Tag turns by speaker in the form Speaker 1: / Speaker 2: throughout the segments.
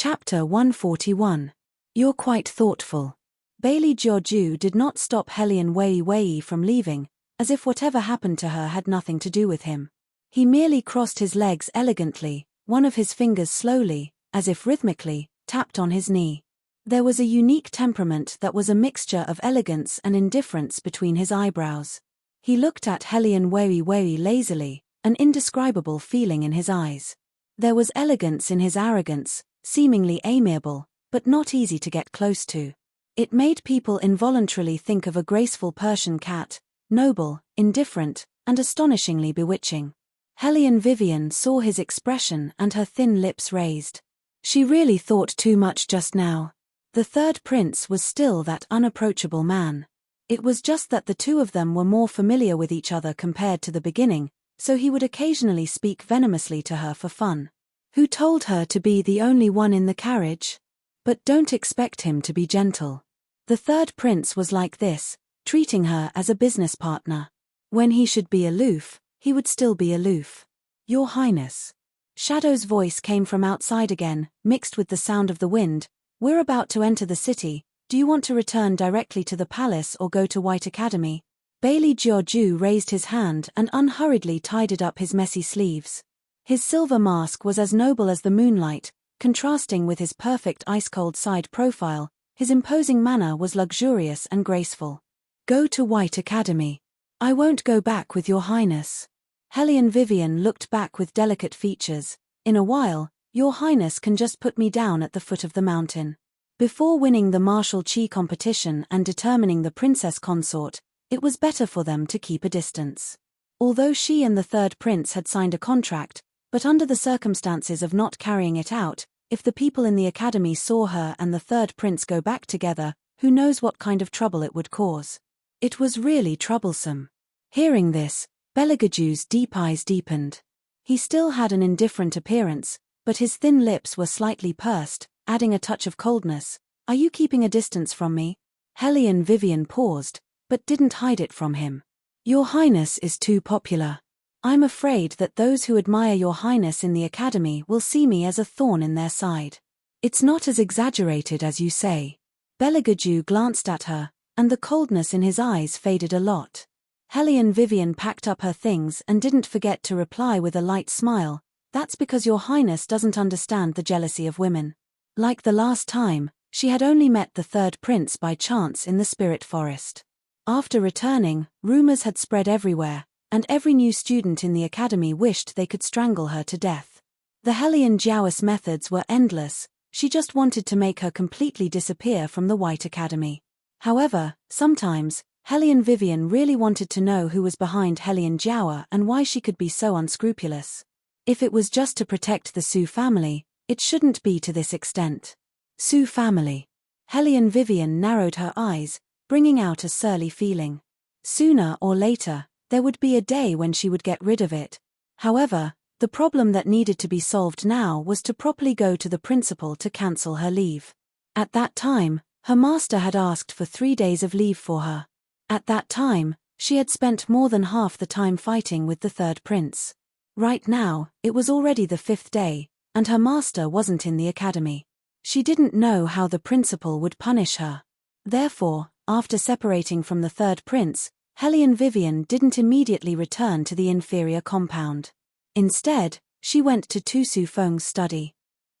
Speaker 1: Chapter 141. You're quite thoughtful. Bailey Georgiou did not stop Helian Wei from leaving, as if whatever happened to her had nothing to do with him. He merely crossed his legs elegantly, one of his fingers slowly, as if rhythmically, tapped on his knee. There was a unique temperament that was a mixture of elegance and indifference between his eyebrows. He looked at Helian Wei lazily, an indescribable feeling in his eyes. There was elegance in his arrogance, seemingly amiable, but not easy to get close to. It made people involuntarily think of a graceful Persian cat, noble, indifferent, and astonishingly bewitching. Helian Vivian saw his expression and her thin lips raised. She really thought too much just now. The third prince was still that unapproachable man. It was just that the two of them were more familiar with each other compared to the beginning, so he would occasionally speak venomously to her for fun. Who told her to be the only one in the carriage? But don't expect him to be gentle. The third prince was like this, treating her as a business partner. When he should be aloof, he would still be aloof. Your Highness. Shadow's voice came from outside again, mixed with the sound of the wind. We're about to enter the city. Do you want to return directly to the palace or go to White Academy? Bailey Georgiou raised his hand and unhurriedly tidied up his messy sleeves. His silver mask was as noble as the moonlight, contrasting with his perfect ice-cold side profile. His imposing manner was luxurious and graceful. Go to White Academy. I won't go back with your Highness. Helian Vivian looked back with delicate features. In a while, your Highness can just put me down at the foot of the mountain. Before winning the martial chi competition and determining the princess consort, it was better for them to keep a distance. Although she and the third prince had signed a contract, but under the circumstances of not carrying it out, if the people in the academy saw her and the third prince go back together, who knows what kind of trouble it would cause. It was really troublesome. Hearing this, Belagadju's deep eyes deepened. He still had an indifferent appearance, but his thin lips were slightly pursed, adding a touch of coldness. Are you keeping a distance from me? Helian Vivian paused, but didn't hide it from him. Your Highness is too popular. I'm afraid that those who admire your Highness in the academy will see me as a thorn in their side. It's not as exaggerated as you say. Belagadju glanced at her, and the coldness in his eyes faded a lot. Helian Vivian packed up her things and didn't forget to reply with a light smile. That's because your Highness doesn't understand the jealousy of women. Like the last time, she had only met the third prince by chance in the spirit forest. After returning, rumors had spread everywhere, and every new student in the academy wished they could strangle her to death. The Helian Jiao's methods were endless. She just wanted to make her completely disappear from the White Academy. However, sometimes, Helian Vivian really wanted to know who was behind Helian Jiao and why she could be so unscrupulous. If it was just to protect the Su family, it shouldn't be to this extent. Su family. Helian Vivian narrowed her eyes, bringing out a surly feeling. Sooner or later, there would be a day when she would get rid of it. However, the problem that needed to be solved now was to properly go to the principal to cancel her leave. At that time, her master had asked for 3 days of leave for her. At that time, she had spent more than half the time fighting with the third prince. Right now, it was already the 5th day, and her master wasn't in the academy. She didn't know how the principal would punish her. Therefore, after separating from the third prince, Helian Vivian didn't immediately return to the inferior compound. Instead, she went to Tu Su Feng's study.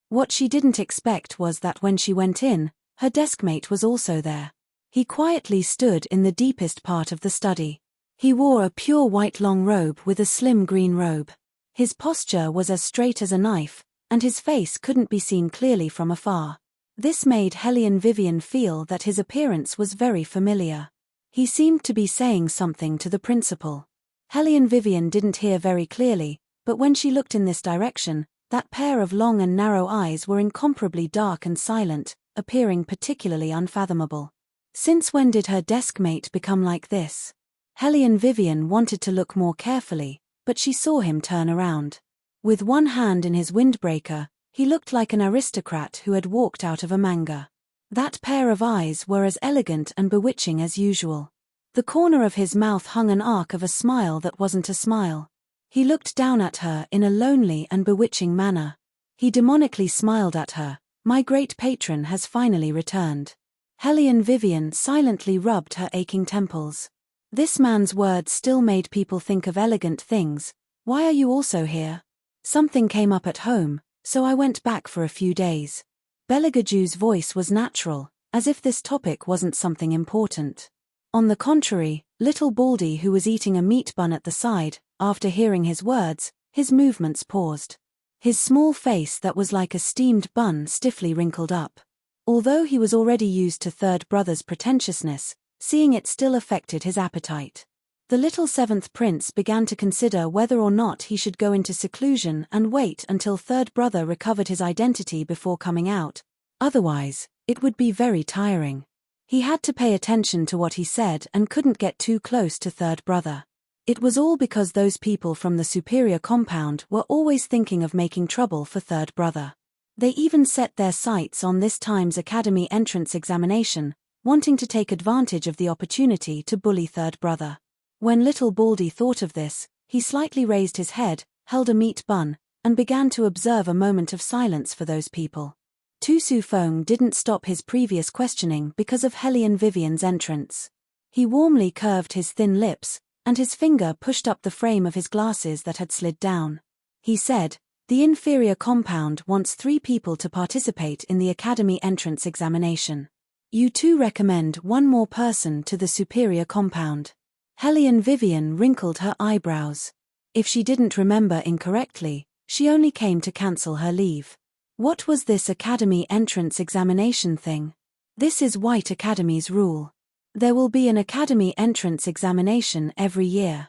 Speaker 1: What she didn't expect was that when she went in, her deskmate was also there. He quietly stood in the deepest part of the study. He wore a pure white long robe with a slim green robe. His posture was as straight as a knife, and his face couldn't be seen clearly from afar. This made Helian Vivian feel that his appearance was very familiar. He seemed to be saying something to the principal. Helian Vivian didn't hear very clearly, but when she looked in this direction, that pair of long and narrow eyes were incomparably dark and silent, appearing particularly unfathomable. Since when did her deskmate become like this? Helian Vivian wanted to look more carefully, but she saw him turn around. With one hand in his windbreaker, he looked like an aristocrat who had walked out of a manga. That pair of eyes were as elegant and bewitching as usual. The corner of his mouth hung an arc of a smile that wasn't a smile. He looked down at her in a lonely and bewitching manner. He demonically smiled at her, My great patron has finally returned. Hellion Vivian silently rubbed her aching temples. This man's words still made people think of elegant things. Why are you also here? Something came up at home, so I went back for a few days. Belegaju's voice was natural, as if this topic wasn't something important. On the contrary, little Baldy, who was eating a meat bun at the side, after hearing his words, his movements paused. His small face that was like a steamed bun stiffly wrinkled up. Although he was already used to third brother's pretentiousness, seeing it still affected his appetite. The little seventh prince began to consider whether or not he should go into seclusion and wait until third brother recovered his identity before coming out. Otherwise, it would be very tiring. He had to pay attention to what he said and couldn't get too close to third brother. It was all because those people from the superior compound were always thinking of making trouble for third brother. They even set their sights on this time's academy entrance examination, wanting to take advantage of the opportunity to bully third brother. When little Baldy thought of this, he slightly raised his head, held a meat bun, and began to observe a moment of silence for those people. Tu Su Feng didn't stop his previous questioning because of Hellion Vivian's entrance. He warmly curved his thin lips, and his finger pushed up the frame of his glasses that had slid down. He said, "The inferior compound wants 3 people to participate in the academy entrance examination. You 2 recommend 1 more person to the superior compound." Hellion Vivian wrinkled her eyebrows. If she didn't remember incorrectly, she only came to cancel her leave. What was this academy entrance examination thing? This is White Academy's rule. There will be an academy entrance examination every year.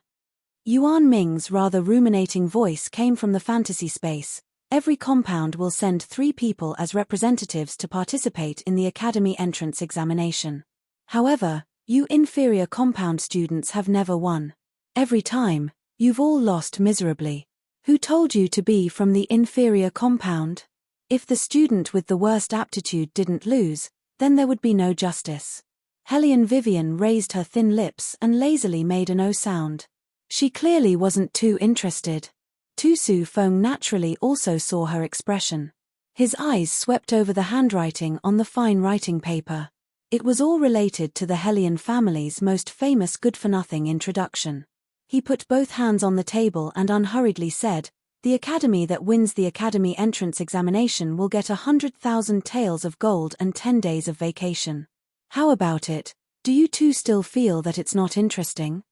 Speaker 1: Yuan Ming's rather ruminating voice came from the fantasy space. Every compound will send 3 people as representatives to participate in the academy entrance examination. However, you inferior compound students have never won. Every time, you've all lost miserably. Who told you to be from the inferior compound? If the student with the worst aptitude didn't lose, then there would be no justice. Hellion Vivian raised her thin lips and lazily made a no sound. She clearly wasn't too interested. Tu Su Feng naturally also saw her expression. His eyes swept over the handwriting on the fine writing paper. It was all related to the Hellion family's most famous good-for-nothing introduction. He put both hands on the table and unhurriedly said, "The academy that wins the academy entrance examination will get 100,000 taels of gold and 10 days of vacation. How about it? Do you 2 still feel that it's not interesting?"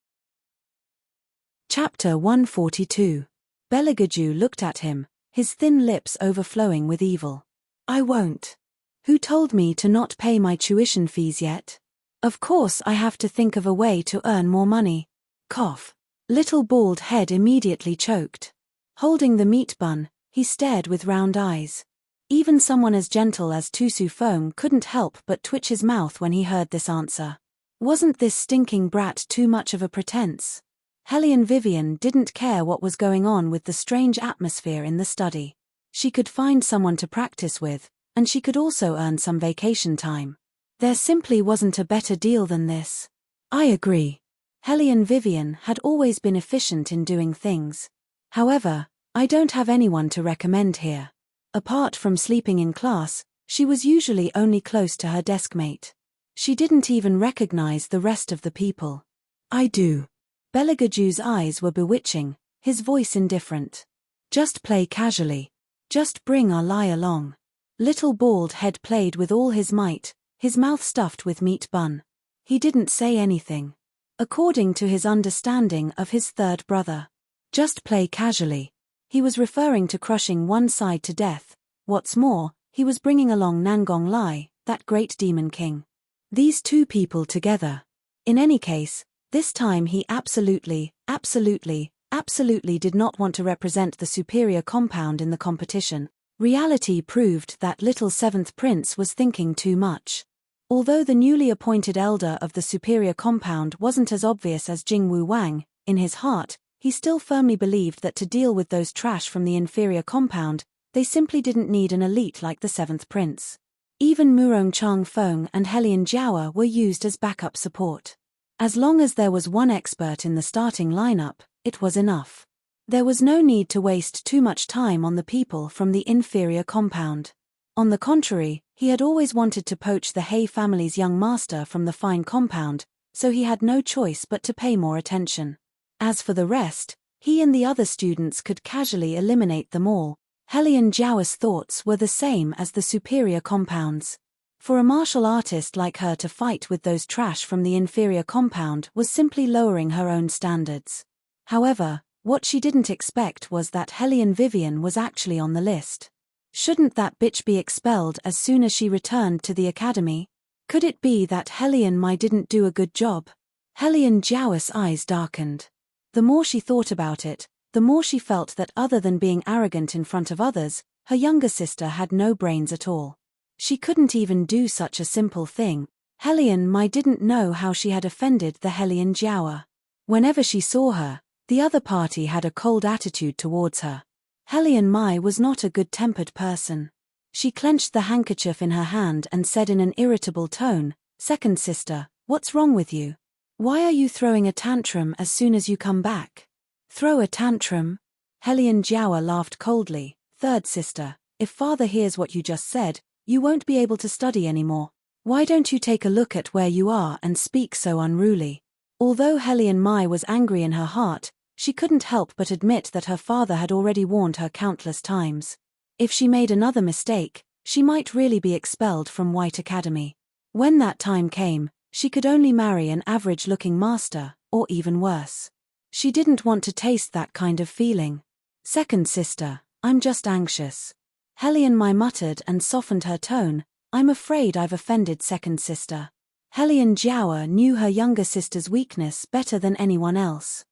Speaker 1: Chapter 142. Belegaju looked at him, his thin lips overflowing with evil. "I won't. Who told me to not pay my tuition fees yet? Of course I have to think of a way to earn more money." Cough. Little bald head immediately choked. Holding the meat bun, he stared with round eyes. Even someone as gentle as Tu Su Feng couldn't help but twitch his mouth when he heard this answer. Wasn't this stinking brat too much of a pretense? Hellion Vivian didn't care what was going on with the strange atmosphere in the study. She could find someone to practice with, and she could also earn some vacation time. There simply wasn't a better deal than this. I agree. Hellion Vivian had always been efficient in doing things. However, I don't have anyone to recommend here. Apart from sleeping in class, she was usually only close to her deskmate. She didn't even recognize the rest of the people. I do. Belegaju's eyes were bewitching, his voice indifferent. Just play casually. Just bring our lie along. Little bald head played with all his might, his mouth stuffed with meat bun. He didn't say anything. According to his understanding of his third brother. Just play casually. He was referring to crushing one side to death. What's more, he was bringing along Nangong Lai, that great demon king. These 2 people together. In any case, this time he absolutely did not want to represent the superior compound in the competition. Reality proved that little 7th prince was thinking too much. Although the newly appointed elder of the superior compound wasn't as obvious as Jingwu Wang, in his heart, he still firmly believed that to deal with those trash from the inferior compound, they simply didn't need an elite like the 7th prince. Even Murong Chang Feng and Hellion Jiawa were used as backup support. As long as there was one expert in the starting lineup, it was enough. There was no need to waste too much time on the people from the inferior compound. On the contrary, he had always wanted to poach the Hay family's young master from the fine compound, so he had no choice but to pay more attention. As for the rest, he and the other students could casually eliminate them all. Helian Jiao's thoughts were the same as the superior compounds. For a martial artist like her to fight with those trash from the inferior compound was simply lowering her own standards. However, what she didn't expect was that Helian Vivian was actually on the list. Shouldn't that bitch be expelled as soon as she returned to the academy? Could it be that Helian Mai didn't do a good job? Helian Jiao's eyes darkened. The more she thought about it, the more she felt that other than being arrogant in front of others, her younger sister had no brains at all. She couldn't even do such a simple thing. Helian Mai didn't know how she had offended the Helian Jiao. Whenever she saw her, the other party had a cold attitude towards her. Helian Mai was not a good-tempered person. She clenched the handkerchief in her hand and said in an irritable tone, "Second sister, what's wrong with you? Why are you throwing a tantrum as soon as you come back?" "Throw a tantrum?" Helian Jiao laughed coldly. "Third sister, if father hears what you just said, you won't be able to study anymore. Why don't you take a look at where you are and speak so unruly?" Although Helian Mai was angry in her heart, she couldn't help but admit that her father had already warned her countless times. If she made another mistake, she might really be expelled from White Academy. When that time came, she could only marry an average-looking master, or even worse. She didn't want to taste that kind of feeling. "Second sister, I'm just anxious." Helian Mai muttered and softened her tone. "I'm afraid I've offended second sister." Helian Jiao knew her younger sister's weakness better than anyone else.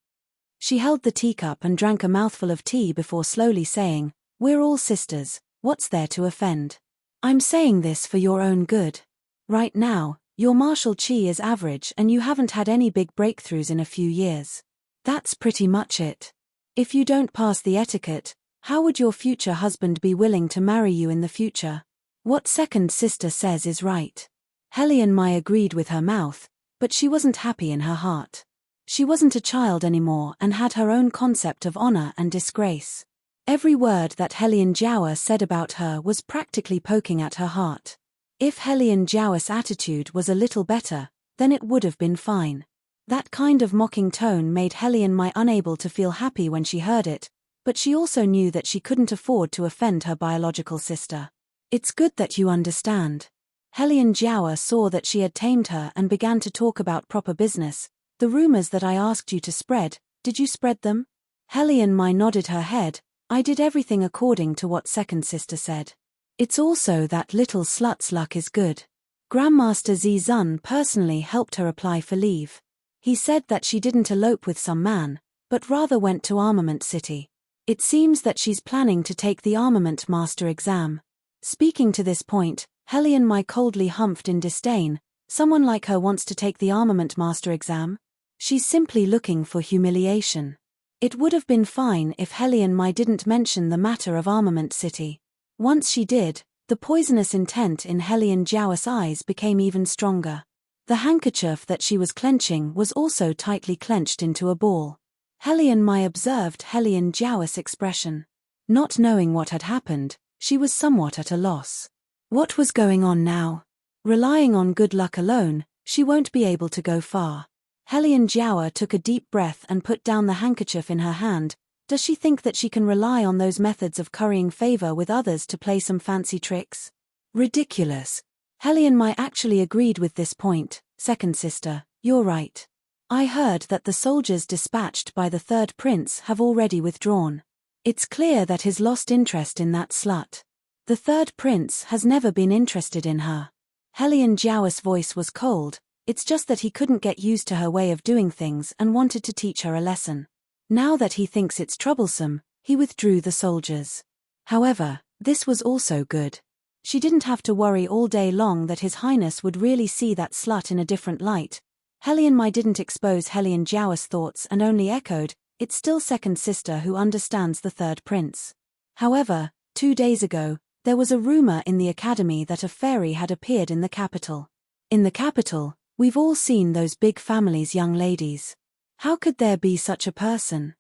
Speaker 1: She held the teacup and drank a mouthful of tea before slowly saying, "We're all sisters, what's there to offend? I'm saying this for your own good. Right now, your martial chi is average and you haven't had any big breakthroughs in a few years. That's pretty much it. If you don't pass the etiquette, how would your future husband be willing to marry you in the future? What second sister says is right." Helian Mai agreed with her mouth, but she wasn't happy in her heart. She wasn't a child anymore and had her own concept of honor and disgrace. Every word that Helian Jiao said about her was practically poking at her heart. If Helian Jiao's attitude was a little better, then it would have been fine. That kind of mocking tone made Helian Mai unable to feel happy when she heard it, but she also knew that she couldn't afford to offend her biological sister. "It's good that you understand." Helian Jiao saw that she had tamed her and began to talk about proper business. "The rumors that I asked you to spread, did you spread them?" Helian Mai nodded her head. "I did everything according to what second sister said. It's also that little slut's luck is good. Grandmaster Zi Zun personally helped her apply for leave. He said that she didn't elope with some man, but rather went to Armament City. It seems that she's planning to take the Armament Master exam." Speaking to this point, Helian Mai coldly humphed in disdain. "Someone like her wants to take the Armament Master exam? She's simply looking for humiliation." It would have been fine if Helian Mai didn't mention the matter of Armament City. Once she did, the poisonous intent in Helian Jiao's eyes became even stronger. The handkerchief that she was clenching was also tightly clenched into a ball. Helian Mai observed Helian Jiao's expression. Not knowing what had happened, she was somewhat at a loss. What was going on now? Relying on good luck alone, she won't be able to go far. Helian Jiao took a deep breath and put down the handkerchief in her hand. Does she think that she can rely on those methods of currying favor with others to play some fancy tricks? Ridiculous. Helian Mai actually agreed with this point. "Second sister, you're right. I heard that the soldiers dispatched by the third prince have already withdrawn. It's clear that he's lost interest in that slut. The third prince has never been interested in her." Helian Jiao's voice was cold. It's just that he couldn't get used to her way of doing things and wanted to teach her a lesson. Now that he thinks it's troublesome, he withdrew the soldiers. However, this was also good. She didn't have to worry all day long that His Highness would really see that slut in a different light. Helian Mai didn't expose Helian Jiao's thoughts and only echoed, "It's still second sister who understands the third prince." However, 2 days ago, there was a rumor in the academy that a fairy had appeared in the capital. In the capital, we've all seen those big families' young ladies. How could there be such a person?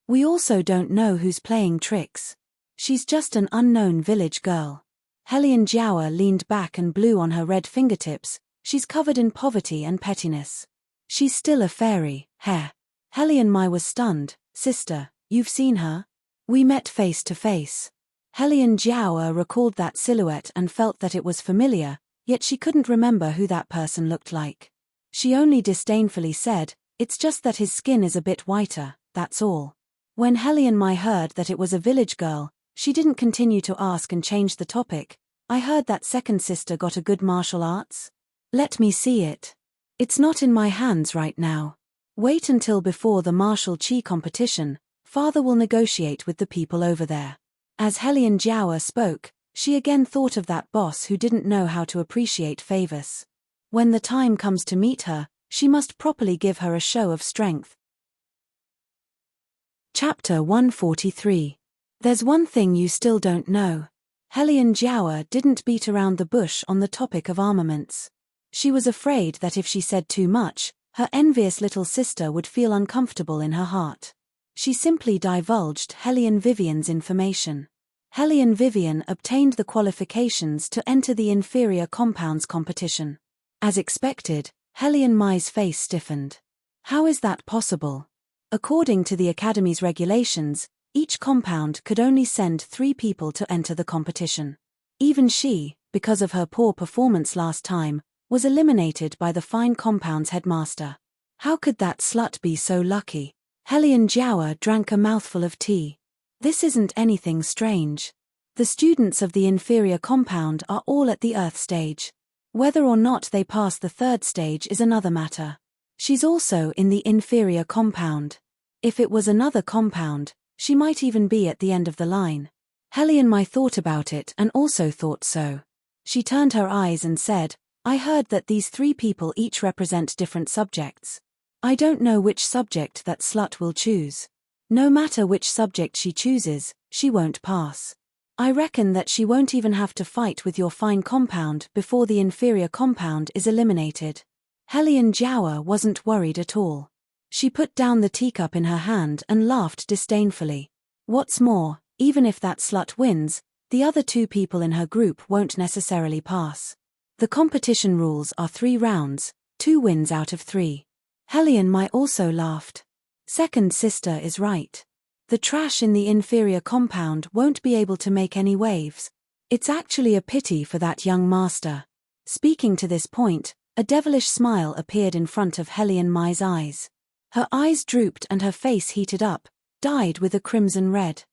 Speaker 1: We also don't know who's playing tricks. She's just an unknown village girl. Helian Jiawa leaned back and blew on her red fingertips. She's covered in poverty and pettiness. She's still a fairy, heh. Helian Mai was stunned. Sister, you've seen her? We met face to face. Helian Jiawa recalled that silhouette and felt that it was familiar, yet she couldn't remember who that person looked like. She only disdainfully said, "It's just that his skin is a bit whiter, that's all." When Helian Mai heard that it was a village girl, she didn't continue to ask and changed the topic. "I heard that second sister got a good martial arts? Let me see it." "It's not in my hands right now. Wait until before the martial chi competition. Father will negotiate with the people over there." As Helian Jiawa spoke, she again thought of that boss who didn't know how to appreciate favors. When the time comes to meet her, she must properly give her a show of strength. Chapter 143. There's one thing you still don't know. Helian Jiawa didn't beat around the bush on the topic of armaments. She was afraid that if she said too much, her envious little sister would feel uncomfortable in her heart. She simply divulged Helian Vivian's information. Helian Vivian obtained the qualifications to enter the inferior compounds competition. As expected, Helian Mai's face stiffened. How is that possible? According to the Academy's regulations, each compound could only send 3 people to enter the competition. Even she, because of her poor performance last time, was eliminated by the fine compounds headmaster. How could that slut be so lucky? Helian Jiawa drank a mouthful of tea. This isn't anything strange. The students of the inferior compound are all at the earth stage. Whether or not they pass the 3rd stage is another matter. She's also in the inferior compound. If it was another compound, she might even be at the end of the line. Helian Mai thought about it and also thought so. She turned her eyes and said, "I heard that these 3 people each represent different subjects. I don't know which subject that slut will choose. No matter which subject she chooses, she won't pass. I reckon that she won't even have to fight with your fine compound before the inferior compound is eliminated." Helian Jiawa wasn't worried at all. She put down the teacup in her hand and laughed disdainfully. What's more, even if that slut wins, the other 2 people in her group won't necessarily pass. The competition rules are 3 rounds, 2 wins out of 3. Helian Mai also laughed. Second sister is right. The trash in the inferior compound won't be able to make any waves. It's actually a pity for that young master. Speaking to this point, a devilish smile appeared in front of Helian Mai's eyes. Her eyes drooped and her face heated up, dyed with a crimson red.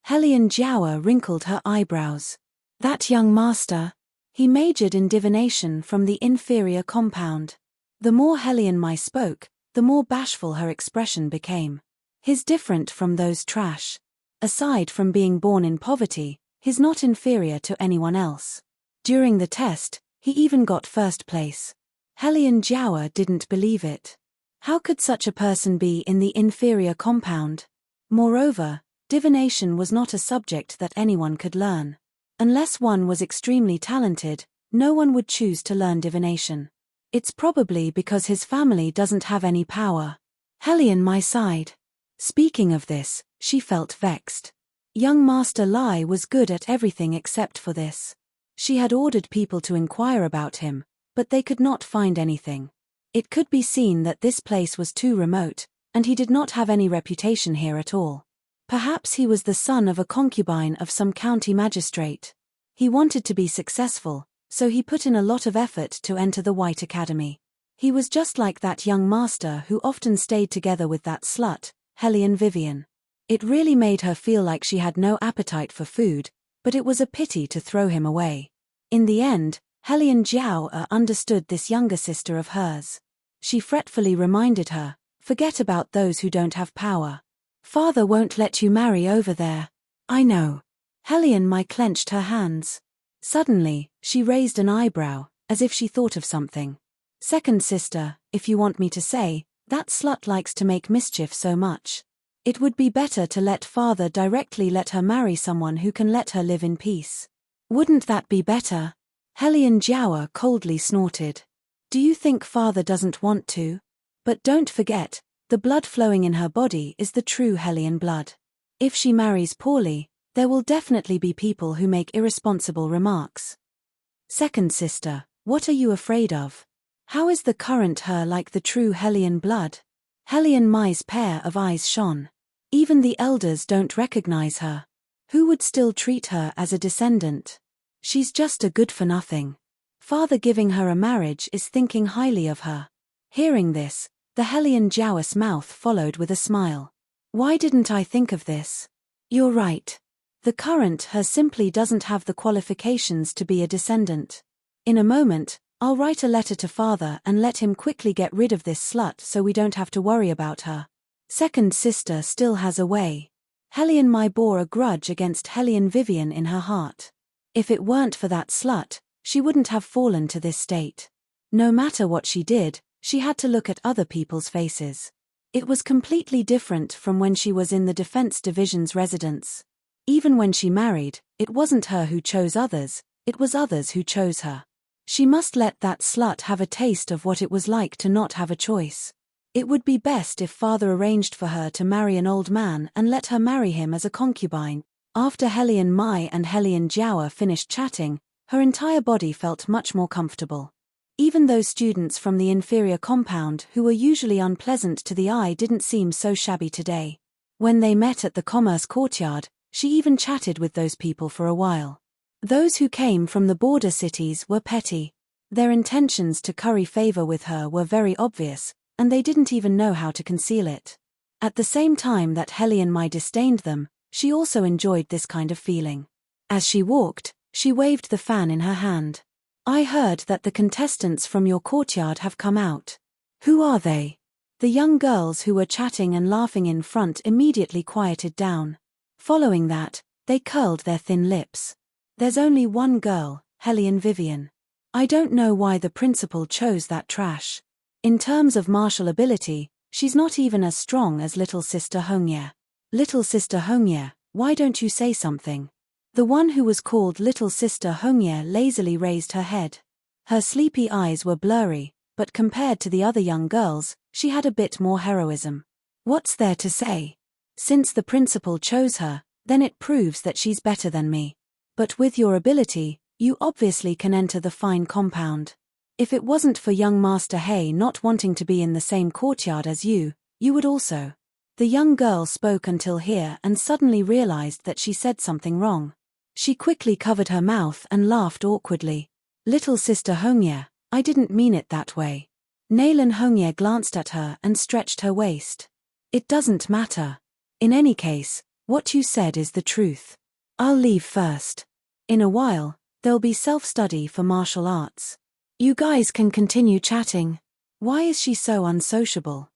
Speaker 1: Helian Jiawa wrinkled her eyebrows. That young master? He majored in divination from the inferior compound. The more Helian Mai spoke, the more bashful her expression became. He's different from those trash. Aside from being born in poverty, he's not inferior to anyone else. During the test, he even got 1st place. Helian Jiawa didn't believe it. How could such a person be in the inferior compound? Moreover, divination was not a subject that anyone could learn. Unless one was extremely talented, no one would choose to learn divination. It's probably because his family doesn't have any power. Helian Mai sighed. Speaking of this, she felt vexed. Young Master Lai was good at everything except for this. She had ordered people to inquire about him, but they could not find anything. It could be seen that this place was too remote, and he did not have any reputation here at all. Perhaps he was the son of a concubine of some county magistrate. He wanted to be successful, so he put in a lot of effort to enter the White Academy. He was just like that young master who often stayed together with that slut, Helian Vivian. It really made her feel like she had no appetite for food, but it was a pity to throw him away. In the end, Helian Jiawa understood this younger sister of hers. She fretfully reminded her, "Forget about those who don't have power. Father won't let you marry over there." "I know." Helian Mai clenched her hands. Suddenly, she raised an eyebrow, as if she thought of something. "Second sister, if you want me to say, that slut likes to make mischief so much. It would be better to let father directly let her marry someone who can let her live in peace." "Wouldn't that be better?" Helian Jiawa coldly snorted. "Do you think father doesn't want to? But don't forget, the blood flowing in her body is the true Helian blood. If she marries poorly, There will definitely be people who make irresponsible remarks. Second sister, what are you afraid of? How is the current her like the true Hellion blood? Hellion Mai's pair of eyes shone. Even the elders don't recognize her. Who would still treat her as a descendant? She's just a good-for-nothing. Father giving her a marriage is thinking highly of her. Hearing this, the Hellion Jiao's mouth followed with a smile. Why didn't I think of this? You're right. The current her simply doesn't have the qualifications to be a descendant. In a moment, I'll write a letter to father and let him quickly get rid of this slut so we don't have to worry about her. Second sister still has a way. Hellion Mai bore a grudge against Hellion Vivian in her heart. If it weren't for that slut, she wouldn't have fallen to this state. No matter what she did, she had to look at other people's faces. It was completely different from when she was in the Defense Division's residence. Even when she married, it wasn't her who chose others, it was others who chose her. She must let that slut have a taste of what it was like to not have a choice. It would be best if father arranged for her to marry an old man and let her marry him as a concubine. After Hellion Mai and Hellion Jiao finished chatting, her entire body felt much more comfortable. Even those students from the inferior compound who were usually unpleasant to the eye didn't seem so shabby today. When they met at the commerce courtyard, she even chatted with those people for a while. Those who came from the border cities were petty. Their intentions to curry favor with her were very obvious, and they didn't even know how to conceal it. At the same time that Hellion Mai disdained them, she also enjoyed this kind of feeling. As she walked, she waved the fan in her hand. I heard that the contestants from your courtyard have come out. Who are they? The young girls who were chatting and laughing in front immediately quieted down. Following that, they curled their thin lips. There's only one girl, Hellion Vivian. I don't know why the principal chose that trash. In terms of martial ability, she's not even as strong as little sister Hongye. Little sister Hongye, why don't you say something? The one who was called little sister Hongye lazily raised her head. Her sleepy eyes were blurry, but compared to the other young girls, she had a bit more heroism. What's there to say? Since the principal chose her, then it proves that she's better than me. But with your ability, you obviously can enter the fine compound. If it wasn't for young Master He not wanting to be in the same courtyard as you, you would also. The young girl spoke until here and suddenly realized that she said something wrong. She quickly covered her mouth and laughed awkwardly. Little sister Hongye, I didn't mean it that way. Nalan Hongye glanced at her and stretched her waist. It doesn't matter. In any case, what you said is the truth. I'll leave first. In a while, there'll be self-study for martial arts. You guys can continue chatting. Why is she so unsociable?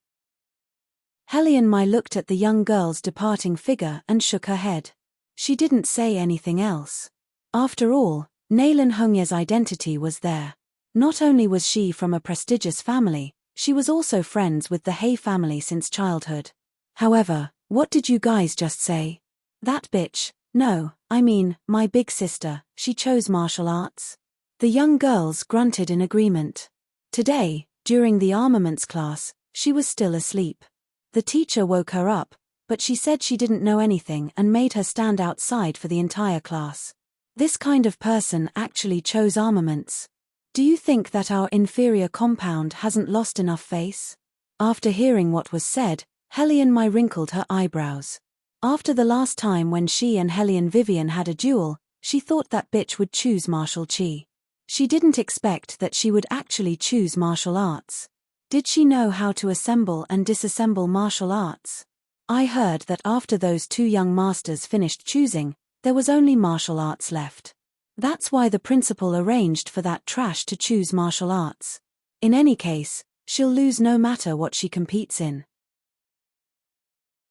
Speaker 1: Hellion Mai looked at the young girl's departing figure and shook her head. She didn't say anything else. After all, Nalan Hongye's identity was there. Not only was she from a prestigious family, she was also friends with the He family since childhood. However, what did you guys just say? That bitch, no, I mean, my big sister, she chose martial arts. The young girls grunted in agreement. Today, during the armaments class, she was still asleep. The teacher woke her up, but she said she didn't know anything and made her stand outside for the entire class. This kind of person actually chose armaments. Do you think that our inferior compound hasn't lost enough face? After hearing what was said, Hellion Mai wrinkled her eyebrows. After the last time when she and Hellion Vivian had a duel, she thought that bitch would choose martial chi. She didn't expect that she would actually choose martial arts. Did she know how to assemble and disassemble martial arts? I heard that after those two young masters finished choosing, there was only martial arts left. That's why the principal arranged for that trash to choose martial arts. In any case, she'll lose no matter what she competes in.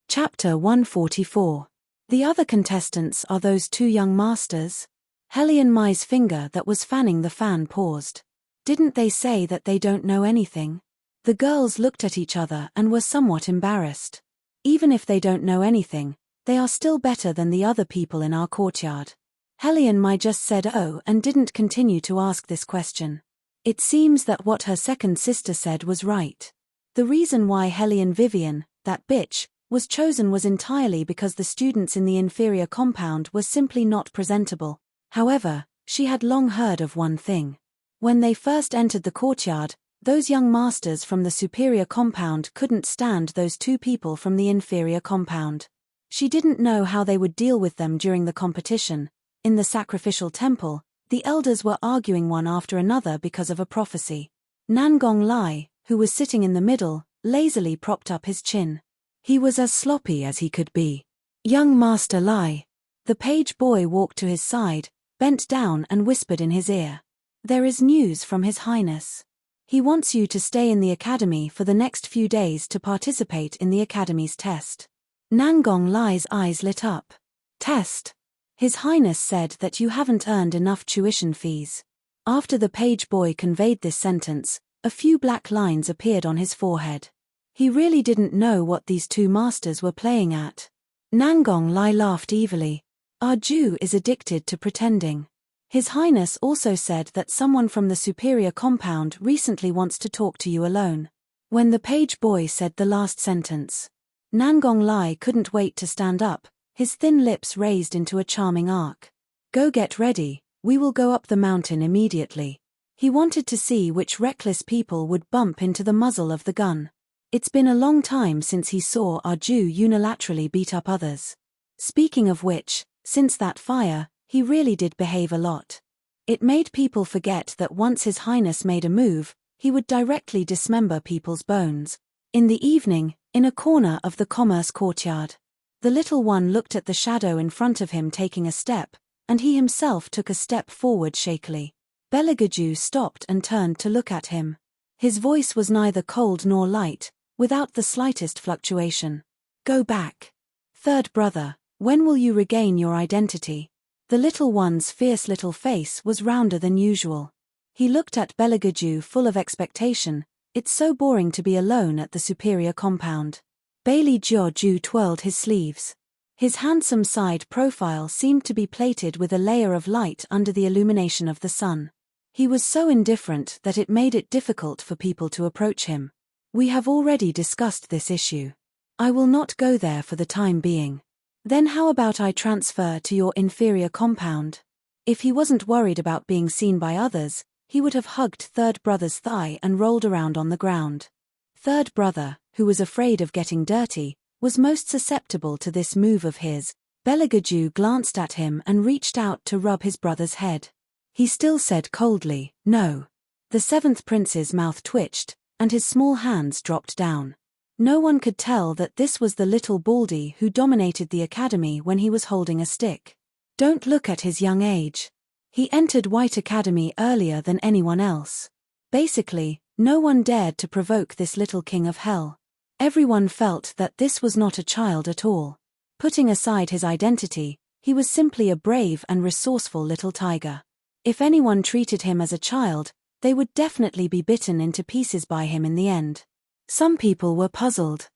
Speaker 1: Chapter 144. The other contestants are those two young masters? Hellion Mai's finger that was fanning the fan paused. Didn't they say that they don't know anything? The girls looked at each other and were somewhat embarrassed. Even if they don't know anything, they are still better than the other people in our courtyard. Hellion Mai just said oh and didn't continue to ask this question. It seems that what her second sister said was right. The reason why Hellion Vivian, that bitch, was chosen was entirely because the students in the inferior compound were simply not presentable. However, she had long heard of one thing. When they first entered the courtyard, those young masters from the superior compound couldn't stand those two people from the inferior compound. She didn't know how they would deal with them during the competition. In the sacrificial temple, the elders were arguing one after another because of a prophecy. Nangong Lai, who was sitting in the middle, lazily propped up his chin. He was as sloppy as he could be. Young Master Lai. The page boy walked to his side, bent down and whispered in his ear. There is news from His Highness. He wants you to stay in the academy for the next few days to participate in the academy's test. Nangong Lai's eyes lit up. Test? His Highness said that you haven't earned enough tuition fees. After the page boy conveyed this sentence, a few black lines appeared on his forehead. He really didn't know what these two masters were playing at. Nangong Lai laughed evilly. Our Jew is addicted to pretending. His Highness also said that someone from the superior compound recently wants to talk to you alone. When the page boy said the last sentence, Nangong Lai couldn't wait to stand up, his thin lips raised into a charming arc. Go get ready, we will go up the mountain immediately. He wanted to see which reckless people would bump into the muzzle of the gun. It's been a long time since he saw our Jew unilaterally beat up others. Speaking of which, since that fire, he really did behave a lot. It made people forget that once His Highness made a move, he would directly dismember people's bones. In the evening, in a corner of the commerce courtyard, the little one looked at the shadow in front of him taking a step, and he himself took a step forward shakily. Beligaju stopped and turned to look at him. His voice was neither cold nor light, without the slightest fluctuation. Go back. Third brother, when will you regain your identity? The little one's fierce little face was rounder than usual. He looked at Beligaju full of expectation. It's so boring to be alone at the superior compound. Bailey Jiu twirled his sleeves. His handsome side profile seemed to be plated with a layer of light under the illumination of the sun. He was so indifferent that it made it difficult for people to approach him. We have already discussed this issue. I will not go there for the time being. Then how about I transfer to your inferior compound? If he wasn't worried about being seen by others, he would have hugged third brother's thigh and rolled around on the ground. Third brother, who was afraid of getting dirty, was most susceptible to this move of his. Beligaju glanced at him and reached out to rub his brother's head. He still said coldly, no. The seventh prince's mouth twitched, and his small hands dropped down. No one could tell that this was the little baldy who dominated the academy when he was holding a stick. Don't look at his young age. He entered White Academy earlier than anyone else. Basically, no one dared to provoke this little king of hell. Everyone felt that this was not a child at all. Putting aside his identity, he was simply a brave and resourceful little tiger. If anyone treated him as a child, they would definitely be bitten into pieces by him in the end. Some people were puzzled.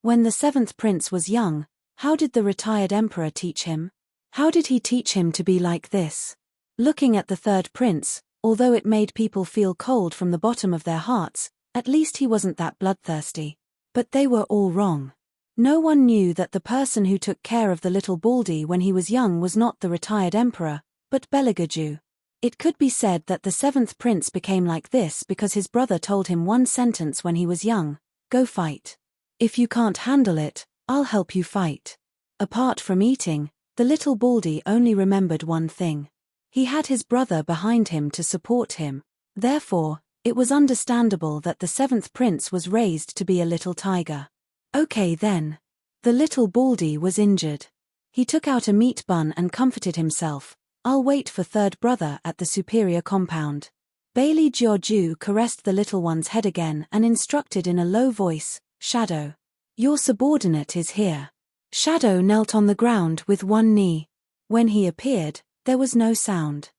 Speaker 1: When the seventh prince was young, how did the retired emperor teach him? How did he teach him to be like this? Looking at the third prince, although it made people feel cold from the bottom of their hearts, at least he wasn't that bloodthirsty. But they were all wrong. No one knew that the person who took care of the little baldy when he was young was not the retired emperor, but Beligaju. It could be said that the seventh prince became like this because his brother told him one sentence when he was young: go fight. If you can't handle it, I'll help you fight. Apart from eating, the little baldy only remembered one thing. He had his brother behind him to support him. Therefore, it was understandable that the seventh prince was raised to be a little tiger. Okay then. The little baldy was injured. He took out a meat bun and comforted himself. I'll wait for third brother at the superior compound. Bailey Jiu caressed the little one's head again and instructed in a low voice, Shadow. Your subordinate is here. Shadow knelt on the ground with one knee. When he appeared, there was no sound.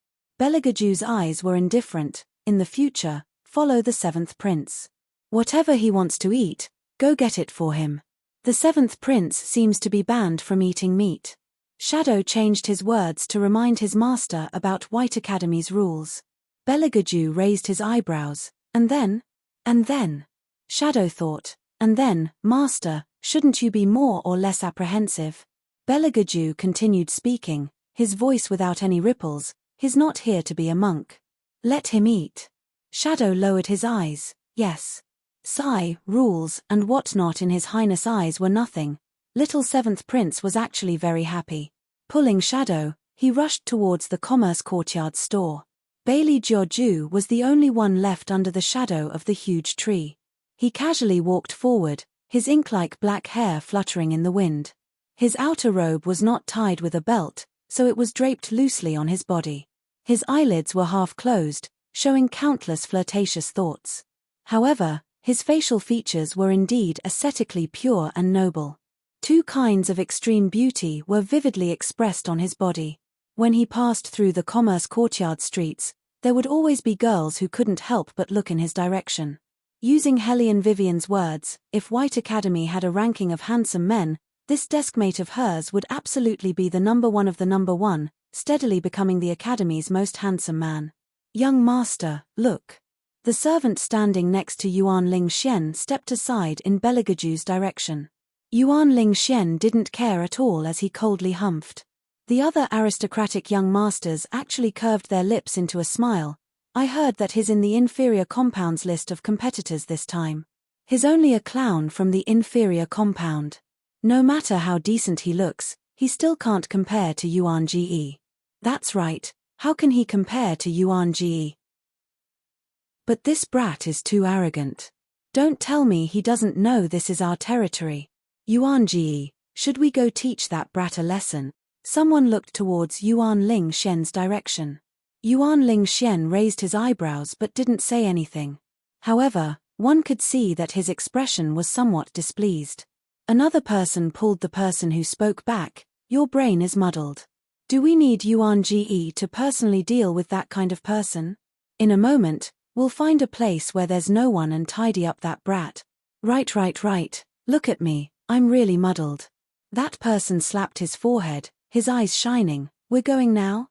Speaker 1: Beligaju's eyes were indifferent. In the future, follow the seventh prince. Whatever he wants to eat, go get it for him. The seventh prince seems to be banned from eating meat. Shadow changed his words to remind his master about White Academy's rules. Beligaju raised his eyebrows. And then? Shadow thought. And then, master, Shouldn't you be more or less apprehensive? Belagaju continued speaking, his voice without any ripples. He's not here to be a monk. Let him eat. Shadow lowered his eyes. Yes. Sigh, rules, and whatnot in His Highness' eyes were nothing. Little Seventh Prince was actually very happy. Pulling Shadow, he rushed towards the Commerce Courtyard store. Bailey Jiaoju was the only one left under the shadow of the huge tree. He casually walked forward, his ink-like black hair fluttering in the wind. His outer robe was not tied with a belt, so it was draped loosely on his body. His eyelids were half closed, showing countless flirtatious thoughts. However, his facial features were indeed aesthetically pure and noble. Two kinds of extreme beauty were vividly expressed on his body. When he passed through the Commerce Courtyard streets, there would always be girls who couldn't help but look in his direction. Using Helene Vivian's words, if White Academy had a ranking of handsome men, this deskmate of hers would absolutely be the number one of the number one, steadily becoming the Academy's most handsome man. Young master, look. The servant standing next to Yuan Lingxian stepped aside in Belagaju's direction. Yuan Lingxian didn't care at all as he coldly humphed. The other aristocratic young masters actually curved their lips into a smile. I heard that he's in the inferior compound's list of competitors this time. He's only a clown from the inferior compound. No matter how decent he looks, he still can't compare to Yuan Ge. That's right, how can he compare to Yuan Ge? But this brat is too arrogant. Don't tell me he doesn't know this is our territory. Yuan Ge, should we go teach that brat a lesson? Someone looked towards Yuan Lingxian's direction. Yuan Lingxian raised his eyebrows but didn't say anything. However, one could see that his expression was somewhat displeased. Another person pulled the person who spoke back. Your brain is muddled. Do we need Yuan Ge to personally deal with that kind of person? In a moment, we'll find a place where there's no one and tidy up that brat. Right. Look at me, I'm really muddled. That person slapped his forehead, his eyes shining. We're going now?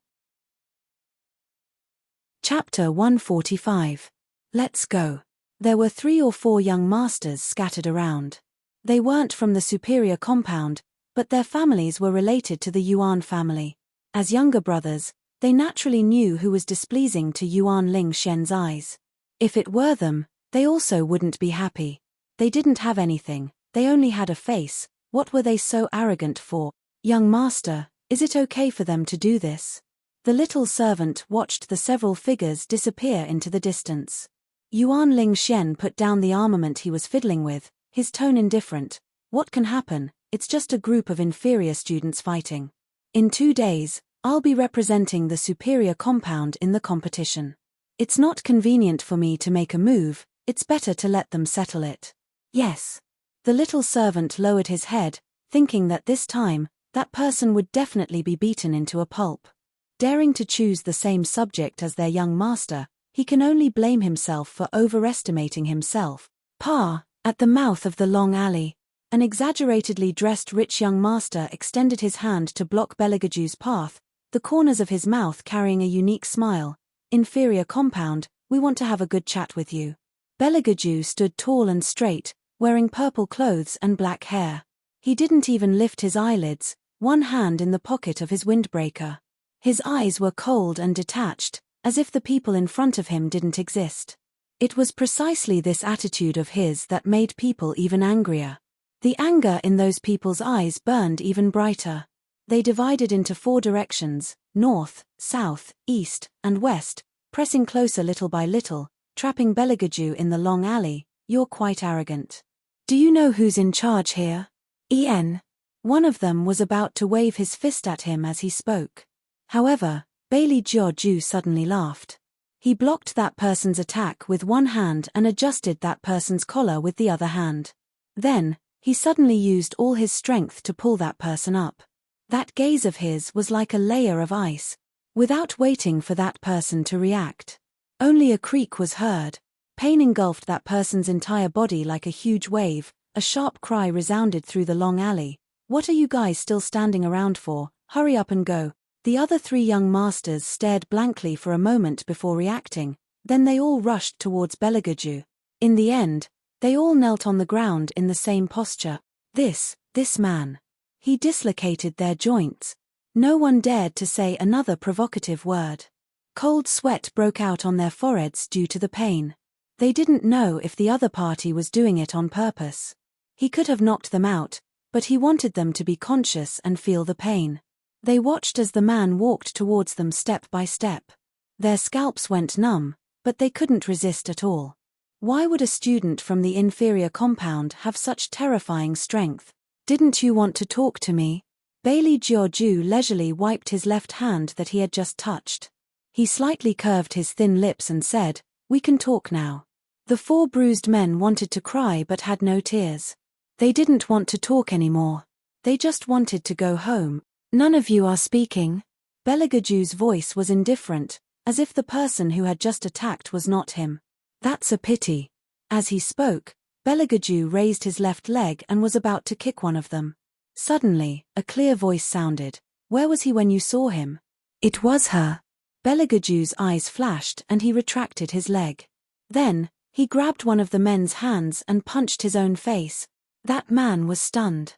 Speaker 1: Chapter 145. Let's go. There were 3 or 4 young masters scattered around. They weren't from the superior compound, but their families were related to the Yuan family. As younger brothers, they naturally knew who was displeasing to Yuan Lingxian's eyes. If it were them, they also wouldn't be happy. They didn't have anything, they only had a face. What were they so arrogant for? Young master, is it okay for them to do this? The little servant watched the several figures disappear into the distance. Yuan Lingxian put down the armament he was fiddling with, his tone indifferent. What can happen? It's just a group of inferior students fighting. In 2 days, I'll be representing the superior compound in the competition. It's not convenient for me to make a move, it's better to let them settle it. Yes. The little servant lowered his head, thinking that this time, that person would definitely be beaten into a pulp. Daring to choose the same subject as their young master, he can only blame himself for overestimating himself. At the mouth of the long alley, an exaggeratedly dressed rich young master extended his hand to block Belagaju's path, the corners of his mouth carrying a unique smile. Inferior compound, we want to have a good chat with you. Belagaju stood tall and straight, wearing purple clothes and black hair. He didn't even lift his eyelids, one hand in the pocket of his windbreaker. His eyes were cold and detached, as if the people in front of him didn't exist. It was precisely this attitude of his that made people even angrier. The anger in those people's eyes burned even brighter. They divided into 4 directions, north, south, east, and west, pressing closer little by little, trapping Belagaju in the long alley. You're quite arrogant. Do you know who's in charge here? One of them was about to wave his fist at him as he spoke. However, Bailey Jiaoju suddenly laughed. He blocked that person's attack with one hand and adjusted that person's collar with the other hand. Then, he suddenly used all his strength to pull that person up. That gaze of his was like a layer of ice. Without waiting for that person to react, only a creak was heard. Pain engulfed that person's entire body like a huge wave. A sharp cry resounded through the long alley. What are you guys still standing around for? Hurry up and go. The other 3 young masters stared blankly for a moment before reacting, then they all rushed towards Belagaju. In the end, they all knelt on the ground in the same posture. This man. He dislocated their joints. No one dared to say another provocative word. Cold sweat broke out on their foreheads due to the pain. They didn't know if the other party was doing it on purpose. He could have knocked them out, but he wanted them to be conscious and feel the pain. They watched as the man walked towards them step by step. Their scalps went numb, but they couldn't resist at all. Why would a student from the inferior compound have such terrifying strength? Didn't you want to talk to me? Bailey Georgiou leisurely wiped his left hand that he had just touched. He slightly curved his thin lips and said, "We can talk now." The four bruised men wanted to cry but had no tears. They didn't want to talk anymore. They just wanted to go home. "None of you are speaking." Beligajou's voice was indifferent, as if the person who had just attacked was not him. "That's a pity." As he spoke, Beligajou raised his left leg and was about to kick one of them. Suddenly, a clear voice sounded. "Where was he when you saw him?" "It was her." Beligajou's eyes flashed and he retracted his leg. Then, he grabbed one of the men's hands and punched his own face. That man was stunned.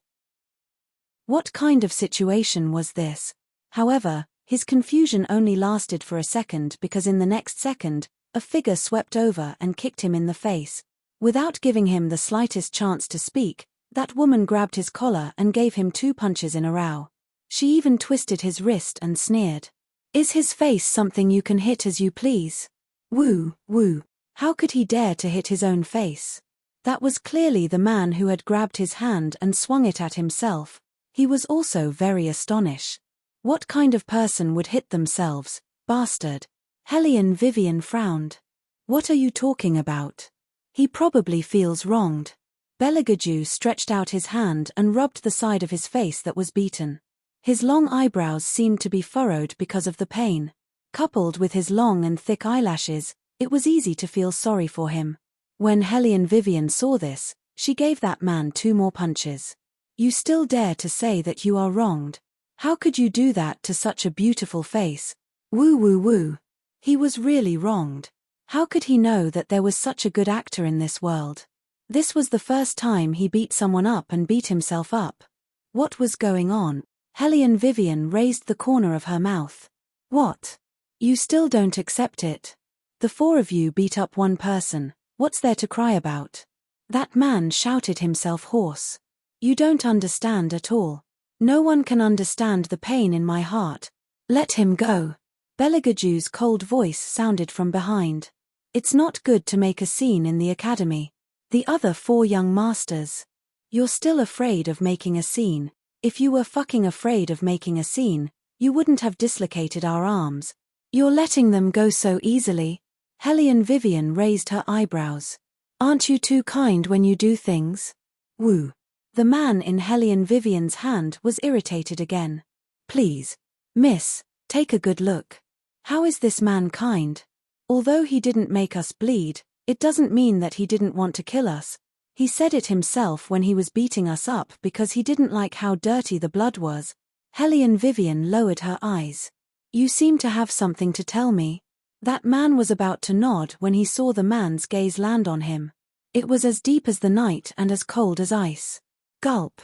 Speaker 1: What kind of situation was this? However, his confusion only lasted for a second because in the next second, a figure swept over and kicked him in the face. Without giving him the slightest chance to speak, that woman grabbed his collar and gave him 2 punches in a row. She even twisted his wrist and sneered. "Is his face something you can hit as you please?" Woo, woo. How could he dare to hit his own face? That was clearly the man who had grabbed his hand and swung it at himself. He was also very astonished. What kind of person would hit themselves, bastard? Hellion Vivian frowned. "What are you talking about? He probably feels wronged." Beligajou stretched out his hand and rubbed the side of his face that was beaten. His long eyebrows seemed to be furrowed because of the pain. Coupled with his long and thick eyelashes, it was easy to feel sorry for him. When Hellion Vivian saw this, she gave that man 2 more punches. "You still dare to say that you are wronged? How could you do that to such a beautiful face? Woo woo woo." He was really wronged. How could he know that there was such a good actor in this world? This was the first time he beat someone up and beat himself up. What was going on? Hellion Vivian raised the corner of her mouth. "What? You still don't accept it? The 4 of you beat up one person, what's there to cry about?" That man shouted himself hoarse. "You don't understand at all. No one can understand the pain in my heart. Let him go." Beligajou's cold voice sounded from behind. "It's not good to make a scene in the academy." The other 4 young masters. "You're still afraid of making a scene. If you were fucking afraid of making a scene, you wouldn't have dislocated our arms. You're letting them go so easily." Hellion Vivian raised her eyebrows. "Aren't you too kind when you do things?" Woo. The man in Hellion Vivian's hand was irritated again. "Please, miss, take a good look. How is this man kind? Although he didn't make us bleed, it doesn't mean that he didn't want to kill us. He said it himself when he was beating us up because he didn't like how dirty the blood was." Hellion Vivian lowered her eyes. "You seem to have something to tell me." That man was about to nod when he saw the man's gaze land on him. It was as deep as the night and as cold as ice. Gulp.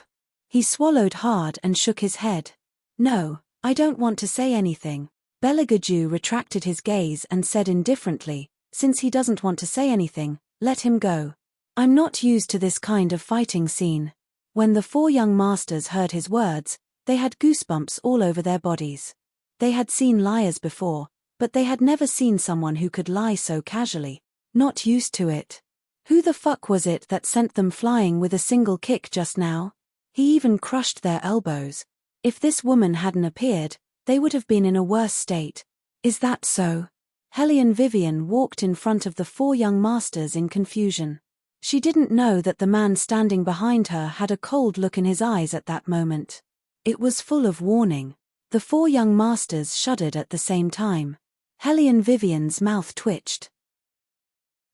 Speaker 1: He swallowed hard and shook his head. "No, I don't want to say anything." Beligajou retracted his gaze and said indifferently, "Since he doesn't want to say anything, let him go. I'm not used to this kind of fighting scene." When the 4 young masters heard his words, they had goosebumps all over their bodies. They had seen liars before, but they had never seen someone who could lie so casually. Not used to it. Who the fuck was it that sent them flying with a single kick just now? He even crushed their elbows. If this woman hadn't appeared, they would have been in a worse state. Is that so? Hellion Vivian walked in front of the 4 young masters in confusion. She didn't know that the man standing behind her had a cold look in his eyes at that moment. It was full of warning. The 4 young masters shuddered at the same time. Hellion Vivian's mouth twitched.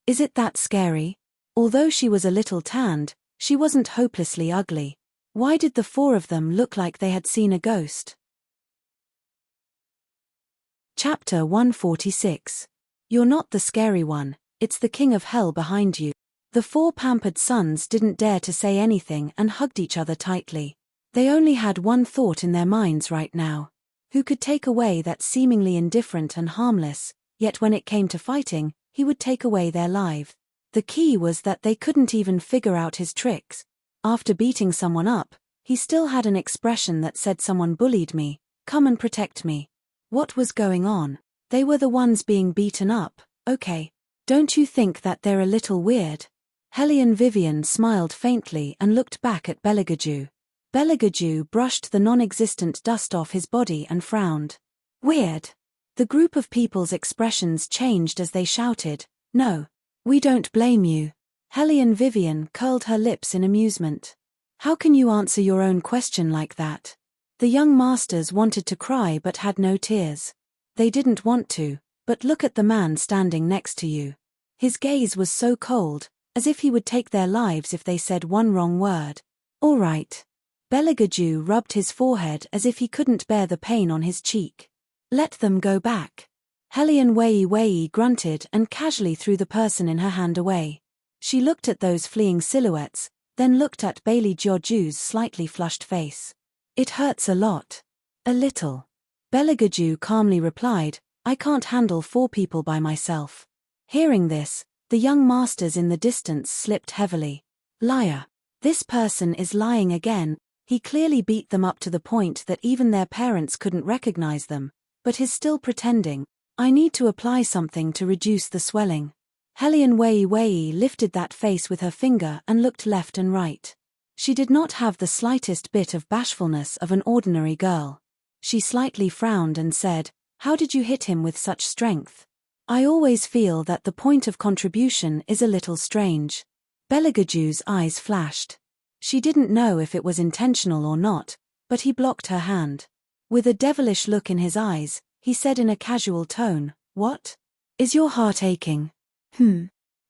Speaker 1: Is it that scary? Although she was a little tanned, she wasn't hopelessly ugly. Why did the 4 of them look like they had seen a ghost? Chapter 146. You're not the scary one, it's the king of hell behind you. The four pampered sons didn't dare to say anything and hugged each other tightly. They only had one thought in their minds right now. Who could take away that seemingly indifferent and harmless, yet when it came to fighting, he would take away their lives. The key was that they couldn't even figure out his tricks. After beating someone up, he still had an expression that said someone bullied me, come and protect me. What was going on? They were the ones being beaten up, okay. Don't you think that they're a little weird? Hellion Vivian smiled faintly and looked back at Beligaju. Beligaju brushed the non-existent dust off his body and frowned. Weird. The group of people's expressions changed as they shouted, no. We don't blame you. Hellion Vivian curled her lips in amusement. How can you answer your own question like that? The young masters wanted to cry but had no tears. They didn't want to, but look at the man standing next to you. His gaze was so cold, as if he would take their lives if they said one wrong word. All right. Beligaju rubbed his forehead as if he couldn't bear the pain on his cheek. Let them go back. Hellion Wei grunted and casually threw the person in her hand away. She looked at those fleeing silhouettes, then looked at Bailey Georgiou's slightly flushed face. It hurts a lot. A little. Beligaju calmly replied, I can't handle 4 people by myself. Hearing this, the young masters in the distance slipped heavily. Liar. This person is lying again. He clearly beat them up to the point that even their parents couldn't recognize them, but he's still pretending. I need to apply something to reduce the swelling. Hellion Wei lifted that face with her finger and looked left and right. She did not have the slightest bit of bashfulness of an ordinary girl. She slightly frowned and said, how did you hit him with such strength? I always feel that the point of contribution is a little strange. Beligaju's eyes flashed. She didn't know if it was intentional or not, but he blocked her hand. With a devilish look in his eyes, he said in a casual tone, what? Is your heart aching?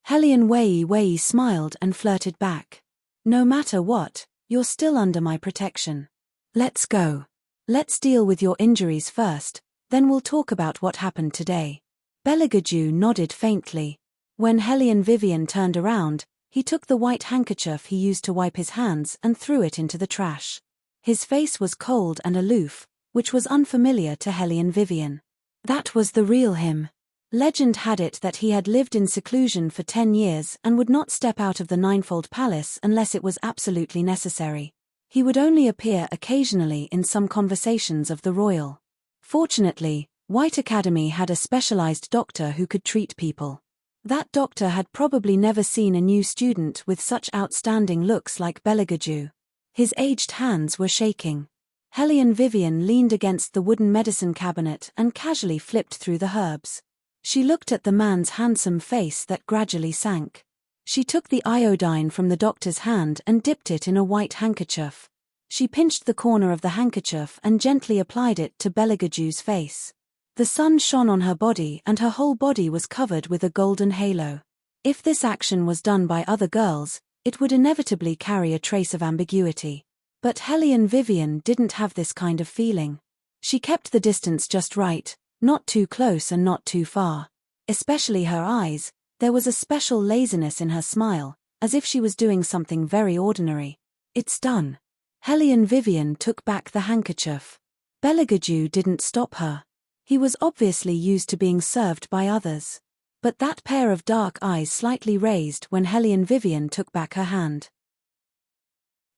Speaker 1: Hellion Wei smiled and flirted back. No matter what, you're still under my protection. Let's go. Let's deal with your injuries first, then we'll talk about what happened today. Beligaju nodded faintly. When Hellion Vivian turned around, he took the white handkerchief he used to wipe his hands and threw it into the trash. His face was cold and aloof, which was unfamiliar to Hellion Vivian. That was the real him. Legend had it that he had lived in seclusion for 10 years and would not step out of the Ninefold Palace unless it was absolutely necessary. He would only appear occasionally in some conversations of the royal. Fortunately, White Academy had a specialized doctor who could treat people. That doctor had probably never seen a new student with such outstanding looks like Beligaju. His aged hands were shaking. Hellion Vivian leaned against the wooden medicine cabinet and casually flipped through the herbs. She looked at the man's handsome face that gradually sank. She took the iodine from the doctor's hand and dipped it in a white handkerchief. She pinched the corner of the handkerchief and gently applied it to Beligaju's face. The sun shone on her body and her whole body was covered with a golden halo. If this action was done by other girls, it would inevitably carry a trace of ambiguity. But Hellion Vivian didn't have this kind of feeling. She kept the distance just right, not too close and not too far. Especially her eyes, there was a special laziness in her smile, as if she was doing something very ordinary. It's done. Hellion Vivian took back the handkerchief. Beligaju didn't stop her. He was obviously used to being served by others. But that pair of dark eyes slightly raised when Hellion Vivian took back her hand.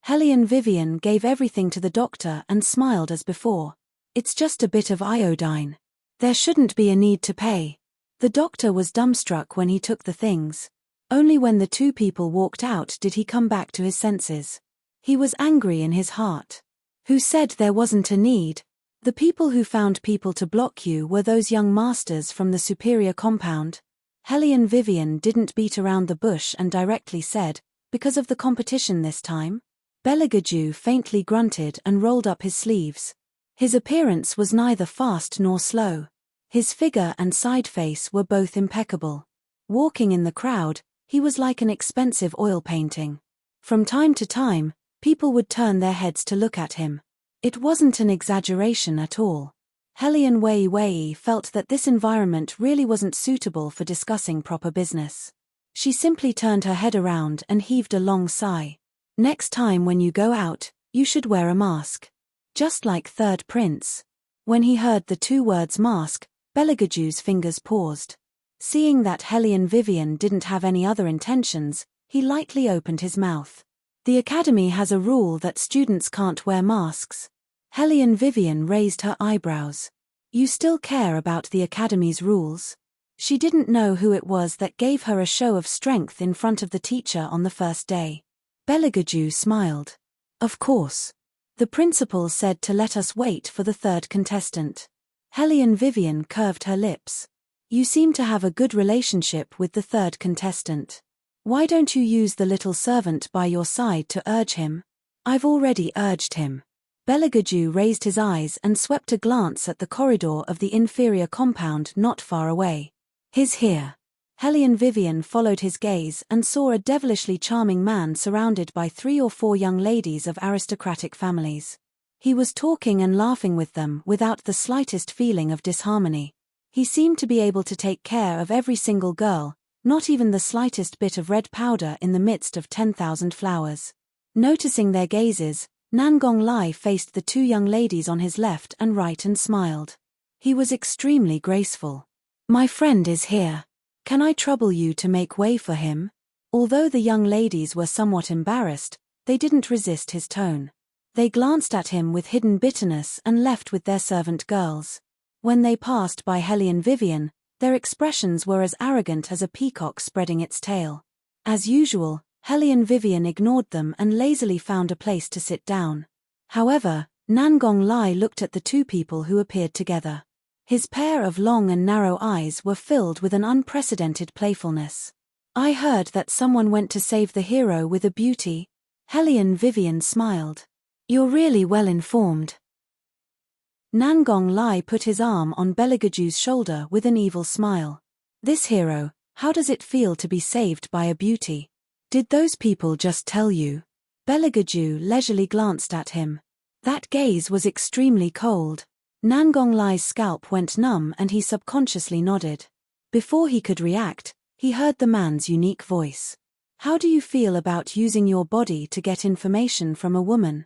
Speaker 1: Hellion Vivian gave everything to the doctor and smiled as before. It's just a bit of iodine. There shouldn't be a need to pay. The doctor was dumbstruck when he took the things. Only when the 2 people walked out did he come back to his senses. He was angry in his heart. Who said there wasn't a need? The people who found people to block you were those young masters from the superior compound. Hellion Vivian didn't beat around the bush and directly said, because of the competition this time? Beligaju faintly grunted and rolled up his sleeves. His appearance was neither fast nor slow. His figure and side face were both impeccable. Walking in the crowd, he was like an expensive oil painting. From time to time, people would turn their heads to look at him. It wasn't an exaggeration at all. Hellion Wei felt that this environment really wasn't suitable for discussing proper business. She simply turned her head around and heaved a long sigh. Next time when you go out, you should wear a mask. Just like Third Prince. When he heard the two words mask, Bellegaju's fingers paused. Seeing that Hellion Vivian didn't have any other intentions, he lightly opened his mouth. The academy has a rule that students can't wear masks. Hellion Vivian raised her eyebrows. You still care about the academy's rules? She didn't know who it was that gave her a show of strength in front of the teacher on the first day. Bellegaju smiled. Of course. The principal said to let us wait for the third contestant. Hellion Vivian curved her lips. You seem to have a good relationship with the third contestant. Why don't you use the little servant by your side to urge him? I've already urged him. Bellegaju raised his eyes and swept a glance at the corridor of the inferior compound not far away. He's here. Hellion Vivian followed his gaze and saw a devilishly charming man surrounded by 3 or 4 young ladies of aristocratic families. He was talking and laughing with them without the slightest feeling of disharmony. He seemed to be able to take care of every single girl, not even the slightest bit of red powder in the midst of 10,000 flowers. Noticing their gazes, Nangong Lai faced the 2 young ladies on his left and right and smiled. He was extremely graceful. My friend is here. Can I trouble you to make way for him? Although the young ladies were somewhat embarrassed, they didn't resist his tone. They glanced at him with hidden bitterness and left with their servant girls. When they passed by Hellion Vivian, their expressions were as arrogant as a peacock spreading its tail. As usual, Hellion Vivian ignored them and lazily found a place to sit down. However, Nangong Lai looked at the 2 people who appeared together. His pair of long and narrow eyes were filled with an unprecedented playfulness. I heard that someone went to save the hero with a beauty. Hellion Vivian smiled. You're really well informed. Nangong Lai put his arm on Bellegaju's shoulder with an evil smile. This hero, how does it feel to be saved by a beauty? Did those people just tell you? Bellegaju leisurely glanced at him. That gaze was extremely cold. Nangong Lai's scalp went numb and he subconsciously nodded. Before he could react, he heard the man's unique voice. How do you feel about using your body to get information from a woman?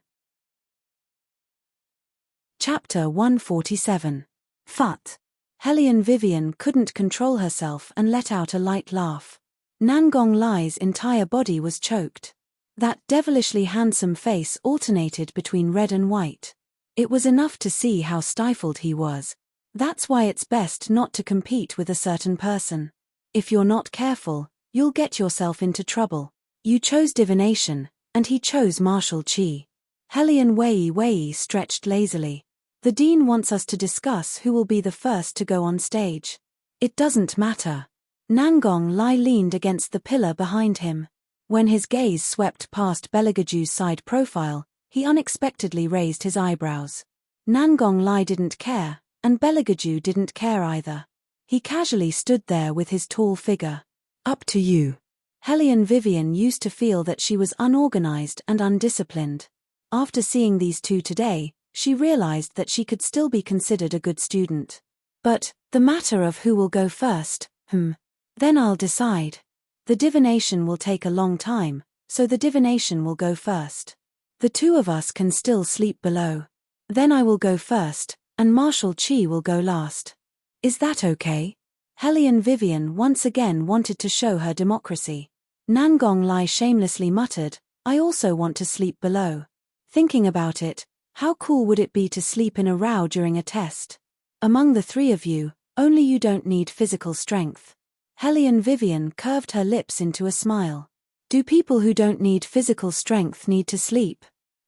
Speaker 1: Chapter 147. Phut. Hellion Vivian couldn't control herself and let out a light laugh. Nangong Lai's entire body was choked. That devilishly handsome face alternated between red and white. It was enough to see how stifled he was. That's why it's best not to compete with a certain person. If you're not careful, you'll get yourself into trouble. You chose divination, and he chose martial qi. Hellion Wei stretched lazily. The dean wants us to discuss who will be the first to go on stage. It doesn't matter. Nangong Lai leaned against the pillar behind him. When his gaze swept past Bellegaju's side profile, he unexpectedly raised his eyebrows. Nangong Lai didn't care, and Bellegaju didn't care either. He casually stood there with his tall figure. Up to you. Hellion Vivian used to feel that she was unorganized and undisciplined. After seeing these 2 today, she realized that she could still be considered a good student. But, the matter of who will go first, then I'll decide. The divination will take a long time, so the divination will go first. The 2 of us can still sleep below. Then I will go first, and martial qi will go last. Is that okay? Hellion Vivian once again wanted to show her democracy. Nangong Lai shamelessly muttered, I also want to sleep below. Thinking about it, how cool would it be to sleep in a row during a test? Among the 3 of you, only you don't need physical strength. Hellion Vivian curved her lips into a smile. Do people who don't need physical strength need to sleep?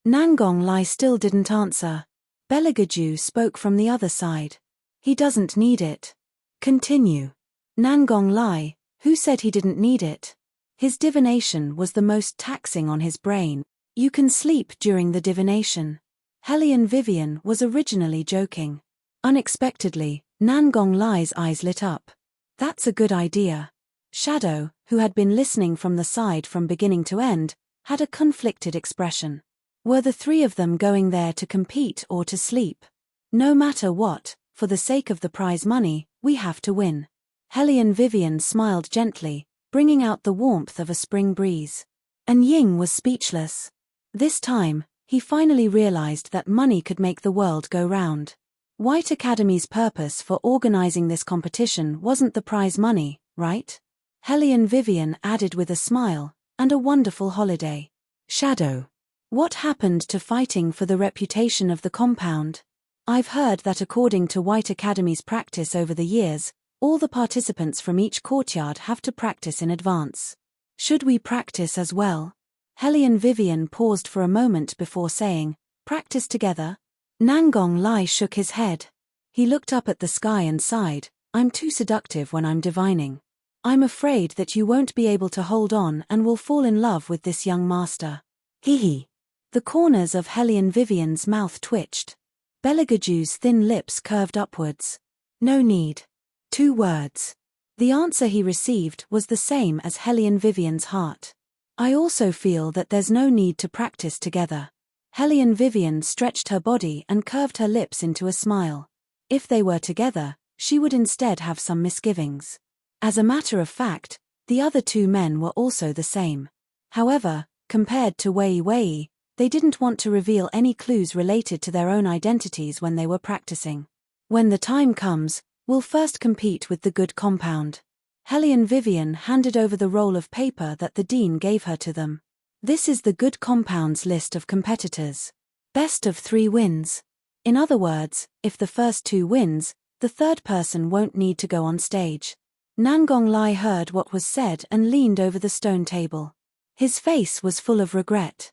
Speaker 1: Nangong Lai still didn't answer. Bellegaju spoke from the other side. He doesn't need it. Continue. Nangong Lai, who said he didn't need it? His divination was the most taxing on his brain. You can sleep during the divination. Hellion Vivian was originally joking. Unexpectedly, Nangong Lai's eyes lit up. That's a good idea. Shadow, who had been listening from the side from beginning to end, had a conflicted expression. Were the 3 of them going there to compete or to sleep? No matter what, for the sake of the prize money, we have to win. Hellion Vivian smiled gently, bringing out the warmth of a spring breeze. And Ying was speechless. This time, he finally realized that money could make the world go round. White Academy's purpose for organizing this competition wasn't the prize money, right? Hellion Vivian added with a smile, and a wonderful holiday. Shadow. What happened to fighting for the reputation of the compound? I've heard that according to White Academy's practice over the years, all the participants from each courtyard have to practice in advance. Should we practice as well? Hellion Vivian paused for a moment before saying, practice together? Nangong Lai shook his head. He looked up at the sky and sighed, I'm too seductive when I'm divining. I'm afraid that you won't be able to hold on and will fall in love with this young master. Hee. The corners of Hellion Vivian's mouth twitched. Belegaju's thin lips curved upwards. No need. 2 words. The answer he received was the same as Hellion Vivian's heart. I also feel that there's no need to practice together. Hellion Vivian stretched her body and curved her lips into a smile. If they were together, she would instead have some misgivings. As a matter of fact, the other 2 men were also the same. However, compared to Wei Wei, they didn't want to reveal any clues related to their own identities when they were practicing. When the time comes, we'll first compete with the good compound. Hellion Vivian handed over the roll of paper that the dean gave her to them. This is the good compound's list of competitors. Best of 3 wins. In other words, if the first 2 wins, the third person won't need to go on stage. Nangong Lai heard what was said and leaned over the stone table. His face was full of regret.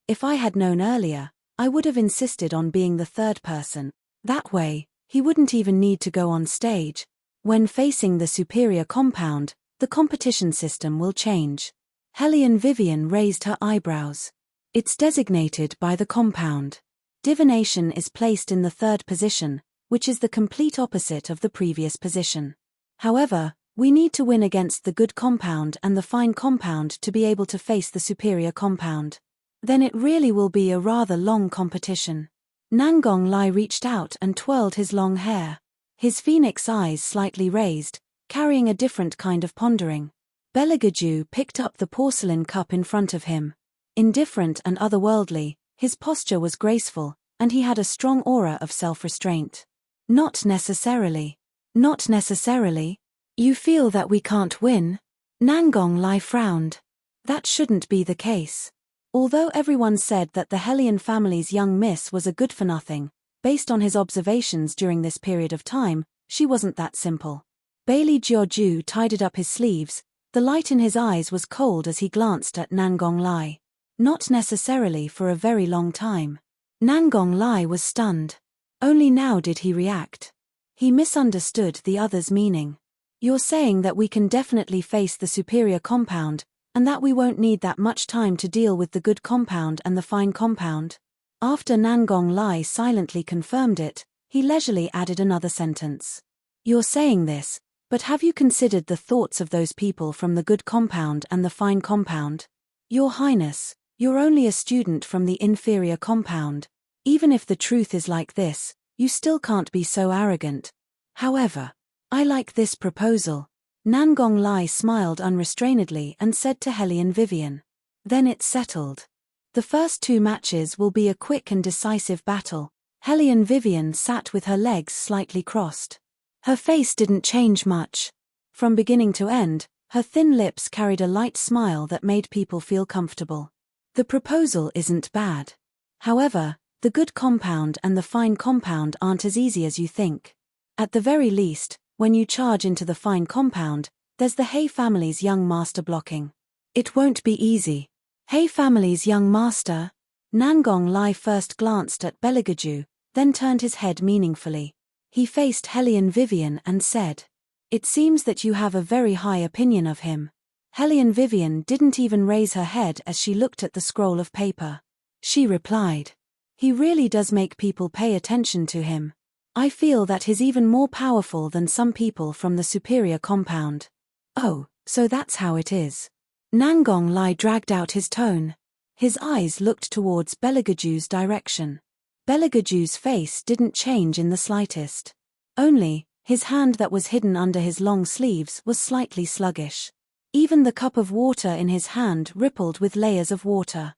Speaker 1: If I had known earlier, I would have insisted on being the third person. That way, he wouldn't even need to go on stage. When facing the superior compound, the competition system will change. Hellion Vivian raised her eyebrows. It's designated by the compound. Divination is placed in the 3rd position, which is the complete opposite of the previous position. However, we need to win against the good compound and the fine compound to be able to face the superior compound. Then it really will be a rather long competition. Nangong Lai reached out and twirled his long hair. His phoenix eyes slightly raised, carrying a different kind of pondering. Belegaju picked up the porcelain cup in front of him. Indifferent and otherworldly, his posture was graceful, and he had a strong aura of self-restraint. Not necessarily. Not necessarily. You feel that we can't win? Nangong Lai frowned. That shouldn't be the case. Although everyone said that the Hellion family's young miss was a good-for-nothing, based on his observations during this period of time, she wasn't that simple. Bailey Jiaoju tidied up his sleeves. The light in his eyes was cold as he glanced at Nangong Lai. Not necessarily for a very long time. Nangong Lai was stunned. Only now did he react. He misunderstood the other's meaning. You're saying that we can definitely face the superior compound, and that we won't need that much time to deal with the good compound and the fine compound? After Nangong Lai silently confirmed it, he leisurely added another sentence. You're saying this, but have you considered the thoughts of those people from the good compound and the fine compound? Your Highness, you're only a student from the inferior compound. Even if the truth is like this, you still can't be so arrogant. However, I like this proposal. Nangong Lai smiled unrestrainedly and said to Hellion Vivian. Then it's settled. The first 2 matches will be a quick and decisive battle. Hellion Vivian sat with her legs slightly crossed. Her face didn't change much. From beginning to end, her thin lips carried a light smile that made people feel comfortable. The proposal isn't bad. However, the good compound and the fine compound aren't as easy as you think. At the very least, when you charge into the fine compound, there's the He family's young master blocking. It won't be easy. He family's young master? Nangong Lai first glanced at Belegaju, then turned his head meaningfully. He faced Hellion Vivian and said, "It seems that you have a very high opinion of him." Hellion Vivian didn't even raise her head as she looked at the scroll of paper. She replied, "He really does make people pay attention to him. I feel that he's even more powerful than some people from the superior compound." "Oh, so that's how it is." Nangong Lai dragged out his tone. His eyes looked towards Belegaju's direction. Belegaju's face didn't change in the slightest. Only, His hand that was hidden under his long sleeves was slightly sluggish. Even the cup of water in his hand rippled with layers of water.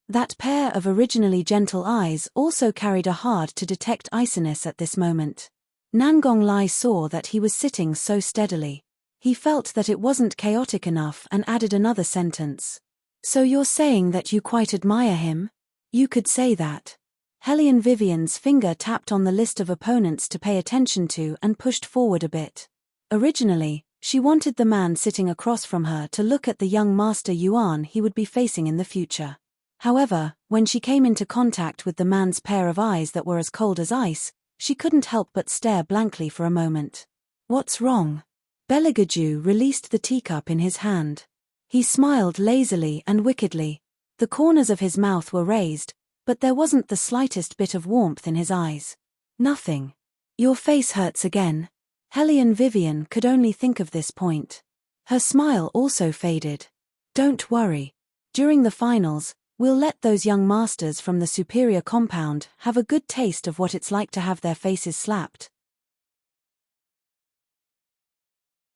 Speaker 1: That pair of originally gentle eyes also carried a hard-to-detect iciness at this moment. Nangong Lai saw that he was sitting so steadily. He felt that it wasn't chaotic enough and added another sentence. "So you're saying that you quite admire him? You could say that." Hellion Vivian's finger tapped on the list of opponents to pay attention to and pushed forward a bit. Originally, she wanted the man sitting across from her to look at the young Master Yuan he would be facing in the future. However, when she came into contact with the man's pair of eyes that were as cold as ice, she couldn't help but stare blankly for a moment. "What's wrong?" Beligaju released the teacup in his hand. He smiled lazily and wickedly. The corners of his mouth were raised, but there wasn't the slightest bit of warmth in his eyes. "Nothing. Your face hurts again." Hellion Vivian could only think of this point. Her smile also faded. "Don't worry. During the finals, we'll let those young masters from the superior compound have a good taste of what it's like to have their faces slapped."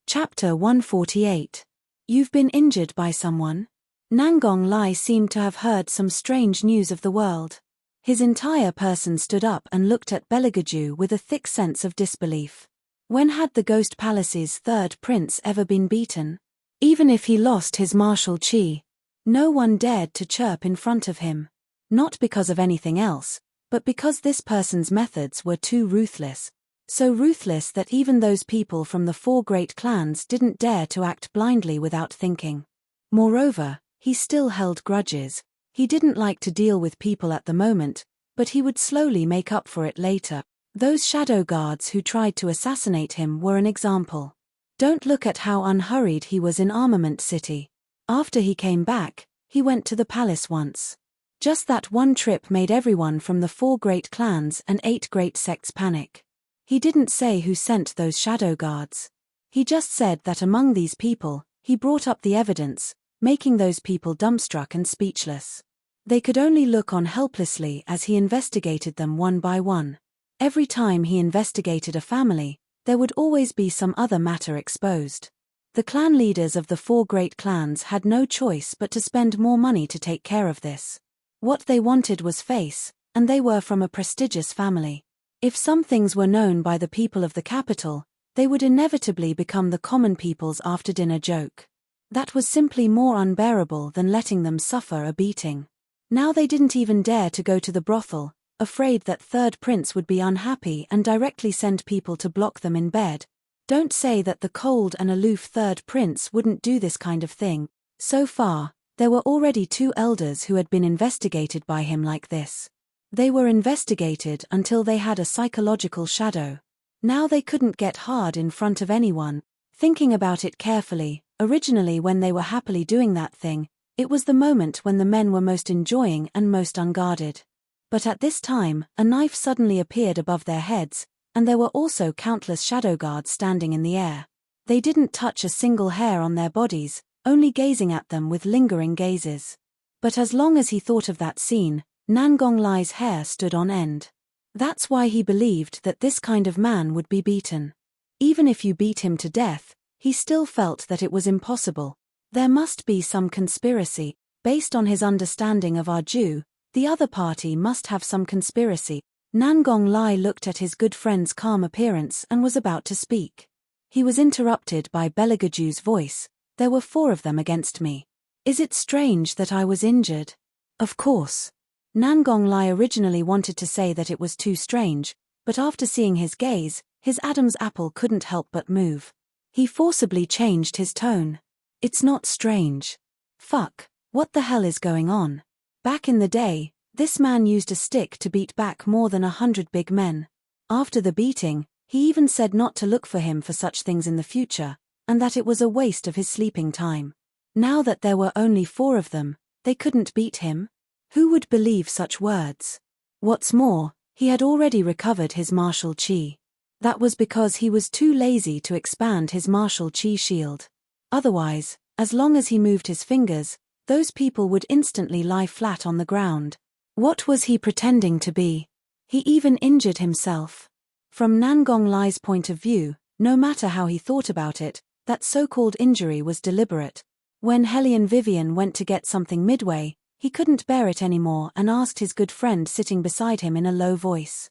Speaker 1: Chapter 148. You've been injured by someone? Nangong Lai seemed to have heard some strange news of the world. His entire person stood up and looked at Beligaju with a thick sense of disbelief. When had the Ghost Palace's third prince ever been beaten? Even if he lost his martial chi, no one dared to chirp in front of him. Not because of anything else, but because this person's methods were too ruthless. So ruthless that even those people from the 4 great clans didn't dare to act blindly without thinking. Moreover, he still held grudges. He didn't like to deal with people at the moment, but he would slowly make up for it later. Those shadow guards who tried to assassinate him were an example. Don't look at how unhurried he was in Armament City. After he came back, he went to the palace once. Just that one trip made everyone from the 4 great clans and 8 great sects panic. He didn't say who sent those shadow guards. He just said that among these people, he brought up the evidence, making those people dumbstruck and speechless. They could only look on helplessly as he investigated them one by one. Every time he investigated a family, there would always be some other matter exposed. The clan leaders of the 4 great clans had no choice but to spend more money to take care of this. What they wanted was face, and they were from a prestigious family. If some things were known by the people of the capital, they would inevitably become the common people's after-dinner joke. That was simply more unbearable than letting them suffer a beating. Now they didn't even dare to go to the brothel, afraid that third prince would be unhappy and directly send people to block them in bed. Don't say that the cold and aloof third prince wouldn't do this kind of thing. So far, there were already 2 elders who had been investigated by him like this. They were investigated until they had a psychological shadow. Now they couldn't get hard in front of anyone. Thinking about it carefully, originally when they were happily doing that thing, it was the moment when the men were most enjoying and most unguarded. But at this time, a knife suddenly appeared above their heads, and there were also countless shadow guards standing in the air. They didn't touch a single hair on their bodies, only gazing at them with lingering gazes. But as long as he thought of that scene, Nangong Lai's hair stood on end. That's why he believed that this kind of man would be beaten. Even if you beat him to death, he still felt that it was impossible. There must be some conspiracy. Based on his understanding of Arju, the other party must have some conspiracy. Nangong Lai looked at his good friend's calm appearance and was about to speak. He was interrupted by Beligaju's voice. "There were 4 of them against me. Is it strange that I was injured?" "Of course." Nangong Lai originally wanted to say that it was too strange, but after seeing his gaze, his Adam's apple couldn't help but move. He forcibly changed his tone. "It's not strange. Fuck, what the hell is going on?" Back in the day, this man used a stick to beat back more than 100 big men. After the beating, he even said not to look for him for such things in the future, and that it was a waste of his sleeping time. Now that there were only 4 of them, they couldn't beat him? Who would believe such words? What's more, he had already recovered his martial chi. That was because he was too lazy to expand his martial chi shield. Otherwise, as long as he moved his fingers, those people would instantly lie flat on the ground. What was he pretending to be? He even injured himself. From Nangong Lai's point of view, no matter how he thought about it, that so-called injury was deliberate. When Hellion Vivian went to get something midway, he couldn't bear it anymore and asked his good friend sitting beside him in a low voice.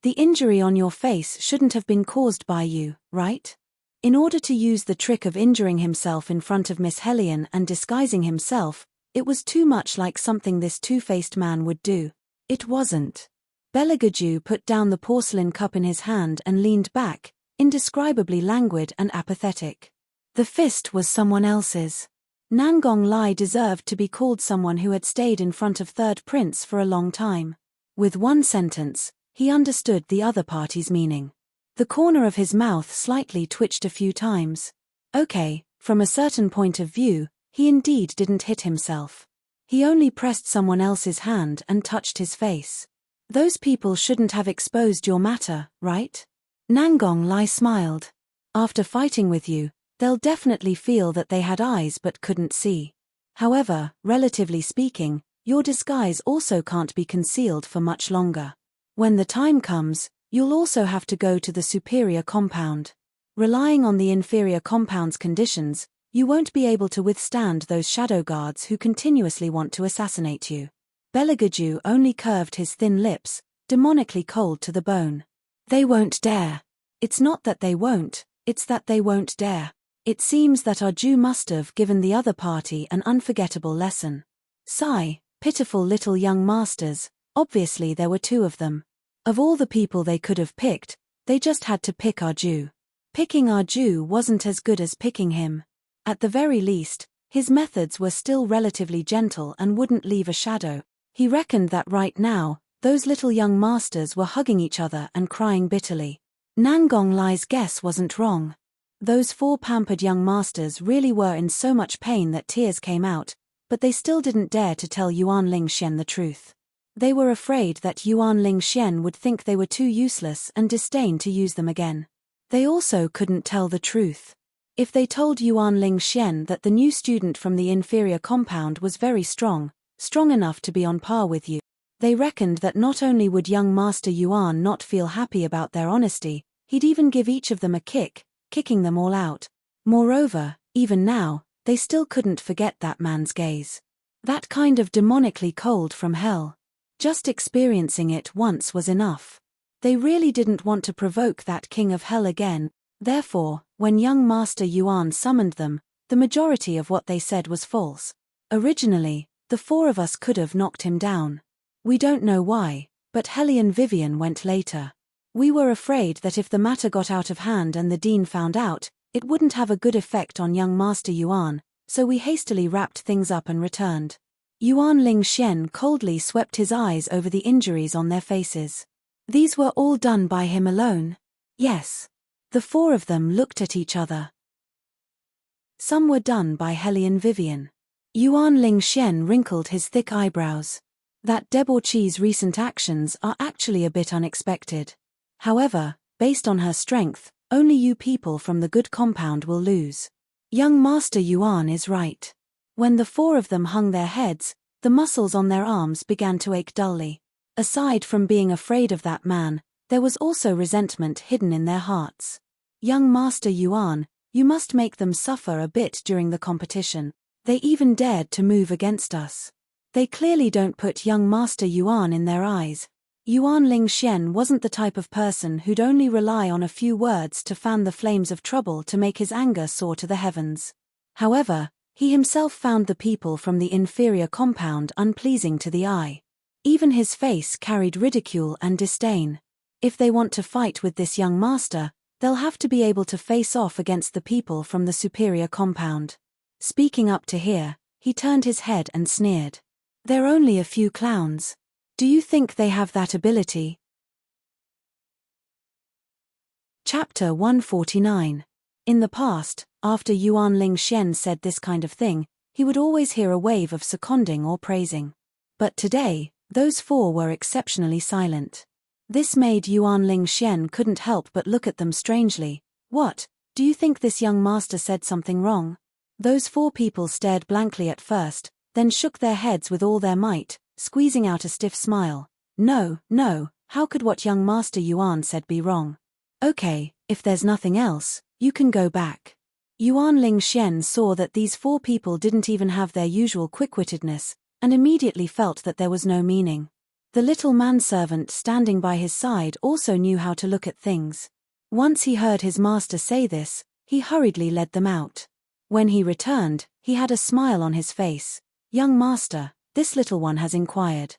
Speaker 1: The injury on your face shouldn't have been caused by you, right? In order to use the trick of injuring himself in front of Miss Hellion and disguising himself, it was too much like something this two-faced man would do. It wasn't. Belagaju put down the porcelain cup in his hand and leaned back, indescribably languid and apathetic. The fist was someone else's. Nangong Lai deserved to be called someone who had stayed in front of Third Prince for a long time. With one sentence, he understood the other party's meaning. The corner of his mouth slightly twitched a few times. Okay, from a certain point of view, he indeed didn't hit himself. He only pressed someone else's hand and touched his face. Those people shouldn't have exposed your matter, right? Nangong Lai smiled. After fighting with you, they'll definitely feel that they had eyes but couldn't see. However, relatively speaking, your disguise also can't be concealed for much longer. When the time comes, you'll also have to go to the superior compound. Relying on the inferior compound's conditions, you won't be able to withstand those shadow guards who continuously want to assassinate you. Belagaju only curved his thin lips, demonically cold to the bone. They won't dare. It's not that they won't, it's that they won't dare. It seems that our Jew must have given the other party an unforgettable lesson. Sigh, pitiful little young masters, obviously there were two of them. Of all the people they could have picked, they just had to pick our Jew. Picking our Jew wasn't as good as picking him. At the very least, his methods were still relatively gentle and wouldn't leave a shadow. He reckoned that right now, those little young masters were hugging each other and crying bitterly. Nangong Lai's guess wasn't wrong. Those four pampered young masters really were in so much pain that tears came out, but they still didn't dare to tell Yuan Lingxian the truth. They were afraid that Yuan Lingxian would think they were too useless and disdain to use them again. They also couldn't tell the truth. If they told Yuan Lingxian that the new student from the inferior compound was very strong enough to be on par with you, they reckoned that not only would young Master Yuan not feel happy about their honesty, he'd even give each of them a kick, kicking them all out. Moreover, even now, they still couldn't forget that man's gaze. That kind of demonically cold from hell. Just experiencing it once was enough. They really didn't want to provoke that king of hell again. Therefore, when young Master Yuan summoned them, the majority of what they said was false. Originally, the four of us could have knocked him down. We don't know why, but Hellion Vivian went later. We were afraid that if the matter got out of hand and the dean found out, it wouldn't have a good effect on young Master Yuan, so we hastily wrapped things up and returned. Yuan Lingxian coldly swept his eyes over the injuries on their faces. These were all done by him alone? Yes. The four of them looked at each other. Some were done by Hellion Vivian. Yuan Lingxian wrinkled his thick eyebrows. That debauchee's recent actions are actually a bit unexpected. However, based on her strength, only you people from the good compound will lose. Young Master Yuan is right. When the four of them hung their heads, the muscles on their arms began to ache dully. Aside from being afraid of that man, there was also resentment hidden in their hearts. Young Master Yuan, you must make them suffer a bit during the competition. They even dared to move against us. They clearly don't put young Master Yuan in their eyes. Yuan Lingxian wasn't the type of person who'd only rely on a few words to fan the flames of trouble to make his anger soar to the heavens. However, he himself found the people from the inferior compound unpleasing to the eye. Even his face carried ridicule and disdain. If they want to fight with this young master, they'll have to be able to face off against the people from the superior compound. Speaking up to here, he turned his head and sneered. They're only a few clowns. Do you think they have that ability? Chapter 149. In the past, after Yuan Lingxian said this kind of thing, he would always hear a wave of seconding or praising. But today, those four were exceptionally silent. This made Yuan Lingxian couldn't help but look at them strangely. What, do you think this young master said something wrong? Those four people stared blankly at first, then shook their heads with all their might, squeezing out a stiff smile. No, How could what young Master Yuan said be wrong? Okay, if there's nothing else, you can go back. Yuan Lingxian saw that these 4 people didn't even have their usual quick-wittedness, and immediately felt that there was no meaning. The little manservant standing by his side also knew how to look at things. Once he heard his master say this, he hurriedly led them out. When he returned, he had a smile on his face. Young master, this little one has inquired.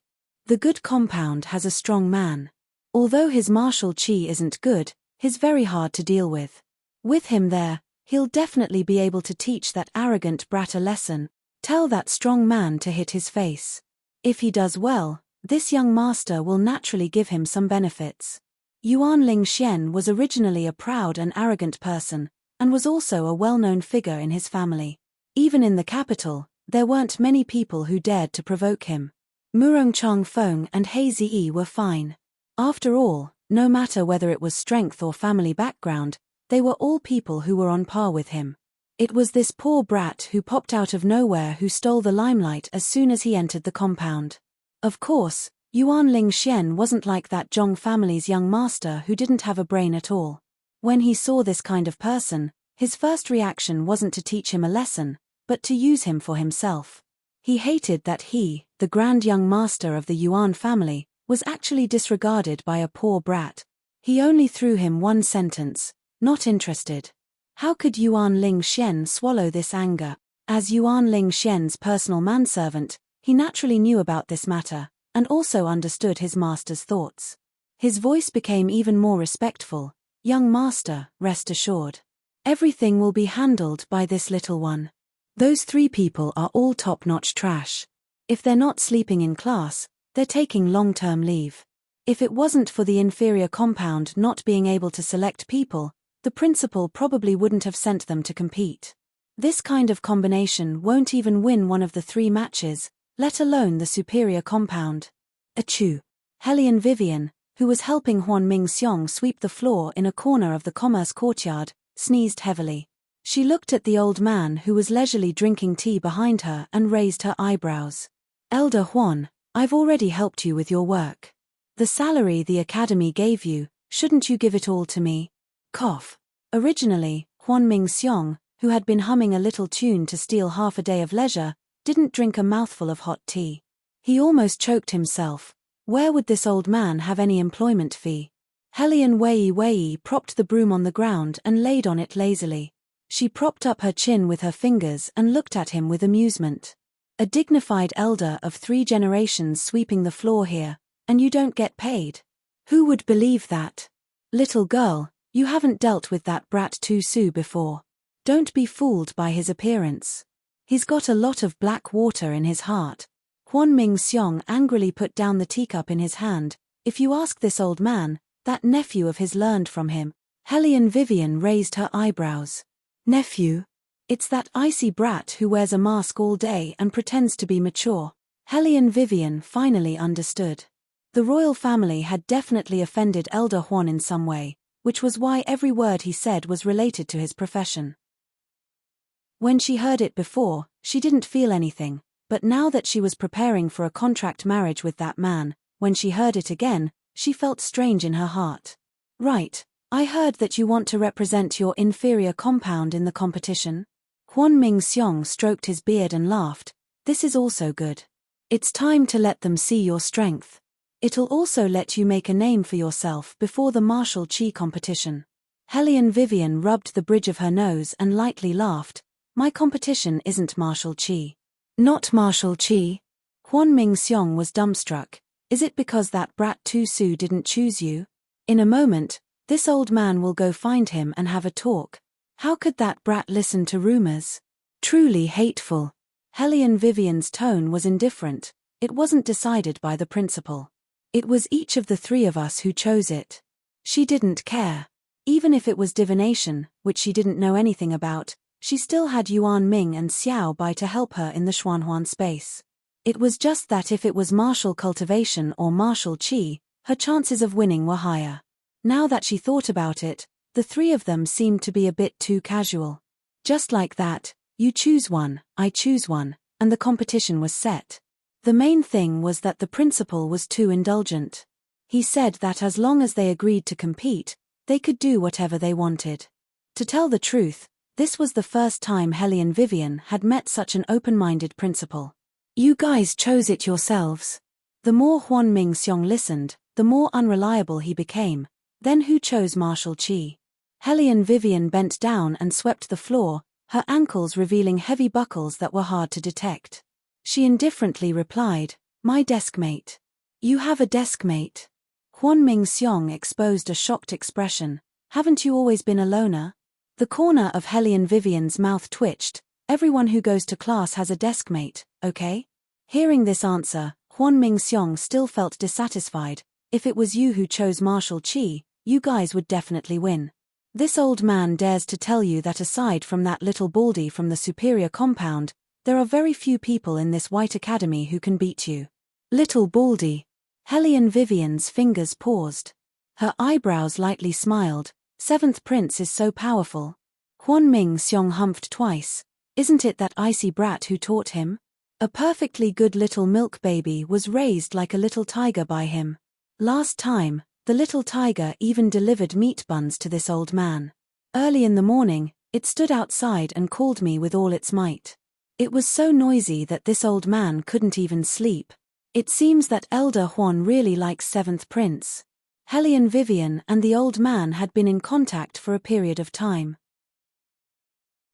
Speaker 1: The good compound has a strong man. Although his martial chi isn't good, he's very hard to deal with. With him there, he'll definitely be able to teach that arrogant brat a lesson, tell that strong man to hit his face. If he does well, this young master will naturally give him some benefits. Yuan Lingxian was originally a proud and arrogant person, and was also a well-known figure in his family. Even in the capital, there weren't many people who dared to provoke him. Murong Chongfeng and He Ziyi were fine. After all, no matter whether it was strength or family background, they were all people who were on par with him. It was this poor brat who popped out of nowhere who stole the limelight as soon as he entered the compound. Of course, Yuan Lingxian wasn't like that Zhong family's young master who didn't have a brain at all. When he saw this kind of person, his first reaction wasn't to teach him a lesson, but to use him for himself. He hated that he, the grand young master of the Yuan family, was actually disregarded by a poor brat. He only threw him one sentence: not interested. How could Yuan Lingxian swallow this anger? As Yuan Lingxian's personal manservant, he naturally knew about this matter, and also understood his master's thoughts. His voice became even more respectful. Young master, rest assured. Everything will be handled by this little one. Those 3 people are all top-notch trash. If they're not sleeping in class, they're taking long-term leave. If it wasn't for the inferior compound not being able to select people, the principal probably wouldn't have sent them to compete. This kind of combination won't even win one of the 3 matches, let alone the superior compound. Achoo. Helian Vivian, who was helping Huan Mingxiong sweep the floor in a corner of the commerce courtyard, sneezed heavily. She looked at the old man who was leisurely drinking tea behind her and raised her eyebrows. Elder Huan, I've already helped you with your work. The salary the academy gave you, shouldn't you give it all to me? Cough. Originally, Huan Mingxiong, who had been humming a little tune to steal half a day of leisure, didn't drink a mouthful of hot tea. He almost choked himself. Where would this old man have any employment fee? Helian Wei propped the broom on the ground and laid on it lazily. She propped up her chin with her fingers and looked at him with amusement. A dignified elder of 3 generations sweeping the floor here, and you don't get paid? Who would believe that? Little girl, you haven't dealt with that brat Tu Su before. Don't be fooled by his appearance. He's got a lot of black water in his heart. Huan Mingxiong angrily put down the teacup in his hand. If you ask this old man, that nephew of his learned from him. Helian Vivian raised her eyebrows. Nephew? It's that icy brat who wears a mask all day and pretends to be mature. Helian Vivian finally understood. The royal family had definitely offended Elder Huan in some way, which was why every word he said was related to his profession. When she heard it before, she didn't feel anything, but now that she was preparing for a contract marriage with that man, when she heard it again, she felt strange in her heart. Right, I heard that you want to represent your inferior compound in the competition. Huan Mingxiong stroked his beard and laughed. This is also good. It's time to let them see your strength. It'll also let you make a name for yourself before the martial chi competition. Helian Vivian rubbed the bridge of her nose and lightly laughed. My competition isn't martial chi. Not martial chi? Huan Mingxiong was dumbstruck. Is it because that brat Tu Su didn't choose you? In a moment, this old man will go find him and have a talk. How could that brat listen to rumors? Truly hateful. Helian Vivian's tone was indifferent. It wasn't decided by the principal. It was each of the 3 of us who chose it. She didn't care. Even if it was divination, which she didn't know anything about, she still had Yuan Ming and Xiao Bai to help her in the Xuanhuan space. It was just that if it was martial cultivation or martial chi, her chances of winning were higher. Now that she thought about it, the 3 of them seemed to be a bit too casual. Just like that, you choose one, I choose one, and the competition was set. The main thing was that the principal was too indulgent. He said that as long as they agreed to compete, they could do whatever they wanted. To tell the truth, this was the first time Hellion Vivian had met such an open-minded principal. You guys chose it yourselves. The more Huan Ming-seong listened, the more unreliable he became. Then who chose Marshal Qi? Hellion Vivian bent down and swept the floor, her ankles revealing heavy buckles that were hard to detect. She indifferently replied, "My deskmate." "You have a deskmate?" Huan Ming-seong exposed a shocked expression. "Haven't you always been a loner?" The corner of Hellion Vivian's mouth twitched. "Everyone who goes to class has a deskmate, okay?" Hearing this answer, Huan Ming-seong still felt dissatisfied. "If it was you who chose Marshal Qi, you guys would definitely win. This old man dares to tell you that aside from that little baldy from the superior compound, there are very few people in this White Academy who can beat you." Little baldy. Hellion Vivian's fingers paused. Her eyebrows lightly smiled. "Seventh Prince is so powerful." Huan Ming-seong humphed twice. "Isn't it that icy brat who taught him? A perfectly good little milk baby was raised like a little tiger by him. Last time, the little tiger even delivered meat buns to this old man. Early in the morning, it stood outside and called me with all its might. It was so noisy that this old man couldn't even sleep. It seems that Elder Huan really likes Seventh Prince." Hellion Vivian and the old man had been in contact for a period of time.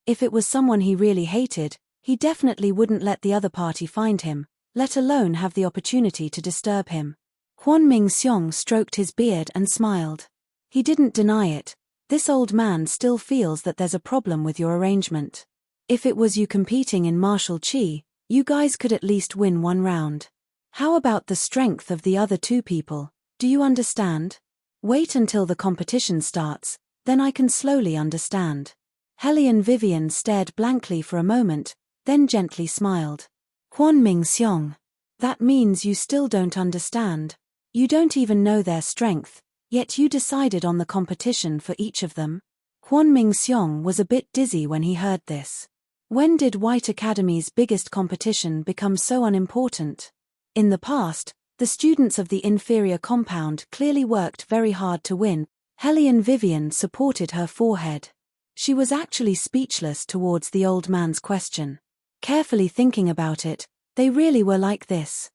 Speaker 1: If it was someone he really hated, he definitely wouldn't let the other party find him, let alone have the opportunity to disturb him. Huan Ming-seong stroked his beard and smiled. He didn't deny it. This old man still feels that there's a problem with your arrangement. If it was you competing in Marshal Qi, you guys could at least win one round. How about the strength of the other two people? Do you understand? Wait until the competition starts, then I can slowly understand. Hellion Vivian stared blankly for a moment, then gently smiled. Huan Ming-seong. That means you still don't understand. You don't even know their strength, yet you decided on the competition for each of them. Huan Ming-seong was a bit dizzy when he heard this. When did White Academy's biggest competition become so unimportant? In the past, the students of the inferior compound clearly worked very hard to win. Hellion Vivian supported her forehead. She was actually speechless towards the old man's question. Carefully thinking about it, they really were like this.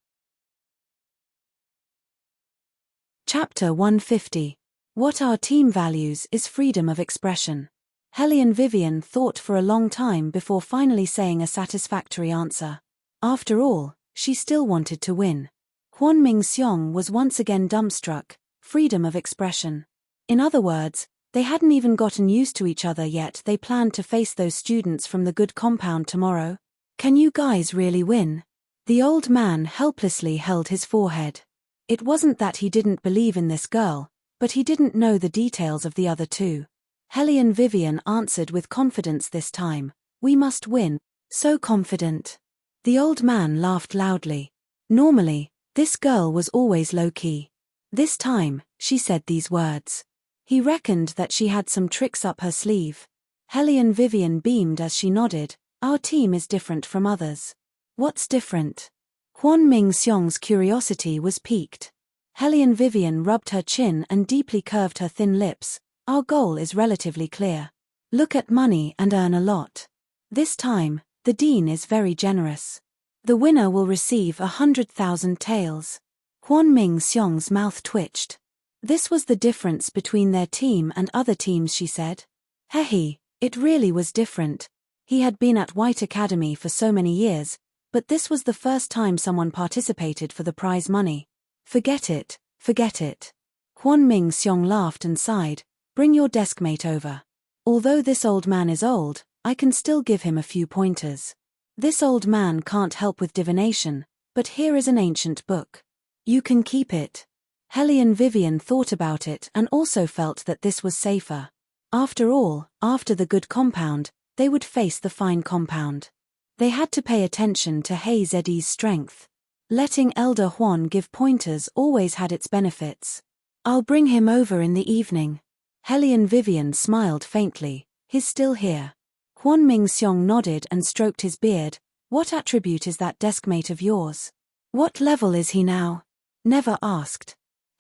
Speaker 1: Chapter 150. What our team values is freedom of expression. Hellion Vivian thought for a long time before finally saying a satisfactory answer. After all, she still wanted to win. Huan Ming-seong was once again dumbstruck. Freedom of expression. In other words, they hadn't even gotten used to each other yet. They planned to face those students from the good compound tomorrow. Can you guys really win? The old man helplessly held his forehead. It wasn't that he didn't believe in this girl, but he didn't know the details of the other two. Hellion Vivian answered with confidence this time. "We must win." So confident. The old man laughed loudly. Normally, this girl was always low-key. This time, she said these words. He reckoned that she had some tricks up her sleeve. Hellion Vivian beamed as she nodded. "Our team is different from others." "What's different?" Huan Ming-seong's curiosity was piqued. Hellion Vivian rubbed her chin and deeply curved her thin lips. "Our goal is relatively clear. Look at money and earn a lot. This time, the dean is very generous. The winner will receive 100,000 taels." Huan Ming-seong's mouth twitched. This was the difference between their team and other teams, she said. Hehe, it really was different. He had been at White Academy for so many years, but this was the first time someone participated for the prize money. Forget it, forget it. Huan Ming-seong laughed and sighed. "Bring your deskmate over. Although this old man is old, I can still give him a few pointers. This old man can't help with divination, but here is an ancient book. You can keep it." Hellion Vivian thought about it and also felt that this was safer. After all, after the good compound, they would face the fine compound. They had to pay attention to Hei Zeddy's strength. Letting Elder Huan give pointers always had its benefits. "I'll bring him over in the evening." Hellion Vivian smiled faintly. "He's still here." Huan Ming-seong nodded and stroked his beard. "What attribute is that deskmate of yours? What level is he now?" "Never asked."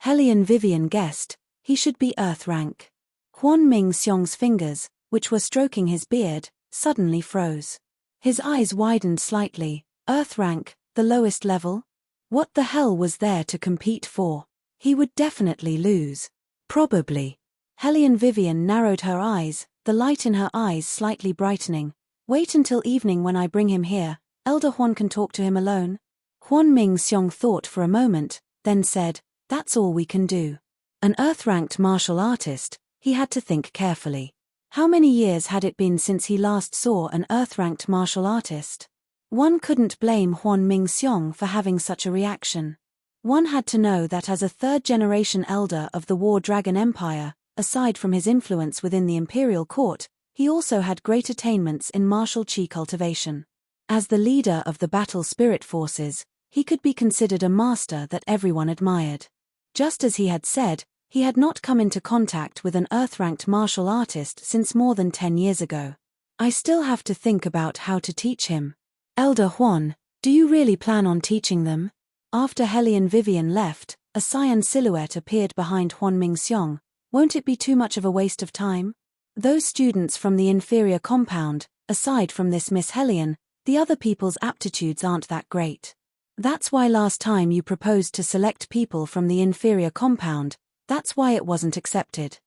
Speaker 1: Helian Vivian guessed, he should be Earth rank. Huan Ming-seong's fingers, which were stroking his beard, suddenly froze. His eyes widened slightly. Earth rank, the lowest level? What the hell was there to compete for? He would definitely lose. Probably. Helian Vivian narrowed her eyes, the light in her eyes slightly brightening. Wait until evening when I bring him here. Elder Huan can talk to him alone. Huan Ming-seong thought for a moment, then said, that's all we can do. An Earth-ranked martial artist, he had to think carefully. How many years had it been since he last saw an Earth-ranked martial artist? One couldn't blame Huan Ming-seong for having such a reaction. One had to know that as a third-generation elder of the War Dragon Empire, aside from his influence within the imperial court, he also had great attainments in martial chi cultivation. As the leader of the battle spirit forces, he could be considered a master that everyone admired. Just as he had said, he had not come into contact with an Earth-ranked martial artist since more than 10 years ago. I still have to think about how to teach him. Elder Huan, do you really plan on teaching them? After Helian Vivian left, a cyan silhouette appeared behind Huan Ming-seong. Won't it be too much of a waste of time? Those students from the inferior compound, aside from this Miss Helian, the other people's aptitudes aren't that great. That's why last time you proposed to select people from the inferior compound, that's why it wasn't accepted.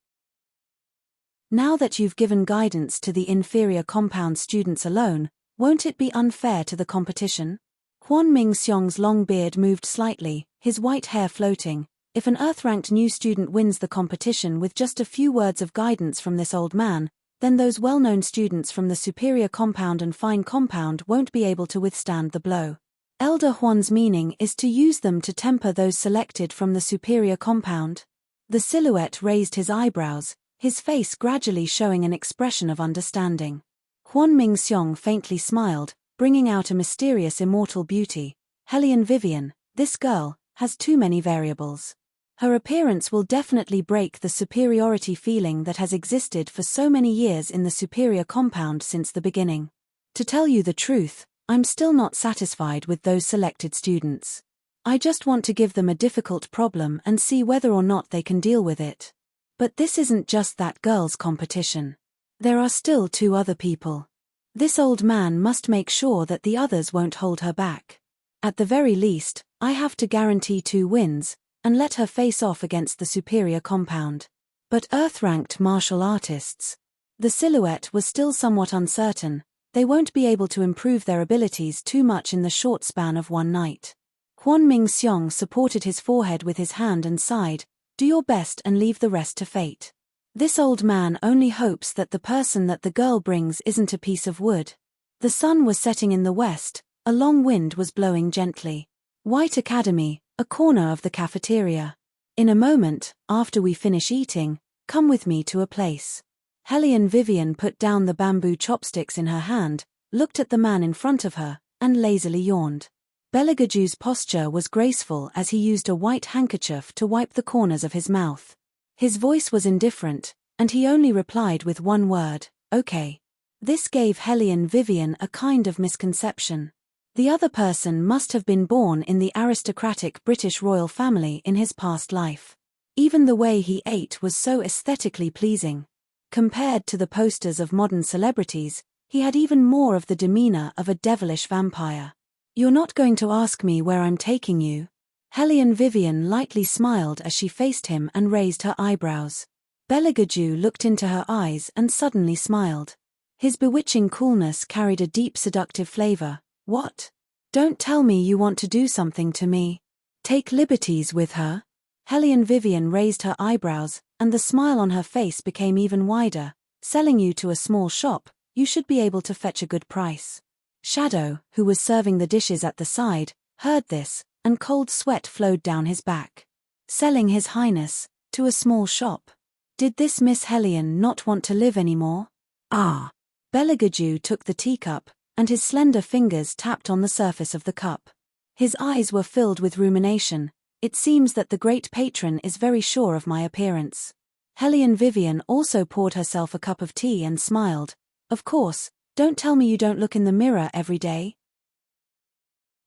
Speaker 1: Now that you've given guidance to the inferior compound students alone, won't it be unfair to the competition? Huan Ming-seong's long beard moved slightly, his white hair floating. If an Earth-ranked new student wins the competition with just a few words of guidance from this old man, then those well-known students from the superior compound and fine compound won't be able to withstand the blow. Elder Huan's meaning is to use them to temper those selected from the superior compound. The silhouette raised his eyebrows, his face gradually showing an expression of understanding. Huan Ming-seong faintly smiled, bringing out a mysterious immortal beauty. Helian Vivian, this girl, has too many variables. Her appearance will definitely break the superiority feeling that has existed for so many years in the superior compound since the beginning. To tell you the truth, I'm still not satisfied with those selected students. I just want to give them a difficult problem and see whether or not they can deal with it. But this isn't just that girl's competition. There are still 2 other people. This old man must make sure that the others won't hold her back. At the very least, I have to guarantee 2 wins, and let her face off against the superior compound. But Earth-ranked martial artists. The silhouette was still somewhat uncertain. They won't be able to improve their abilities too much in the short span of one night. Huan Ming-seong supported his forehead with his hand and sighed, do your best and leave the rest to fate. This old man only hopes that the person that the girl brings isn't a piece of wood. The sun was setting in the west, a long wind was blowing gently. White Academy, a corner of the cafeteria. In a moment, after we finish eating, come with me to a place. Helian Vivian put down the bamboo chopsticks in her hand, looked at the man in front of her, and lazily yawned. Belegaju's posture was graceful as he used a white handkerchief to wipe the corners of his mouth. His voice was indifferent, and he only replied with one word, okay. This gave Helian Vivian a kind of misconception. The other person must have been born in the aristocratic British royal family in his past life. Even the way he ate was so aesthetically pleasing. Compared to the posters of modern celebrities, he had even more of the demeanor of a devilish vampire. You're not going to ask me where I'm taking you? Helian Vivian lightly smiled as she faced him and raised her eyebrows. Belegaju looked into her eyes and suddenly smiled. His bewitching coolness carried a deep seductive flavor. What? Don't tell me you want to do something to me. Take liberties with her? Helian Vivian raised her eyebrows, and the smile on her face became even wider. Selling you to a small shop, you should be able to fetch a good price. Shadow, who was serving the dishes at the side, heard this, and cold sweat flowed down his back. Selling His Highness, to a small shop. Did this Miss Helian not want to live anymore? Ah! Belegaju took the teacup, and his slender fingers tapped on the surface of the cup. His eyes were filled with rumination. It seems that the great patron is very sure of my appearance. Helian Vivian also poured herself a cup of tea and smiled. Of course, don't tell me you don't look in the mirror every day.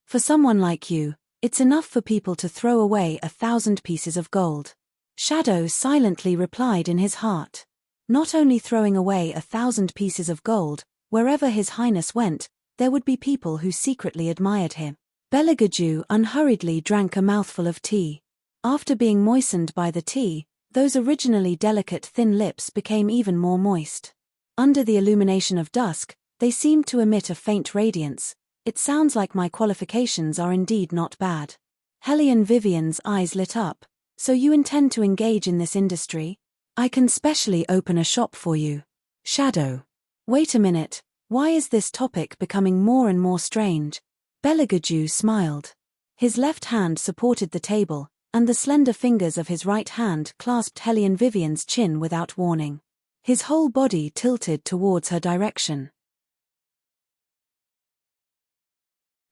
Speaker 1: For someone like you, It's enough for people to throw away 1,000 pieces of gold. Shadow silently replied in his heart. Not only throwing away 1,000 pieces of gold, wherever His Highness went, there would be people who secretly admired him. Beligaju unhurriedly drank a mouthful of tea. After being moistened by the tea, those originally delicate thin lips became even more moist. Under the illumination of dusk, they seemed to emit a faint radiance. It sounds like my qualifications are indeed not bad. Hellion Vivian's eyes lit up. So you intend to engage in this industry? I can specially open a shop for you. Shadow. Wait a minute, why is this topic becoming more and more strange? Beligaju smiled. His left hand supported the table, and the slender fingers of his right hand clasped Hellion Vivian's chin without warning. His whole body tilted towards her direction.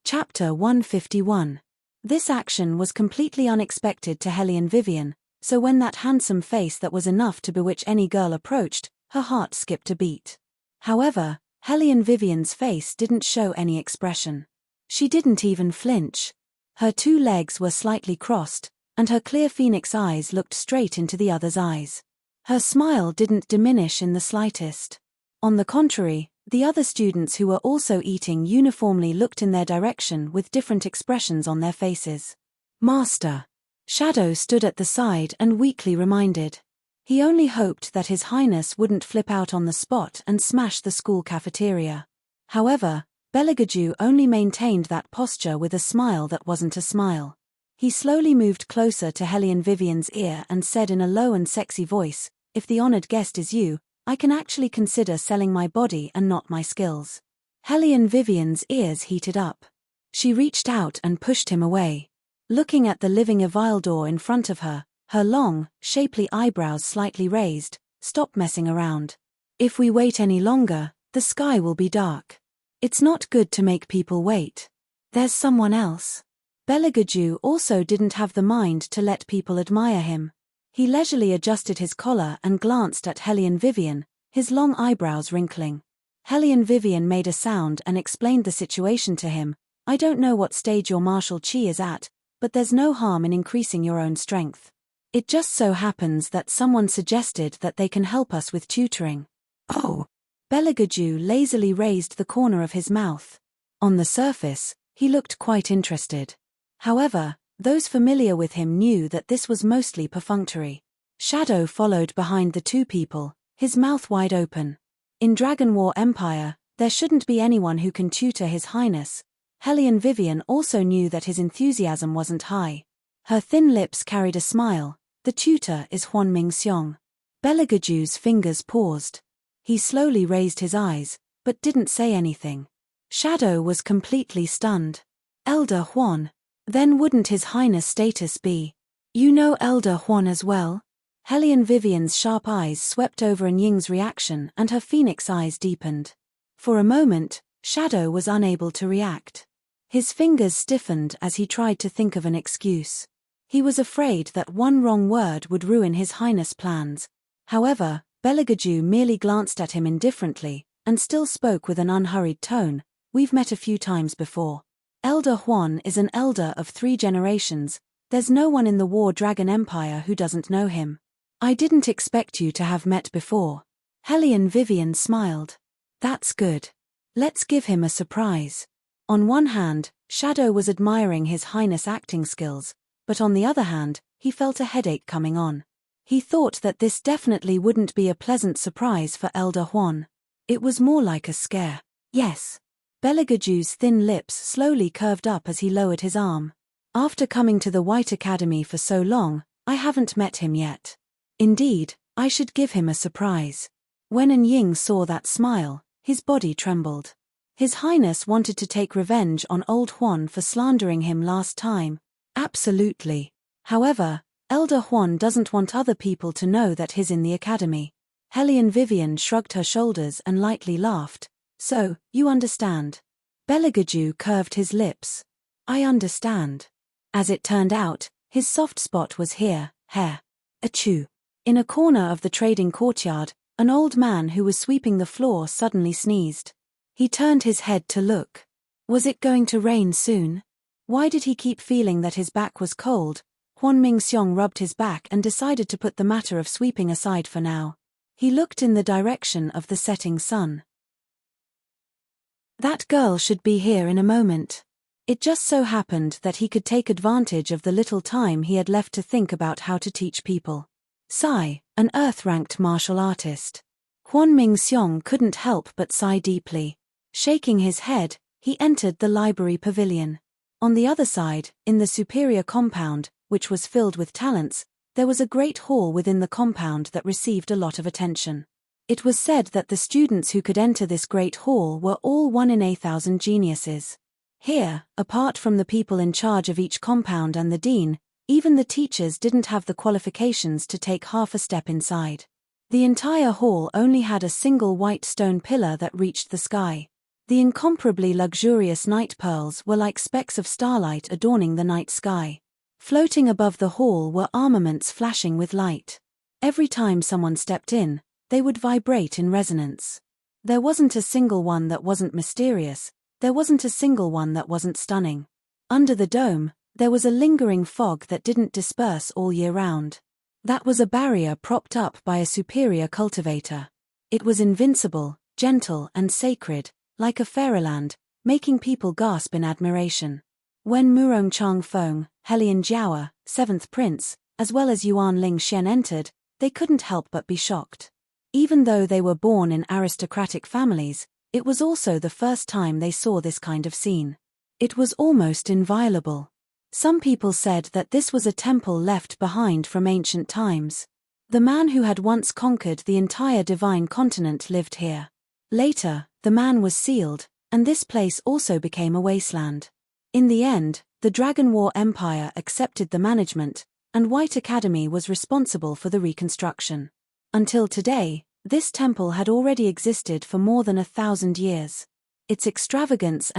Speaker 1: Chapter 151. This action was completely unexpected to Hellion Vivian, so when that handsome face that was enough to bewitch any girl approached, her heart skipped a beat. However, Hellion Vivian's face didn't show any expression. She didn't even flinch. Her two legs were slightly crossed, and her clear phoenix eyes looked straight into the other's eyes. Her smile didn't diminish in the slightest. On the contrary, the other students who were also eating uniformly looked in their direction with different expressions on their faces. Master. Shadow stood at the side and weakly reminded. He only hoped that His Highness wouldn't flip out on the spot and smash the school cafeteria. However, Beligaju only maintained that posture with a smile that wasn't a smile. He slowly moved closer to Hellion Vivian's ear and said in a low and sexy voice, "If the honored guest is you, I can actually consider selling my body and not my skills." Hellion Vivian's ears heated up. She reached out and pushed him away. Looking at the living Evildor in front of her, her long, shapely eyebrows slightly raised, "Stop messing around. If we wait any longer, the sky will be dark. It's not good to make people wait. There's someone else." Beligaju also didn't have the mind to let people admire him. He leisurely adjusted his collar and glanced at Hellion Vivian, his long eyebrows wrinkling. Hellion Vivian made a sound and explained the situation to him. "I don't know what stage your martial chi is at, but there's no harm in increasing your own strength. It just so happens that someone suggested that they can help us with tutoring." "Oh." Beligaju lazily raised the corner of his mouth. On the surface, he looked quite interested. However, those familiar with him knew that this was mostly perfunctory. Shadow followed behind the two people, his mouth wide open. In Dragon War Empire, there shouldn't be anyone who can tutor His Highness. Hellion Vivian also knew that his enthusiasm wasn't high. Her thin lips carried a smile. "The tutor is Huan Mingxiong." Beligaju's fingers paused. He slowly raised his eyes, but didn't say anything. Shadow was completely stunned. "Elder Huan? Then wouldn't His Highness' status be? You know Elder Huan as well?" Hellion Vivian's sharp eyes swept over Ying's reaction and her phoenix eyes deepened. For a moment, Shadow was unable to react. His fingers stiffened as he tried to think of an excuse. He was afraid that one wrong word would ruin His Highness' plans. However, Beligaju merely glanced at him indifferently, and still spoke with an unhurried tone. "We've met a few times before. Elder Huan is an elder of 3 generations. There's no one in the War Dragon Empire who doesn't know him. I didn't expect you to have met before." Hellion Vivian smiled. "That's good. Let's give him a surprise." On one hand, Shadow was admiring His Highness' acting skills, but on the other hand, he felt a headache coming on. He thought that this definitely wouldn't be a pleasant surprise for Elder Huan. It was more like a scare. "Yes." Beligaju's thin lips slowly curved up as he lowered his arm. "After coming to the White Academy for so long, I haven't met him yet. Indeed, I should give him a surprise." When Ying saw that smile, his body trembled. His Highness wanted to take revenge on old Huan for slandering him last time. Absolutely. However, Elder Huan doesn't want other people to know that he's in the academy. Hellion Vivian shrugged her shoulders and lightly laughed. "So, you understand." Beligaju curved his lips. "I understand." As it turned out, his soft spot was here, hair. Achoo. In a corner of the trading courtyard, an old man who was sweeping the floor suddenly sneezed. He turned his head to look. Was it going to rain soon? Why did he keep feeling that his back was cold? Huan Mingxiong rubbed his back and decided to put the matter of sweeping aside for now. He looked in the direction of the setting sun. That girl should be here in a moment. It just so happened that he could take advantage of the little time he had left to think about how to teach people. Sigh, an Earth-ranked martial artist. Huan Mingxiong couldn't help but sigh deeply. Shaking his head, he entered the library pavilion. On the other side, in the superior compound, which was filled with talents, there was a great hall within the compound that received a lot of attention. It was said that the students who could enter this great hall were all 1 in 1,000 geniuses. Here, apart from the people in charge of each compound and the dean, even the teachers didn't have the qualifications to take half a step inside. The entire hall only had a single white stone pillar that reached the sky. The incomparably luxurious night pearls were like specks of starlight adorning the night sky. Floating above the hall were armaments flashing with light. Every time someone stepped in, they would vibrate in resonance. There wasn't a single one that wasn't mysterious. There wasn't a single one that wasn't stunning. Under the dome, there was a lingering fog that didn't disperse all year round. That was a barrier propped up by a superior cultivator. It was invincible, gentle and sacred, like a fairyland, making people gasp in admiration. When Murong Changfeng, Helian Jiawa, 7th Prince, as well as Yuan Ling Xian entered, they couldn't help but be shocked. Even though they were born in aristocratic families, it was also the first time they saw this kind of scene. It was almost inviolable. Some people said that this was a temple left behind from ancient times. The man who had once conquered the entire divine continent lived here. Later, the man was sealed, and this place also became a wasteland. In the end, the Dragon War Empire accepted the management, and White Academy was responsible for the reconstruction. Until today, this temple had already existed for more than 1,000 years. Its extravagance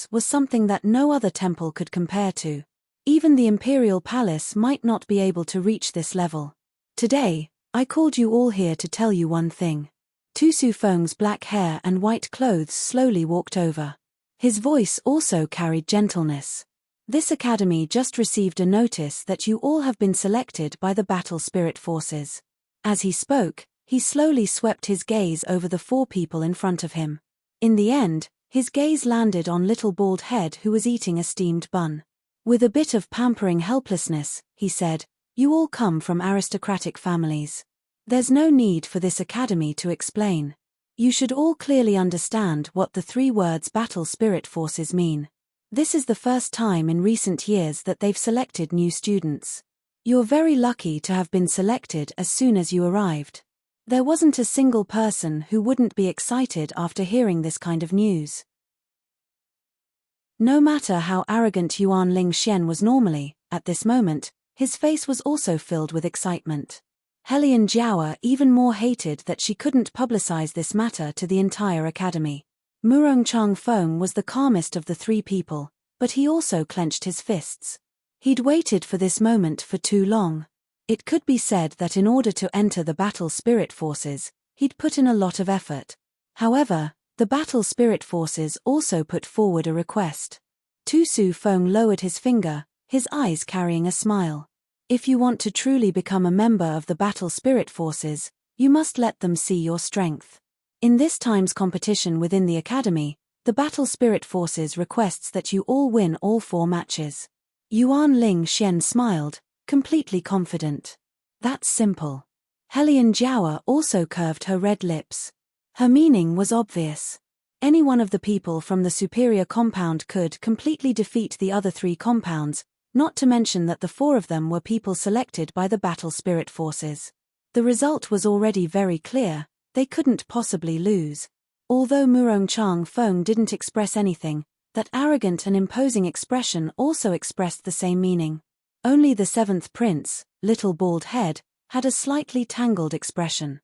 Speaker 1: was something that no other temple could compare to. Even the imperial palace might not be able to reach this level. Today, I called you all here to tell you one thing. Tu Su Feng's black hair and white clothes slowly walked over. His voice also carried gentleness. This academy just received a notice that you all have been selected by the battle spirit forces. As he spoke, he slowly swept his gaze over the 4 people in front of him. In the end, his gaze landed on little bald head who was eating a steamed bun. With a bit of pampering helplessness, he said, "You all come from aristocratic families. There's no need for this academy to explain. You should all clearly understand what the 3 words battle spirit forces mean. This is the first time in recent years that they've selected new students. You're very lucky to have been selected as soon as you arrived." There wasn't a single person who wouldn't be excited after hearing this kind of news. No matter how arrogant Yuan Ling Xian was normally, at this moment, his face was also filled with excitement. Helian Jiawa even more hated that she couldn't publicize this matter to the entire academy. Murong Changfeng was the calmest of the 3 people, but he also clenched his fists. He'd waited for this moment for too long. It could be said that in order to enter the battle spirit forces, he'd put in a lot of effort. However, the battle spirit forces also put forward a request. Tu Su Feng lowered his finger, his eyes carrying a smile. If you want to truly become a member of the battle spirit forces, you must let them see your strength. In this time's competition within the academy, the battle spirit forces requests that you all win all 4 matches. Yuan Ling Xian smiled, completely confident. That's simple. Helian Jiawa also curved her red lips. Her meaning was obvious. Any one of the people from the superior compound could completely defeat the other 3 compounds, not to mention that the 4 of them were people selected by the battle spirit forces. The result was already very clear, they couldn't possibly lose. Although Murong Changfeng didn't express anything, that arrogant and imposing expression also expressed the same meaning. Only the 7th Prince, little bald head, had a slightly tangled expression.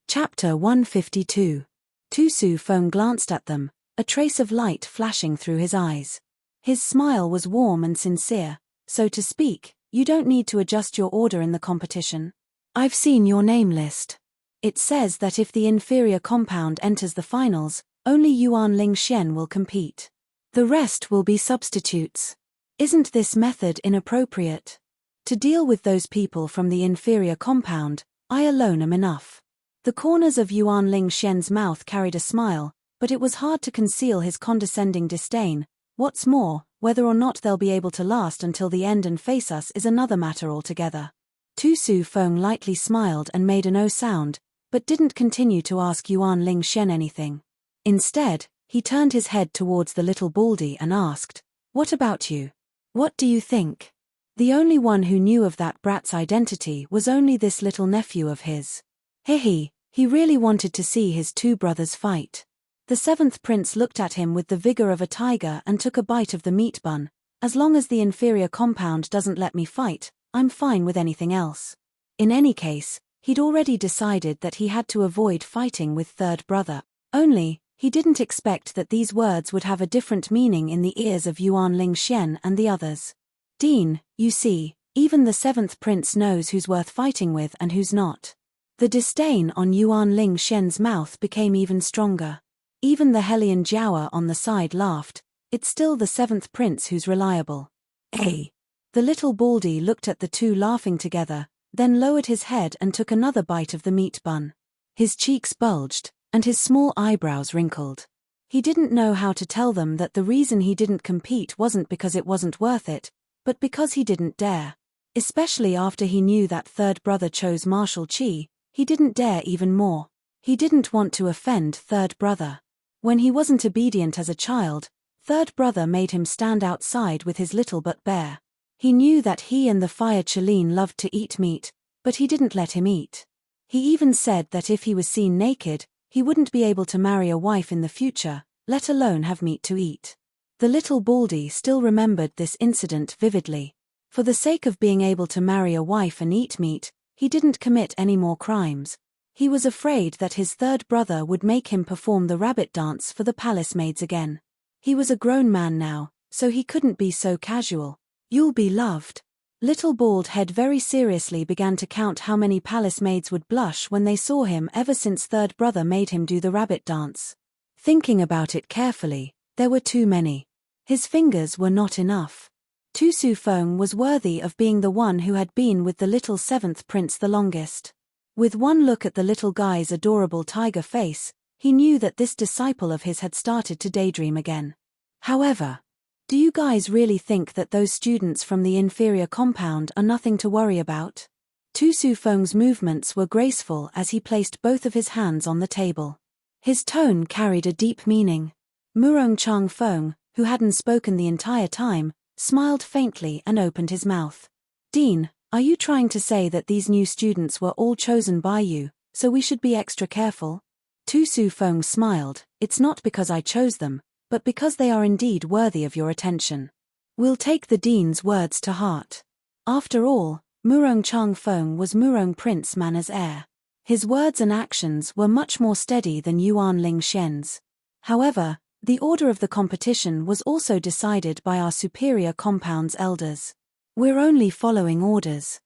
Speaker 1: Chapter 152. Tu Su Feng glanced at them, a trace of light flashing through his eyes. His smile was warm and sincere. So to speak, you don't need to adjust your order in the competition. I've seen your name list. It says that if the inferior compound enters the finals, Only Yuan Ling Xian will compete. The rest will be substitutes. Isn't this method inappropriate? To deal with those people from the inferior compound, I alone am enough. The corners of Yuan Ling Xian's mouth carried a smile, but it was hard to conceal his condescending disdain. What's more, whether or not they'll be able to last until the end and face us is another matter altogether. Tu Su Feng lightly smiled and made a no sound, but didn't continue to ask Yuan Ling Xian anything. Instead, he turned his head towards the little baldy and asked, "What about you? What do you think?" The only one who knew of that brat's identity was only this little nephew of his. He really wanted to see his two brothers fight. The seventh prince looked at him with the vigor of a tiger and took a bite of the meat bun. As long as the inferior compound doesn't let me fight, I'm fine with anything else. In any case, he'd already decided that he had to avoid fighting with third brother. Only, he didn't expect that these words would have a different meaning in the ears of Yuan Ling Xian and the others. "Dean, you see, even the seventh prince knows who's worth fighting with and who's not." The disdain on Yuan Ling Xian's mouth became even stronger. Even the Hellion Jiaoer on the side laughed. It's still the seventh prince who's reliable. The little baldy looked at the two laughing together, then lowered his head and took another bite of the meat bun. His cheeks bulged, and his small eyebrows wrinkled. He didn't know how to tell them that the reason he didn't compete wasn't because it wasn't worth it, but because he didn't dare. Especially after he knew that third brother chose martial qi, he didn't dare even more. He didn't want to offend third brother. When he wasn't obedient as a child, third brother made him stand outside with his little but bear. He knew that he and the fire Chelin loved to eat meat, but he didn't let him eat. He even said that if he was seen naked, he wouldn't be able to marry a wife in the future, let alone have meat to eat. The little baldy still remembered this incident vividly. For the sake of being able to marry a wife and eat meat, he didn't commit any more crimes. He was afraid that his third brother would make him perform the rabbit dance for the palace maids again. He was a grown man now, so he couldn't be so casual. "You'll be loved." Little Bald Head very seriously began to count how many palace maids would blush when they saw him ever since third brother made him do the rabbit dance. Thinking about it carefully, there were too many. His fingers were not enough. Tu Su Feng was worthy of being the one who had been with the little seventh prince the longest. With one look at the little guy's adorable tiger face, he knew that this disciple of his had started to daydream again. However, do you guys really think that those students from the inferior compound are nothing to worry about? Tu Su Feng's movements were graceful as he placed both of his hands on the table. His tone carried a deep meaning. Murong Chang Feng, who hadn't spoken the entire time, smiled faintly and opened his mouth. "Dean, are you trying to say that these new students were all chosen by you, so we should be extra careful?" Tu Su Feng smiled. "It's not because I chose them, but because they are indeed worthy of your attention. We'll take the Dean's words to heart." After all, Murong Chang Feng was Murong Prince Manner's heir. His words and actions were much more steady than Yuan Ling Xian's. However, the order of the competition was also decided by our superior compound's elders. We're only following orders.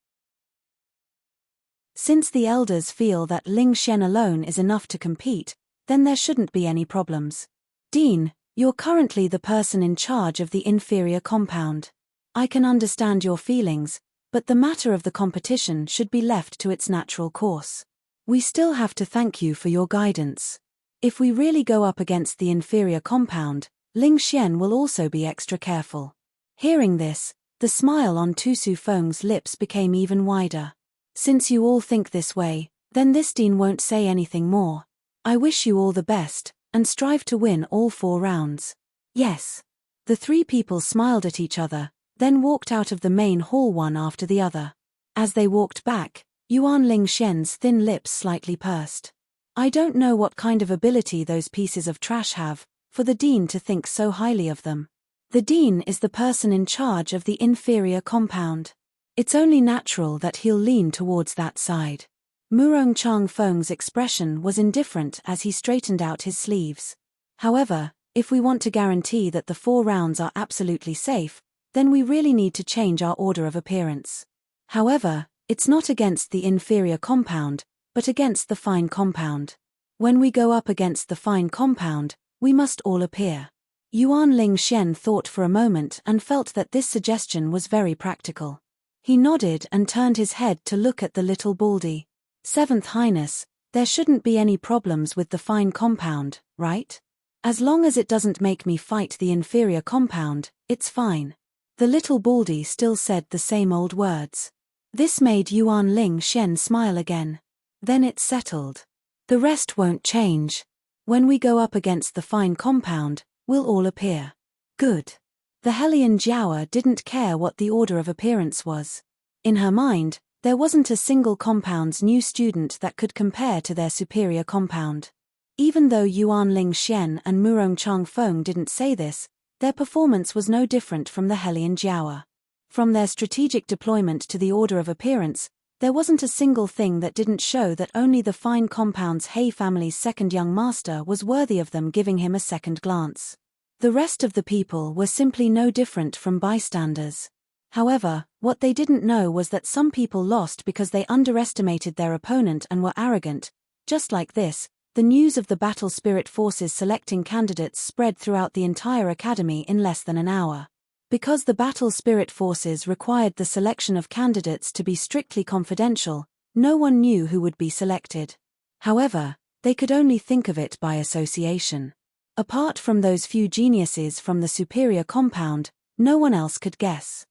Speaker 1: Since the elders feel that Ling Xian alone is enough to compete, then there shouldn't be any problems. "Dean, you're currently the person in charge of the inferior compound. I can understand your feelings, but the matter of the competition should be left to its natural course. We still have to thank you for your guidance. If we really go up against the inferior compound, Ling Xian will also be extra careful." Hearing this, the smile on Tu Su Feng's lips became even wider. "Since you all think this way, then this Dean won't say anything more. I wish you all the best, and strive to win all 4 rounds. Yes." The 3 people smiled at each other, then walked out of the main hall one after the other. As they walked back, Yuan Ling Xian's thin lips slightly pursed. "I don't know what kind of ability those pieces of trash have, for the Dean to think so highly of them. The Dean is the person in charge of the inferior compound. It's only natural that he'll lean towards that side." Murong Chang Feng's expression was indifferent as he straightened out his sleeves. "However, if we want to guarantee that the 4 rounds are absolutely safe, then we really need to change our order of appearance. However, it's not against the inferior compound, but against the fine compound. When we go up against the fine compound, We must all appear. Yuan Ling Shen thought for a moment and felt that this suggestion was very practical. He nodded and turned his head to look at the little baldy. Seventh Highness, there shouldn't be any problems with the fine compound, right? As long as it doesn't make me fight the inferior compound, it's fine. The little baldy still said the same old words. This made Yuan Ling Shen smile again. Then it's settled. The rest won't change. When we go up against the fine compound, we'll all appear. Good. The Hellion Jiaoer didn't care what the order of appearance was. In her mind, there wasn't a single compound's new student that could compare to their superior compound. Even though Yuan Ling Shen and Murong Changfeng didn't say this, their performance was no different from the Hellion Jiaoer. From their strategic deployment to the order of appearance, there wasn't a single thing that didn't show that only the fine compound's He family's second young master was worthy of them giving him a second glance. The rest of the people were simply no different from bystanders. However, what they didn't know was that some people lost because they underestimated their opponent and were arrogant. Just like this, the news of the battle spirit forces selecting candidates spread throughout the entire academy in less than an hour. Because the battle spirit forces required the selection of candidates to be strictly confidential, no one knew who would be selected. However, they could only think of it by association. Apart from those few geniuses from the superior compound, no one else could guess.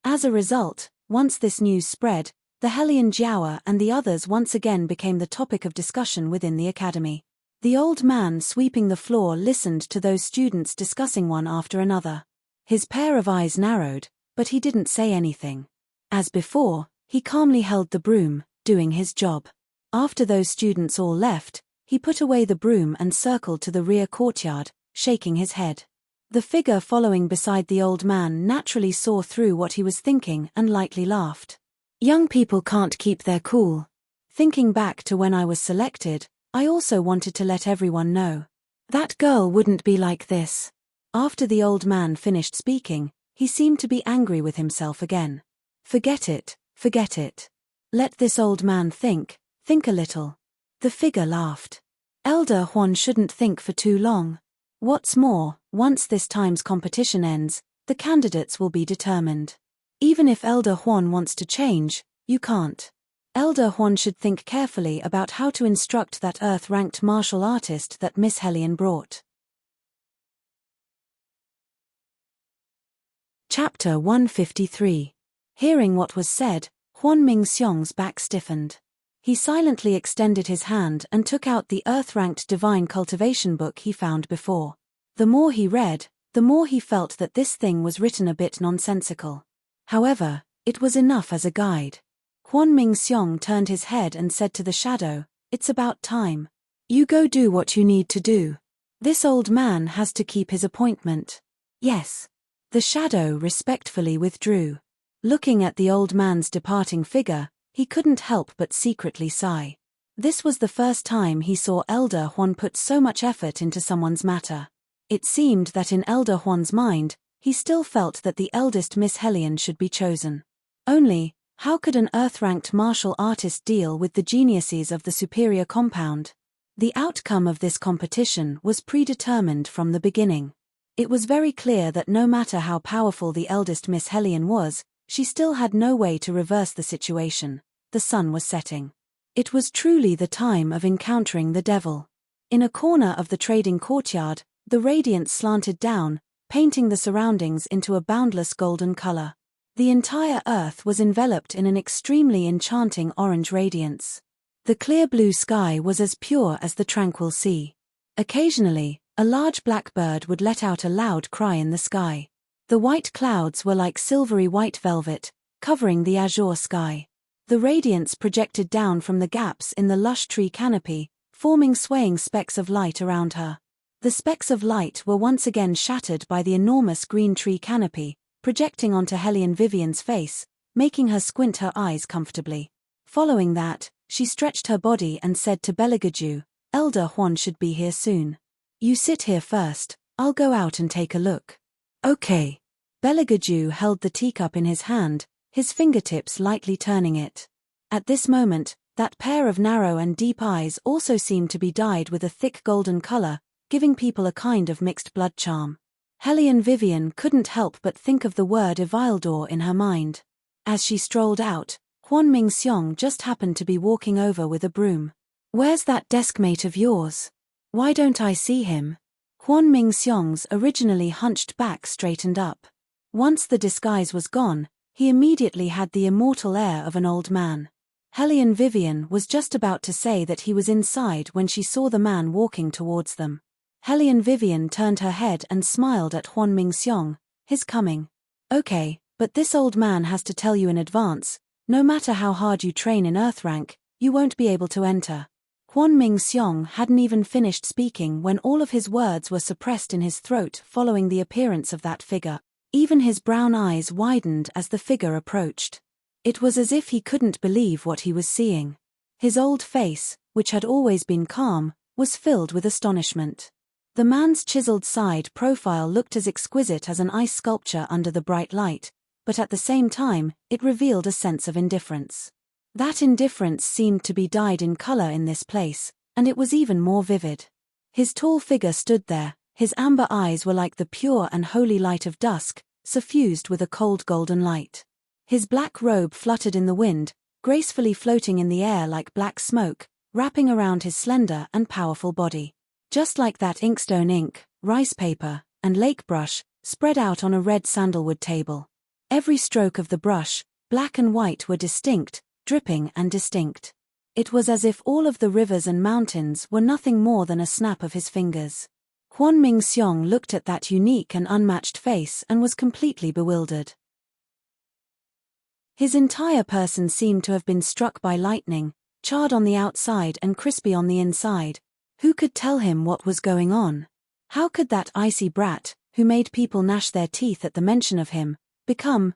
Speaker 1: As a result, once this news spread, the Hellion Jiaoer and the others once again became the topic of discussion within the academy. The old man sweeping the floor listened to those students discussing one after another. His pair of eyes narrowed, but he didn't say anything. As before, he calmly held the broom, doing his job. After those students all left, he put away the broom and circled to the rear courtyard, shaking his head. The figure following beside the old man naturally saw through what he was thinking and lightly laughed. Young people can't keep their cool. Thinking back to when I was selected, I also wanted to let everyone know. That girl wouldn't be like this. After the old man finished speaking, he seemed to be angry with himself again. Forget it, forget it. Let this old man think a little. The figure laughed. Elder Huan shouldn't think for too long. What's more, once this time's competition ends, the candidates will be determined. Even if Elder Huan wants to change, you can't. Elder Huan should think carefully about how to instruct that Earth-ranked martial artist that Miss Hellion brought. Chapter 153. Hearing what was said, Huan Mingxiong's back stiffened. He silently extended his hand and took out the Earth-ranked divine cultivation book he found before. The more he read, the more he felt that this thing was written a bit nonsensical. However, it was enough as a guide. Huan Mingxiong turned his head and said to the shadow, "It's about time. You go do what you need to do. This old man has to keep his appointment." "Yes." The shadow respectfully withdrew. Looking at the old man's departing figure, he couldn't help but secretly sigh. This was the first time he saw Elder Huan put so much effort into someone's matter. It seemed that in Elder Huan's mind, he still felt that the eldest Miss Hellion should be chosen. Only, how could an Earth-ranked martial artist deal with the geniuses of the superior compound? The outcome of this competition was predetermined from the beginning. It was very clear that no matter how powerful the eldest Miss Hellion was, she still had no way to reverse the situation. The sun was setting. It was truly the time of encountering the devil. In a corner of the trading courtyard, the radiance slanted down, painting the surroundings into a boundless golden color. The entire earth was enveloped in an extremely enchanting orange radiance. The clear blue sky was as pure as the tranquil sea. Occasionally, a large blackbird would let out a loud cry in the sky. The white clouds were like silvery white velvet, covering the azure sky. The radiance projected down from the gaps in the lush tree canopy, forming swaying specks of light around her. The specks of light were once again shattered by the enormous green tree canopy, projecting onto Hellion Vivian's face, making her squint her eyes comfortably. Following that, she stretched her body and said to Beligaju, "Elder Huan should be here soon. You sit here first, I'll go out and take a look." "Okay." Beligaju held the teacup in his hand, his fingertips lightly turning it. At this moment, That pair of narrow and deep eyes also seemed to be dyed with a thick golden color, giving people a kind of mixed blood charm. Helene Vivian couldn't help but think of the word Evildor in her mind. As she strolled out, Huan Mingxiong just happened to be walking over with a broom. "Where's that deskmate of yours? Why don't I see him?" Huan Mingxiong's originally hunched back straightened up. Once the disguise was gone, he immediately had the immortal air of an old man. Helene Vivian was just about to say that he was inside when she saw the man walking towards them. Helene Vivian turned her head and smiled at Huan Mingxiong. "His coming. Okay, but this old man has to tell you in advance, no matter how hard you train in Earth rank, you won't be able to enter." Huan Mingxiong hadn't even finished speaking when all of his words were suppressed in his throat following the appearance of that figure. Even his brown eyes widened as the figure approached. It was as if he couldn't believe what he was seeing. His old face, which had always been calm, was filled with astonishment. The man's chiseled side profile looked as exquisite as an ice sculpture under the bright light, but at the same time, it revealed a sense of indifference. That indifference seemed to be dyed in color in this place, and it was even more vivid. His tall figure stood there, his amber eyes were like the pure and holy light of dusk, suffused with a cold golden light. His black robe fluttered in the wind, gracefully floating in the air like black smoke, wrapping around his slender and powerful body. Just like that inkstone ink, rice paper, and lake brush, spread out on a red sandalwood table. Every stroke of the brush, black and white, were distinct, dripping and distinct. It was as if all of the rivers and mountains were nothing more than a snap of his fingers. Huan Mingxiong looked at that unique and unmatched face and was completely bewildered. His entire person seemed to have been struck by lightning, charred on the outside and crispy on the inside. Who could tell him what was going on? How could that icy brat, who made people gnash their teeth at the mention of him, become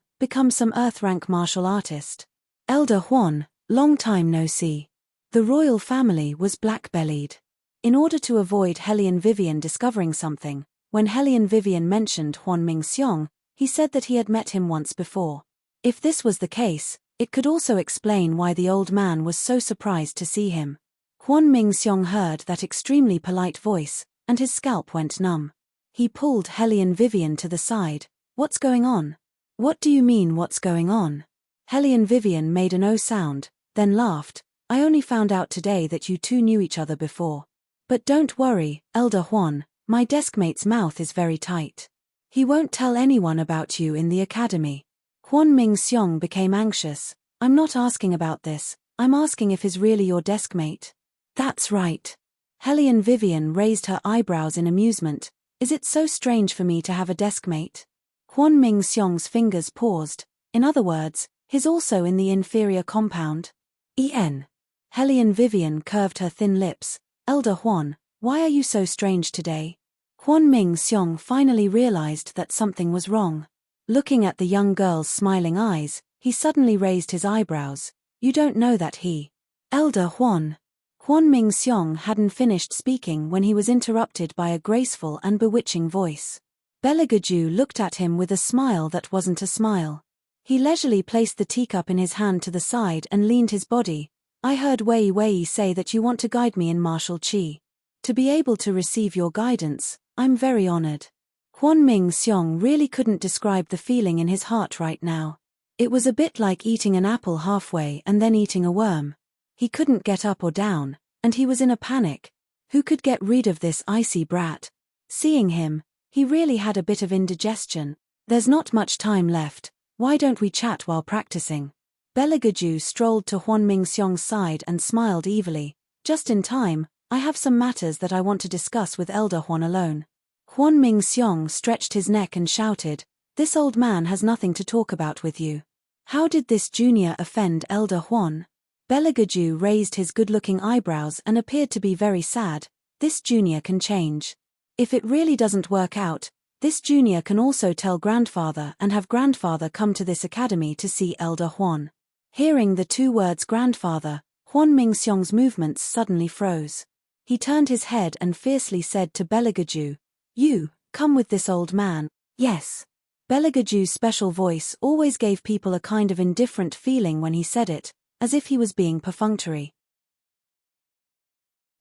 Speaker 1: some Earth-rank martial artist? Elder Huan, long time no see. The royal family was black-bellied. In order to avoid Helene Vivian discovering something, when Helene Vivian mentioned Huan Mingxiong, he said that he had met him once before. If this was the case, it could also explain why the old man was so surprised to see him. Huan Mingxiong heard that extremely polite voice, and his scalp went numb. He pulled Helene Vivian to the side. "What's going on?" "What do you mean, what's going on?" Helene Vivian made an "oh" sound, then laughed. "I only found out today that you two knew each other before. But don't worry, Elder Huan, my deskmate's mouth is very tight. He won't tell anyone about you in the academy." Huan Mingxiong became anxious. "I'm not asking about this, I'm asking if he's really your deskmate." "That's right." Helene Vivian raised her eyebrows in amusement. "Is it so strange for me to have a deskmate?" Huan Mingxiong's fingers paused. "In other words, he's also in the inferior compound?" Helene Vivian curved her thin lips. "Elder Huan, why are you so strange today?" Huan Mingxiong finally realized that something was wrong. Looking at the young girl's smiling eyes, he suddenly raised his eyebrows. "You don't know that he..." "Elder Huan." Huan Mingxiong hadn't finished speaking when he was interrupted by a graceful and bewitching voice. Beligaju looked at him with a smile that wasn't a smile. He leisurely placed the teacup in his hand to the side and leaned his body. "I heard Wei Wei say that you want to guide me in martial qi. To be able to receive your guidance, I'm very honored." Huan Mingxiong really couldn't describe the feeling in his heart right now. It was a bit like eating an apple halfway and then eating a worm. He couldn't get up or down, and he was in a panic. Who could get rid of this icy brat? Seeing him, he really had a bit of indigestion. "There's not much time left, why don't we chat while practicing?" Beligaju strolled to Huan Mingxiong's side and smiled evilly. "Just in time, I have some matters that I want to discuss with Elder Huan alone." Huan Mingxiong stretched his neck and shouted, "This old man has nothing to talk about with you. How did this junior offend Elder Huan?" Beligaju raised his good-looking eyebrows and appeared to be very sad. "This junior can change. If it really doesn't work out, this junior can also tell grandfather and have grandfather come to this academy to see Elder Huan." Hearing the two words grandfather, Huan Mingxiong's movements suddenly froze. He turned his head and fiercely said to Beligaju, "You, come with this old man." "Yes." Beligaju's special voice always gave people a kind of indifferent feeling when he said it, as if he was being perfunctory.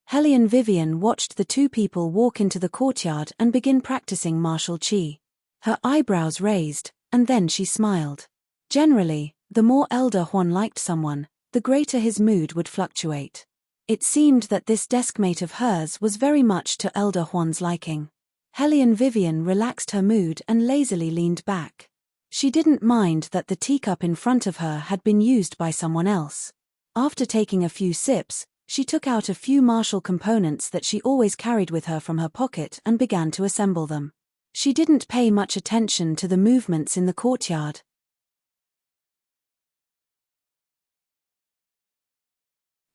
Speaker 1: Hellion Vivian watched the two people walk into the courtyard and begin practicing martial chi. Her eyebrows raised, and then she smiled. Generally, the more Elder Huan liked someone, the greater his mood would fluctuate. It seemed that this deskmate of hers was very much to Elder Huan's liking. Hellion Vivian relaxed her mood and lazily leaned back. She didn't mind that the teacup in front of her had been used by someone else. After taking a few sips, she took out a few martial components that she always carried with her from her pocket and began to assemble them. She didn't pay much attention to the movements in the courtyard.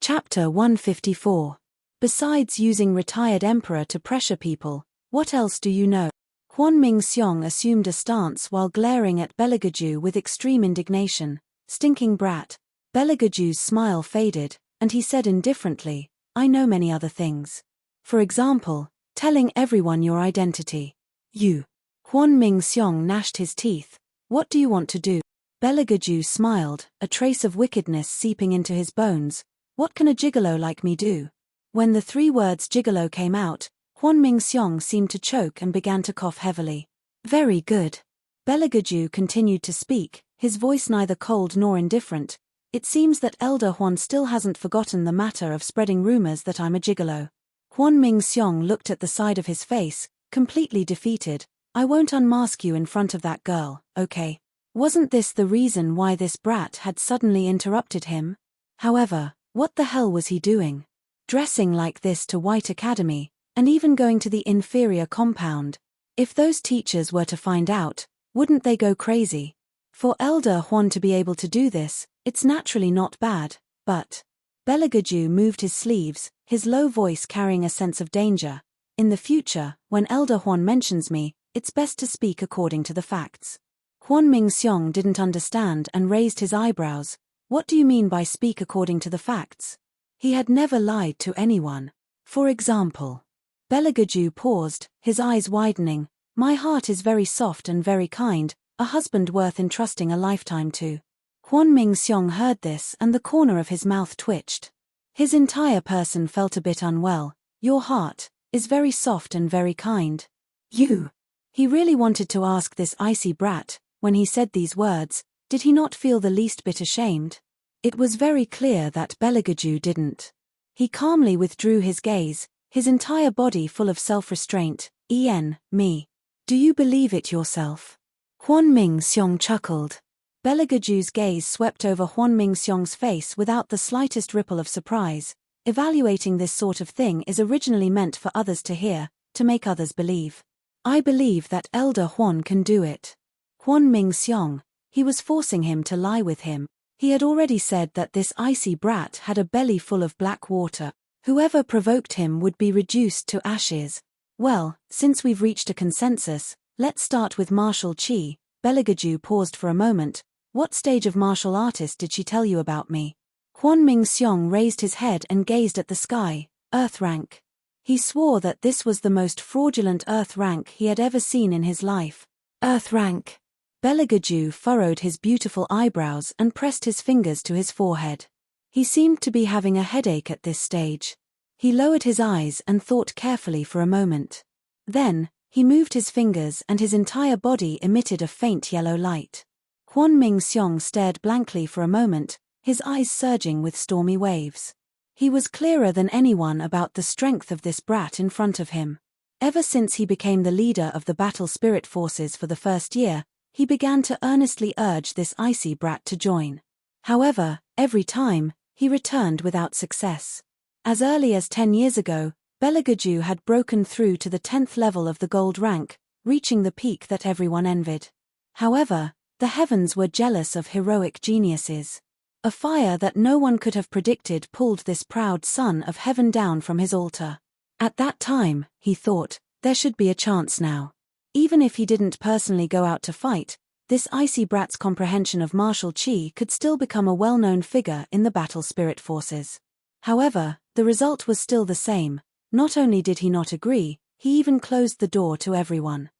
Speaker 1: Chapter 154. Besides using retired emperor to pressure people, what else do you know? Huan Mingxiong assumed a stance while glaring at Beligaju with extreme indignation. Stinking brat. Beligaju's smile faded, and he said indifferently, I know many other things. For example, telling everyone your identity. You. Huan Mingxiong gnashed his teeth. What do you want to do? Beligaju smiled, a trace of wickedness seeping into his bones. What can a gigolo like me do? When the three words gigolo came out, Huan Mingxiong seemed to choke and began to cough heavily. Very good. Beligaju continued to speak, his voice neither cold nor indifferent. It seems that Elder Huan still hasn't forgotten the matter of spreading rumors that I'm a gigolo. Huan Mingxiong looked at the side of his face, completely defeated. I won't unmask you in front of that girl, okay? Wasn't this the reason why this brat had suddenly interrupted him? However, what the hell was he doing? Dressing like this to White Academy, and even going to the inferior compound. If those teachers were to find out, wouldn't they go crazy? For Elder Huan to be able to do this, it's naturally not bad, but... Beligaju moved his sleeves, his low voice carrying a sense of danger. In the future, when Elder Huan mentions me, it's best to speak according to the facts. Huan Mingxiong didn't understand and raised his eyebrows. What do you mean by speak according to the facts? He had never lied to anyone. For example. Beligaju paused, his eyes widening. My heart is very soft and very kind, a husband worth entrusting a lifetime to. Huan Mingxiong heard this and the corner of his mouth twitched. His entire person felt a bit unwell. Your heart is very soft and very kind. You. He really wanted to ask this icy brat, when he said these words, did he not feel the least bit ashamed? It was very clear that Beligaju didn't. He calmly withdrew his gaze, his entire body full of self-restraint. Me. Do you believe it yourself? Huan Mingxiong chuckled. Beligaju's gaze swept over Huan Mingxiong's face without the slightest ripple of surprise. Evaluating this sort of thing is originally meant for others to hear, to make others believe. I believe that Elder Huan can do it. Huan Mingxiong. He was forcing him to lie with him. He had already said that this icy brat had a belly full of black water. Whoever provoked him would be reduced to ashes. Well, since we've reached a consensus, let's start with martial chi. Beligaju paused for a moment. What stage of martial artist did she tell you about me? Huan Mingxiong raised his head and gazed at the sky. Earth rank. He swore that this was the most fraudulent earth rank he had ever seen in his life. Earth rank. Beligaju furrowed his beautiful eyebrows and pressed his fingers to his forehead. He seemed to be having a headache at this stage. He lowered his eyes and thought carefully for a moment. Then, he moved his fingers and his entire body emitted a faint yellow light. Huan Mingxiong stared blankly for a moment, his eyes surging with stormy waves. He was clearer than anyone about the strength of this brat in front of him. Ever since he became the leader of the battle spirit forces for the first year, he began to earnestly urge this icy brat to join. However, every time, he returned without success. As early as 10 years ago, Beligaju had broken through to the 10th level of the gold rank, reaching the peak that everyone envied. However, the heavens were jealous of heroic geniuses. A fire that no one could have predicted pulled this proud son of heaven down from his altar. At that time, he thought, there should be a chance now. Even if he didn't personally go out to fight, this icy brat's comprehension of martial chi could still become a well-known figure in the battle spirit forces. However, the result was still the same. Not only did he not agree, he even closed the door to everyone.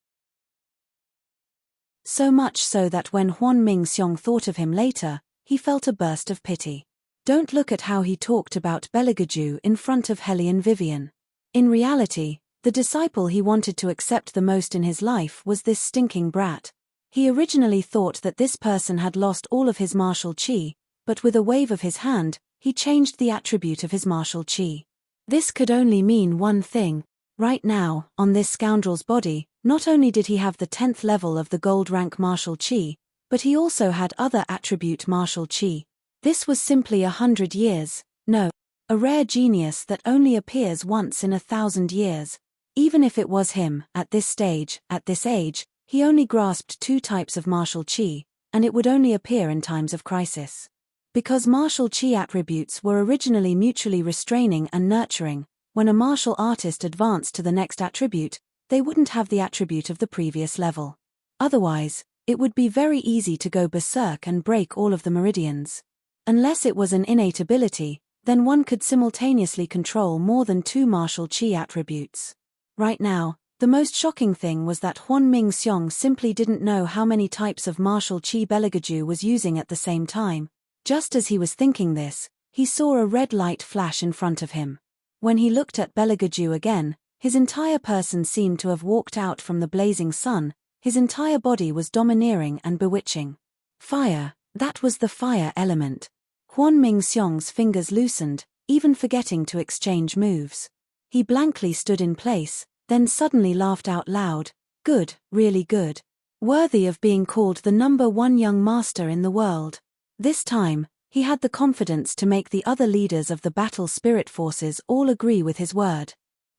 Speaker 1: So much so that when Huan Mingxiong thought of him later, he felt a burst of pity. Don't look at how he talked about Beligaju in front of Hellion Vivian. In reality, the disciple he wanted to accept the most in his life was this stinking brat. He originally thought that this person had lost all of his martial chi, but with a wave of his hand, he changed the attribute of his martial chi. This could only mean one thing. Right now, on this scoundrel's body, not only did he have the 10th level of the gold rank martial chi, but he also had other attribute martial chi. This was simply 100 years, no, a rare genius that only appears once in 1,000 years. Even if it was him, at this stage, at this age, he only grasped 2 types of martial chi, and it would only appear in times of crisis. Because martial chi attributes were originally mutually restraining and nurturing, when a martial artist advanced to the next attribute, they wouldn't have the attribute of the previous level. Otherwise, it would be very easy to go berserk and break all of the meridians. Unless it was an innate ability, then one could simultaneously control more than 2 martial chi attributes. Right now, the most shocking thing was that Huan Mingxiong simply didn't know how many types of martial chi Beligaju was using at the same time. Just as he was thinking this, he saw a red light flash in front of him. When he looked at Beligaju again, his entire person seemed to have walked out from the blazing sun, his entire body was domineering and bewitching. Fire, that was the fire element. Huan Mingxiong's fingers loosened, even forgetting to exchange moves. He blankly stood in place, then suddenly laughed out loud. Good, really good. Worthy of being called the #1 young master in the world. This time, he had the confidence to make the other leaders of the battle spirit forces all agree with his word.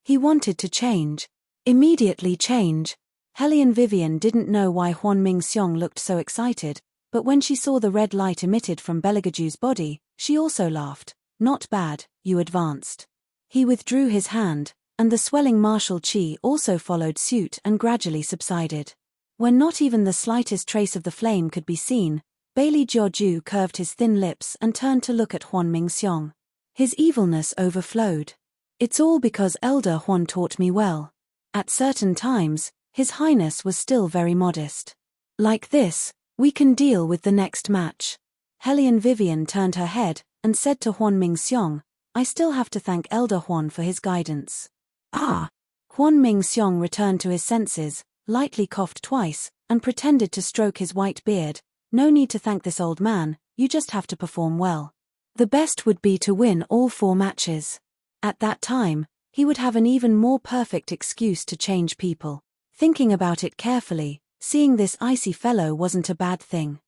Speaker 1: He wanted to change. Immediately change. Hellion Vivian didn't know why Huan Mingxiong looked so excited, but when she saw the red light emitted from Beligaju's body, she also laughed. Not bad, you advanced. He withdrew his hand, and the swelling martial chi also followed suit and gradually subsided. When not even the slightest trace of the flame could be seen, Bailey Jiaoju curved his thin lips and turned to look at Huan Mingxiong. His evilness overflowed. It's all because Elder Huan taught me well. At certain times, His Highness was still very modest. Like this, we can deal with the next match. Hellion Vivian turned her head and said to Huan Mingxiong, I still have to thank Elder Huan for his guidance. Ah! Huan Mingxiong returned to his senses, lightly coughed twice, and pretended to stroke his white beard. No need to thank this old man, you just have to perform well. The best would be to win all 4 matches. At that time, he would have an even more perfect excuse to change people. Thinking about it carefully, seeing this icy fellow wasn't a bad thing.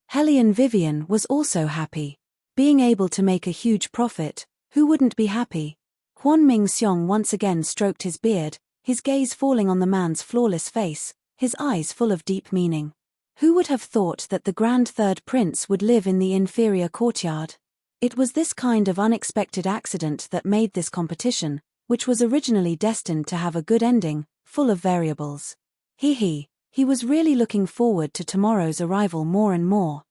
Speaker 1: Hellion Vivian was also happy. Being able to make a huge profit, who wouldn't be happy? Huan Mingxiong once again stroked his beard, his gaze falling on the man's flawless face, his eyes full of deep meaning. Who would have thought that the Grand Third Prince would live in the inferior courtyard? It was this kind of unexpected accident that made this competition, which was originally destined to have a good ending, full of variables. He was really looking forward to tomorrow's arrival more and more.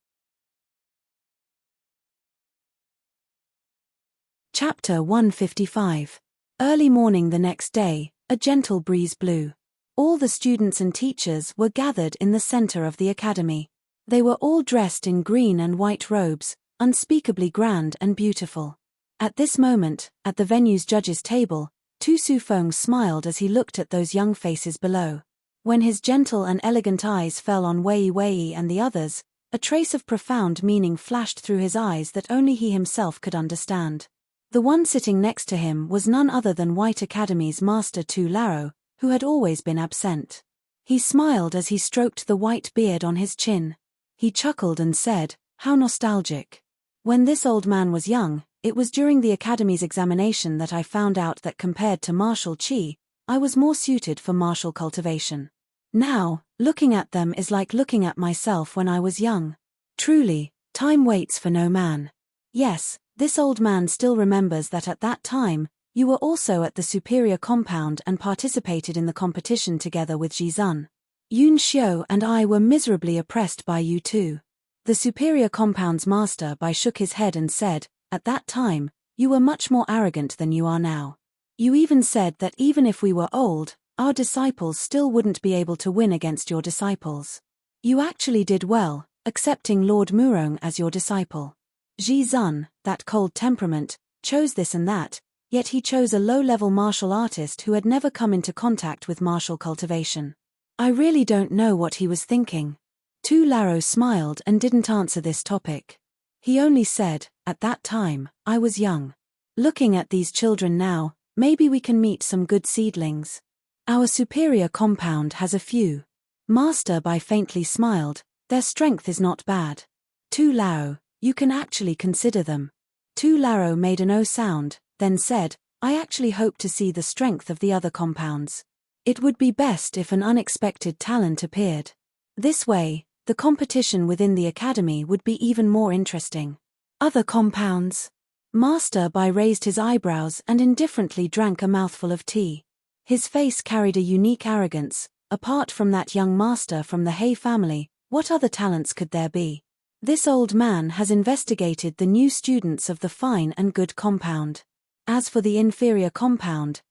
Speaker 1: Chapter 155. Early morning the next day, a gentle breeze blew. All the students and teachers were gathered in the center of the academy. They were all dressed in green and white robes, unspeakably grand and beautiful. At this moment, at the venue's judges' table, Tu Sufeng smiled as he looked at those young faces below. When his gentle and elegant eyes fell on Wei and the others, a trace of profound meaning flashed through his eyes that only he himself could understand. The one sitting next to him was none other than White Academy's Master Tu Laro, who had always been absent. He smiled as he stroked the white beard on his chin. He chuckled and said, "How nostalgic. When this old man was young, it was during the Academy's examination that I found out that compared to martial chi, I was more suited for martial cultivation. Now, looking at them is like looking at myself when I was young. Truly, time waits for no man." Yes, this old man still remembers that at that time, you were also at the superior compound and participated in the competition together with Jizun. Yun Xiu and I were miserably oppressed by you too. The superior compound's master shook his head and said, at that time, you were much more arrogant than you are now. You even said that even if we were old, our disciples still wouldn't be able to win against your disciples. You actually did well, accepting Lord Murong as your disciple. Ji Zun, that cold temperament, chose this and that, yet he chose a low-level martial artist who had never come into contact with martial cultivation. I really don't know what he was thinking. Tu Laro smiled and didn't answer this topic. He only said, at that time, I was young. Looking at these children now, maybe we can meet some good seedlings. Our superior compound has a few. Master Bai faintly smiled, their strength is not bad. Tu Lao, you can actually consider them. Tu Laro made an O sound, then said, I actually hope to see the strength of the other compounds. It would be best if an unexpected talent appeared. This way, the competition within the academy would be even more interesting. Other compounds. Master Bai raised his eyebrows and indifferently drank a mouthful of tea. His face carried a unique arrogance. Apart from that young master from the He family, what other talents could there be? This old man has investigated the new students of the fine and good compound. As for the inferior compound,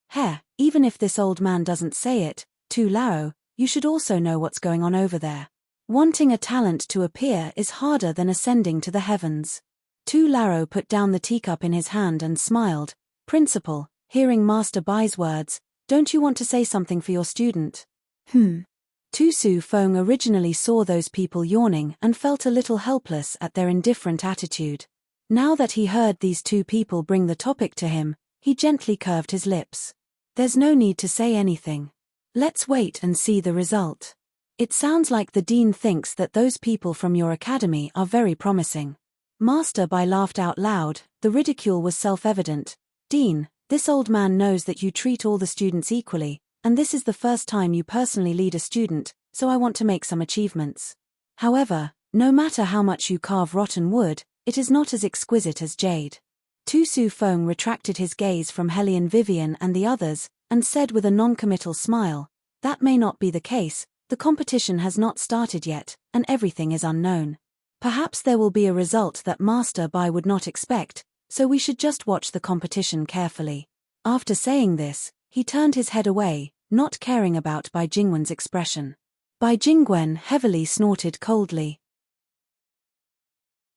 Speaker 1: even if this old man doesn't say it, Tu Lao, you should also know what's going on over there. Wanting a talent to appear is harder than ascending to the heavens. Tu Lao put down the teacup in his hand and smiled. Principal, hearing Master Bai's words, don't you want to say something for your student? Tu Su Feng originally saw those people yawning and felt a little helpless at their indifferent attitude. Now that he heard these two people bring the topic to him, he gently curved his lips. There's no need to say anything. Let's wait and see the result. It sounds like the dean thinks that those people from your academy are very promising. Master Bai laughed out loud, the ridicule was self-evident. Dean, this old man knows that you treat all the students equally, and this is the first time you personally lead a student, so I want to make some achievements. However, no matter how much you carve rotten wood, it is not as exquisite as jade. Tu Su Feng retracted his gaze from Helian Vivian and the others, and said with a non-committal smile, that may not be the case, the competition has not started yet, and everything is unknown. Perhaps there will be a result that Master Bai would not expect, so we should just watch the competition carefully. After saying this, he turned his head away, not caring about Bai Jingwen's expression. Bai Jingwen heavily snorted coldly.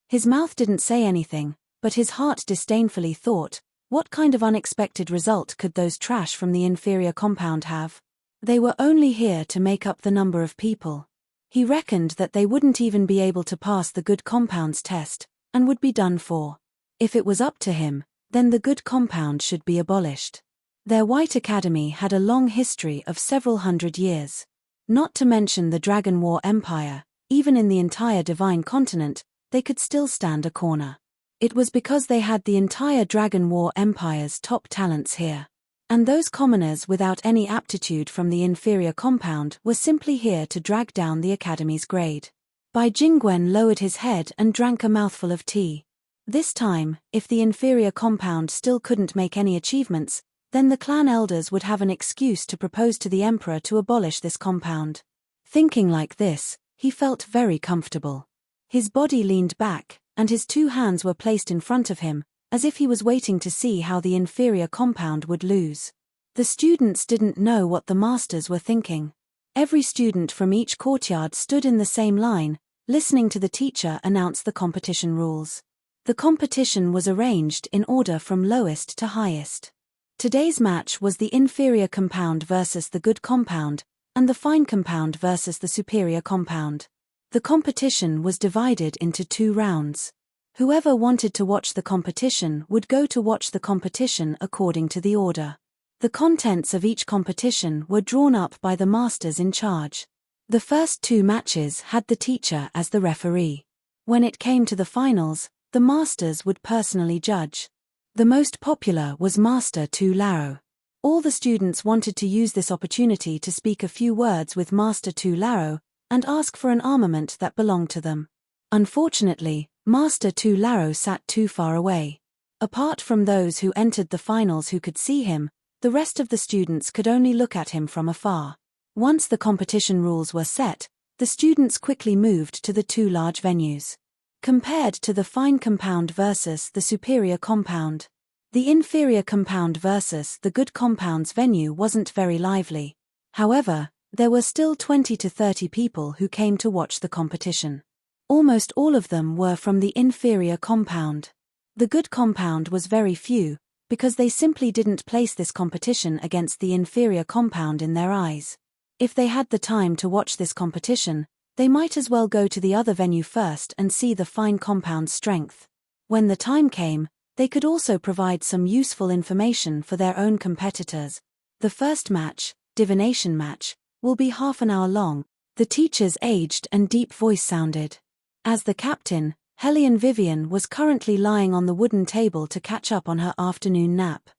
Speaker 1: His mouth didn't say anything, but his heart disdainfully thought, what kind of unexpected result could those trash from the inferior compound have? They were only here to make up the number of people. He reckoned that they wouldn't even be able to pass the good compounds test, and would be done for. If it was up to him, then the good compound should be abolished. Their White Academy had a long history of several hundred years. Not to mention the Dragon War Empire, even in the entire Divine Continent, they could still stand a corner. It was because they had the entire Dragon War Empire's top talents here. And those commoners without any aptitude from the inferior compound were simply here to drag down the Academy's grade. Bai Jingwen lowered his head and drank a mouthful of tea. This time, if the inferior compound still couldn't make any achievements, then the clan elders would have an excuse to propose to the emperor to abolish this compound. Thinking like this, he felt very comfortable. His body leaned back, and his two hands were placed in front of him, as if he was waiting to see how the inferior compound would lose. The students didn't know what the masters were thinking. Every student from each courtyard stood in the same line, listening to the teacher announce the competition rules. The competition was arranged in order from lowest to highest. Today's match was the inferior compound versus the good compound, and the fine compound versus the superior compound. The competition was divided into 2 rounds. Whoever wanted to watch the competition would go to watch the competition according to the order. The contents of each competition were drawn up by the masters in charge. The first 2 matches had the teacher as the referee. When it came to the finals, the masters would personally judge. The most popular was Master Tu Lao. All the students wanted to use this opportunity to speak a few words with Master Tu Lao and ask for an armament that belonged to them. Unfortunately, Master Tu Lao sat too far away. Apart from those who entered the finals who could see him, the rest of the students could only look at him from afar. Once the competition rules were set, the students quickly moved to the 2 large venues. Compared to the fine compound versus the superior compound, the inferior compound versus the good compound's venue wasn't very lively. However, there were still 20 to 30 people who came to watch the competition. Almost all of them were from the inferior compound. The good compound was very few, because they simply didn't place this competition against the inferior compound in their eyes. If they had the time to watch this competition, they might as well go to the other venue first and see the fine compound's strength. When the time came, they could also provide some useful information for their own competitors. The first match, divination match, will be half an hour long, the teacher's aged and deep voice sounded. As the captain, Helene Vivian was currently lying on the wooden table to catch up on her afternoon nap.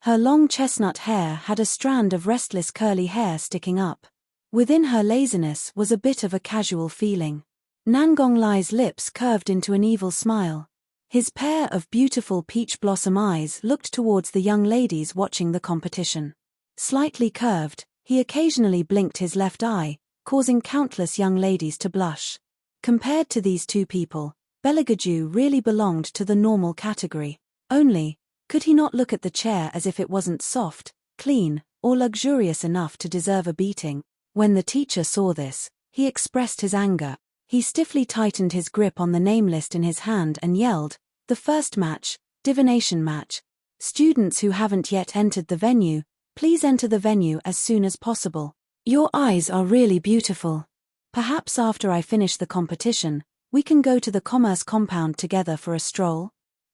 Speaker 1: Her long chestnut hair had a strand of restless curly hair sticking up. Within her laziness was a bit of a casual feeling. Nangong Lai's lips curved into an evil smile. His pair of beautiful peach blossom eyes looked towards the young ladies watching the competition. Slightly curved, he occasionally blinked his left eye, causing countless young ladies to blush. Compared to these two people, Beligaju really belonged to the normal category. Only, could he not look at the chair as if it wasn't soft, clean, or luxurious enough to deserve a beating? When the teacher saw this, he expressed his anger. He stiffly tightened his grip on the name list in his hand and yelled, "The first match, divination match. Students who haven't yet entered the venue, please enter the venue as soon as possible. Your eyes are really beautiful. Perhaps after I finish the competition, we can go to the commerce compound together for a stroll?"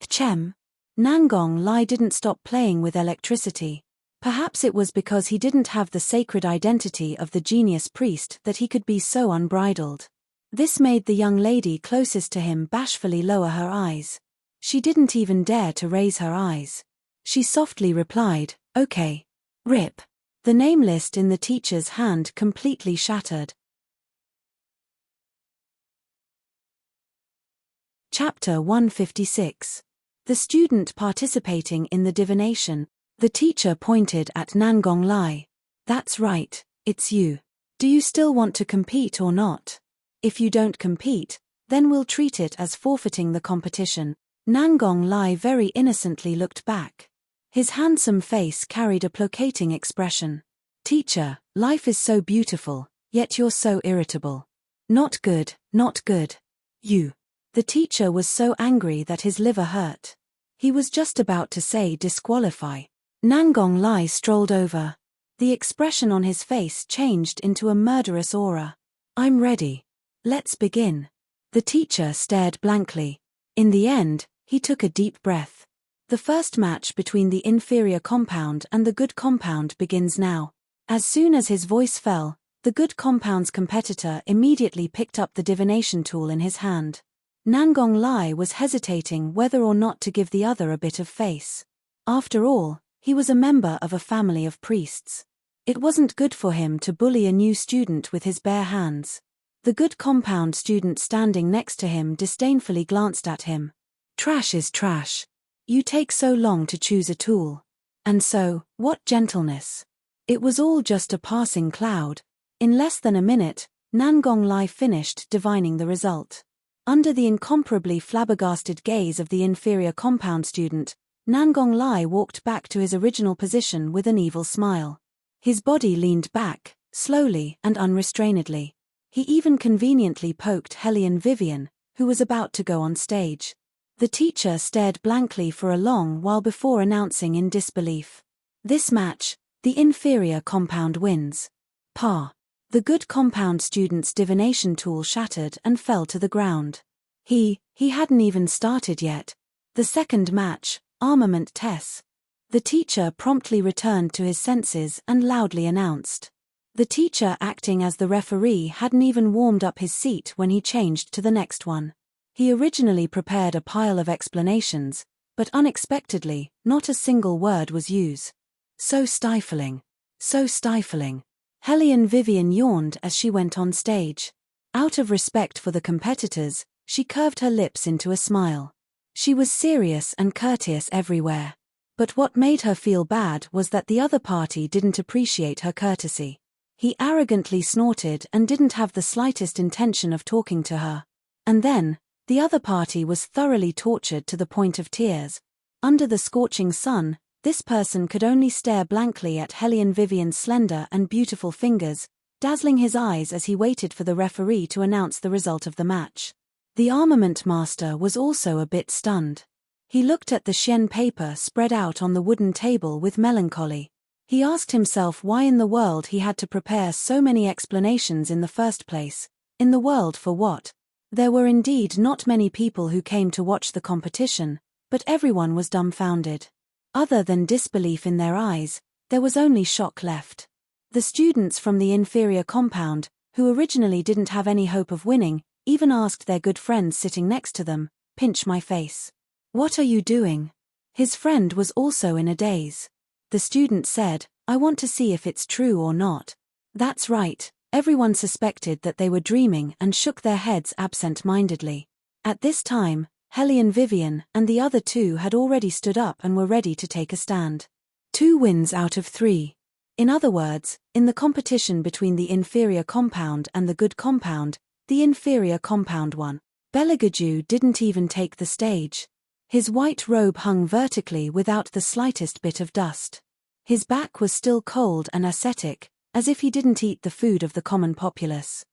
Speaker 1: Chem. Nangong Lai didn't stop playing with electricity. Perhaps it was because he didn't have the sacred identity of the genius priest that he could be so unbridled. This made the young lady closest to him bashfully lower her eyes. She didn't even dare to raise her eyes. She softly replied, "Okay. Rip." The name list in the teacher's hand completely shattered. Chapter 156. The student participating in the divination. The teacher pointed at Nangong Lai. "That's right, it's you. Do you still want to compete or not? If you don't compete, then we'll treat it as forfeiting the competition." Nangong Lai very innocently looked back. His handsome face carried a placating expression. "Teacher, life is so beautiful, yet you're so irritable. Not good, not good. You." The teacher was so angry that his liver hurt. He was just about to say disqualify. Nangong Lai strolled over. The expression on his face changed into a murderous aura. "I'm ready. Let's begin." The teacher stared blankly. In the end, he took a deep breath. The first match between the inferior compound and the good compound begins now. As soon as his voice fell, the good compound's competitor immediately picked up the divination tool in his hand. Nangong Lai was hesitating whether or not to give the other a bit of face. After all, he was a member of a family of priests. It wasn't good for him to bully a new student with his bare hands. The good compound student standing next to him disdainfully glanced at him. "Trash is trash. You take so long to choose a tool. And so, what gentleness." It was all just a passing cloud. In less than a minute, Nangong Lai finished divining the result. Under the incomparably flabbergasted gaze of the inferior compound student, Nangong Lai walked back to his original position with an evil smile. His body leaned back, slowly and unrestrainedly. He even conveniently poked Helene Vivian, who was about to go on stage. The teacher stared blankly for a long while before announcing in disbelief. "This match, the inferior compound wins. Pa." The good compound student's divination tool shattered and fell to the ground. He hadn't even started yet. The second match, armament test. The teacher promptly returned to his senses and loudly announced. The teacher acting as the referee hadn't even warmed up his seat when he changed to the next one. He originally prepared a pile of explanations, but unexpectedly, not a single word was used. So stifling. So stifling. Helene Vivian yawned as she went on stage. Out of respect for the competitors, she curved her lips into a smile. She was serious and courteous everywhere. But what made her feel bad was that the other party didn't appreciate her courtesy. He arrogantly snorted and didn't have the slightest intention of talking to her. And then, the other party was thoroughly tortured to the point of tears. Under the scorching sun, this person could only stare blankly at Helene Vivian's slender and beautiful fingers, dazzling his eyes as he waited for the referee to announce the result of the match. The armament master was also a bit stunned. He looked at the Xian paper spread out on the wooden table with melancholy. He asked himself why in the world he had to prepare so many explanations in the first place. In the world for what? There were indeed not many people who came to watch the competition, but everyone was dumbfounded. Other than disbelief in their eyes, there was only shock left. The students from the inferior compound, who originally didn't have any hope of winning, even asked their good friends sitting next to them, "Pinch my face. What are you doing?" His friend was also in a daze. The student said, "I want to see if it's true or not." That's right, everyone suspected that they were dreaming and shook their heads absent-mindedly. At this time, Hellion Vivian and the other two had already stood up and were ready to take a stand. 2 wins out of 3. In other words, in the competition between the inferior compound and the good compound, the inferior compound won. Beligaju didn't even take the stage. His white robe hung vertically without the slightest bit of dust. His back was still cold and ascetic, as if he didn't eat the food of the common populace.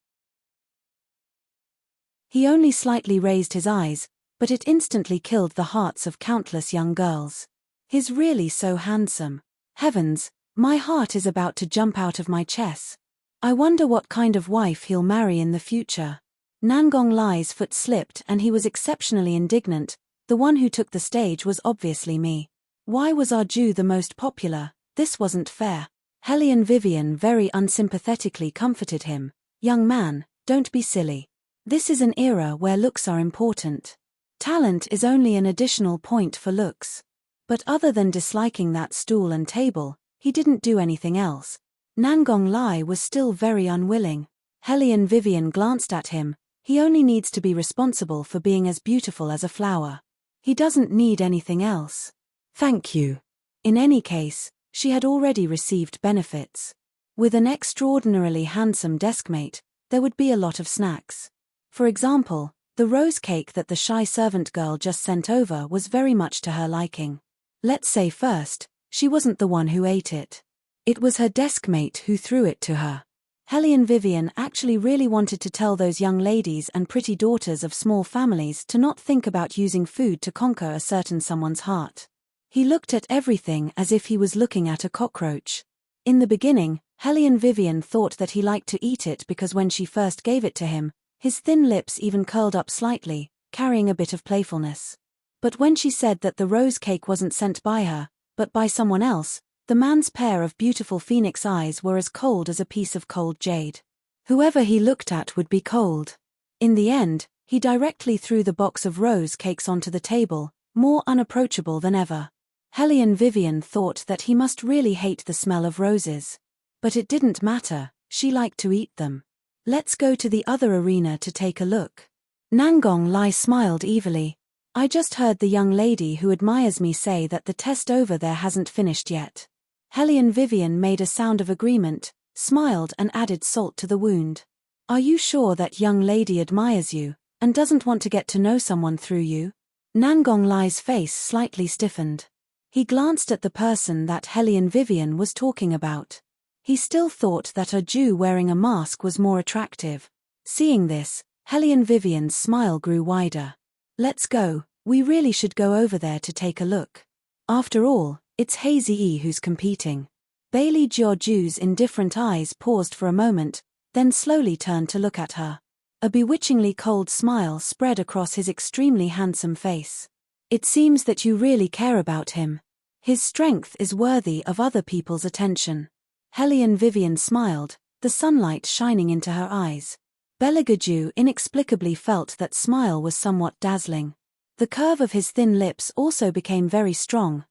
Speaker 1: He only slightly raised his eyes, but it instantly killed the hearts of countless young girls. He's really so handsome. Heavens, my heart is about to jump out of my chest. I wonder what kind of wife he'll marry in the future. Nangong Lai's foot slipped and he was exceptionally indignant. The one who took the stage was obviously me. Why was Arju the most popular? This wasn't fair. Hellion Vivian very unsympathetically comforted him. "Young man, don't be silly. This is an era where looks are important. Talent is only an additional point for looks." But other than disliking that stool and table, he didn't do anything else. Nangong Lai was still very unwilling. Hellion Vivian glanced at him. He only needs to be responsible for being as beautiful as a flower. He doesn't need anything else. Thank you. In any case, she had already received benefits. With an extraordinarily handsome deskmate, there would be a lot of snacks. For example, the rose cake that the shy servant girl just sent over was very much to her liking. Let's say first, she wasn't the one who ate it. It was her deskmate who threw it to her. Hellion Vivian actually really wanted to tell those young ladies and pretty daughters of small families to not think about using food to conquer a certain someone's heart. He looked at everything as if he was looking at a cockroach. In the beginning, Hellion Vivian thought that he liked to eat it because when she first gave it to him, his thin lips even curled up slightly, carrying a bit of playfulness. But when she said that the rose cake wasn't sent by her, but by someone else, the man's pair of beautiful phoenix eyes were as cold as a piece of cold jade. Whoever he looked at would be cold. In the end, he directly threw the box of rose cakes onto the table, more unapproachable than ever. Hellion Vivian thought that he must really hate the smell of roses. But it didn't matter, she liked to eat them. Let's go to the other arena to take a look. Nangong Lai smiled evilly. I just heard the young lady who admires me say that the test over there hasn't finished yet. Hellion Vivian made a sound of agreement, smiled and added salt to the wound. Are you sure that young lady admires you, and doesn't want to get to know someone through you? Nangong Lai's face slightly stiffened. He glanced at the person that Hellion Vivian was talking about. He still thought that a Jew wearing a mask was more attractive. Seeing this, Hellion Vivian's smile grew wider. Let's go, we really should go over there to take a look. After all, it's Hazy who's competing. Bailey Jiaju's indifferent eyes paused for a moment, then slowly turned to look at her. A bewitchingly cold smile spread across his extremely handsome face. It seems that you really care about him. His strength is worthy of other people's attention. Hellion Vivian smiled, the sunlight shining into her eyes. Beligaju inexplicably felt that smile was somewhat dazzling. The curve of his thin lips also became very strong,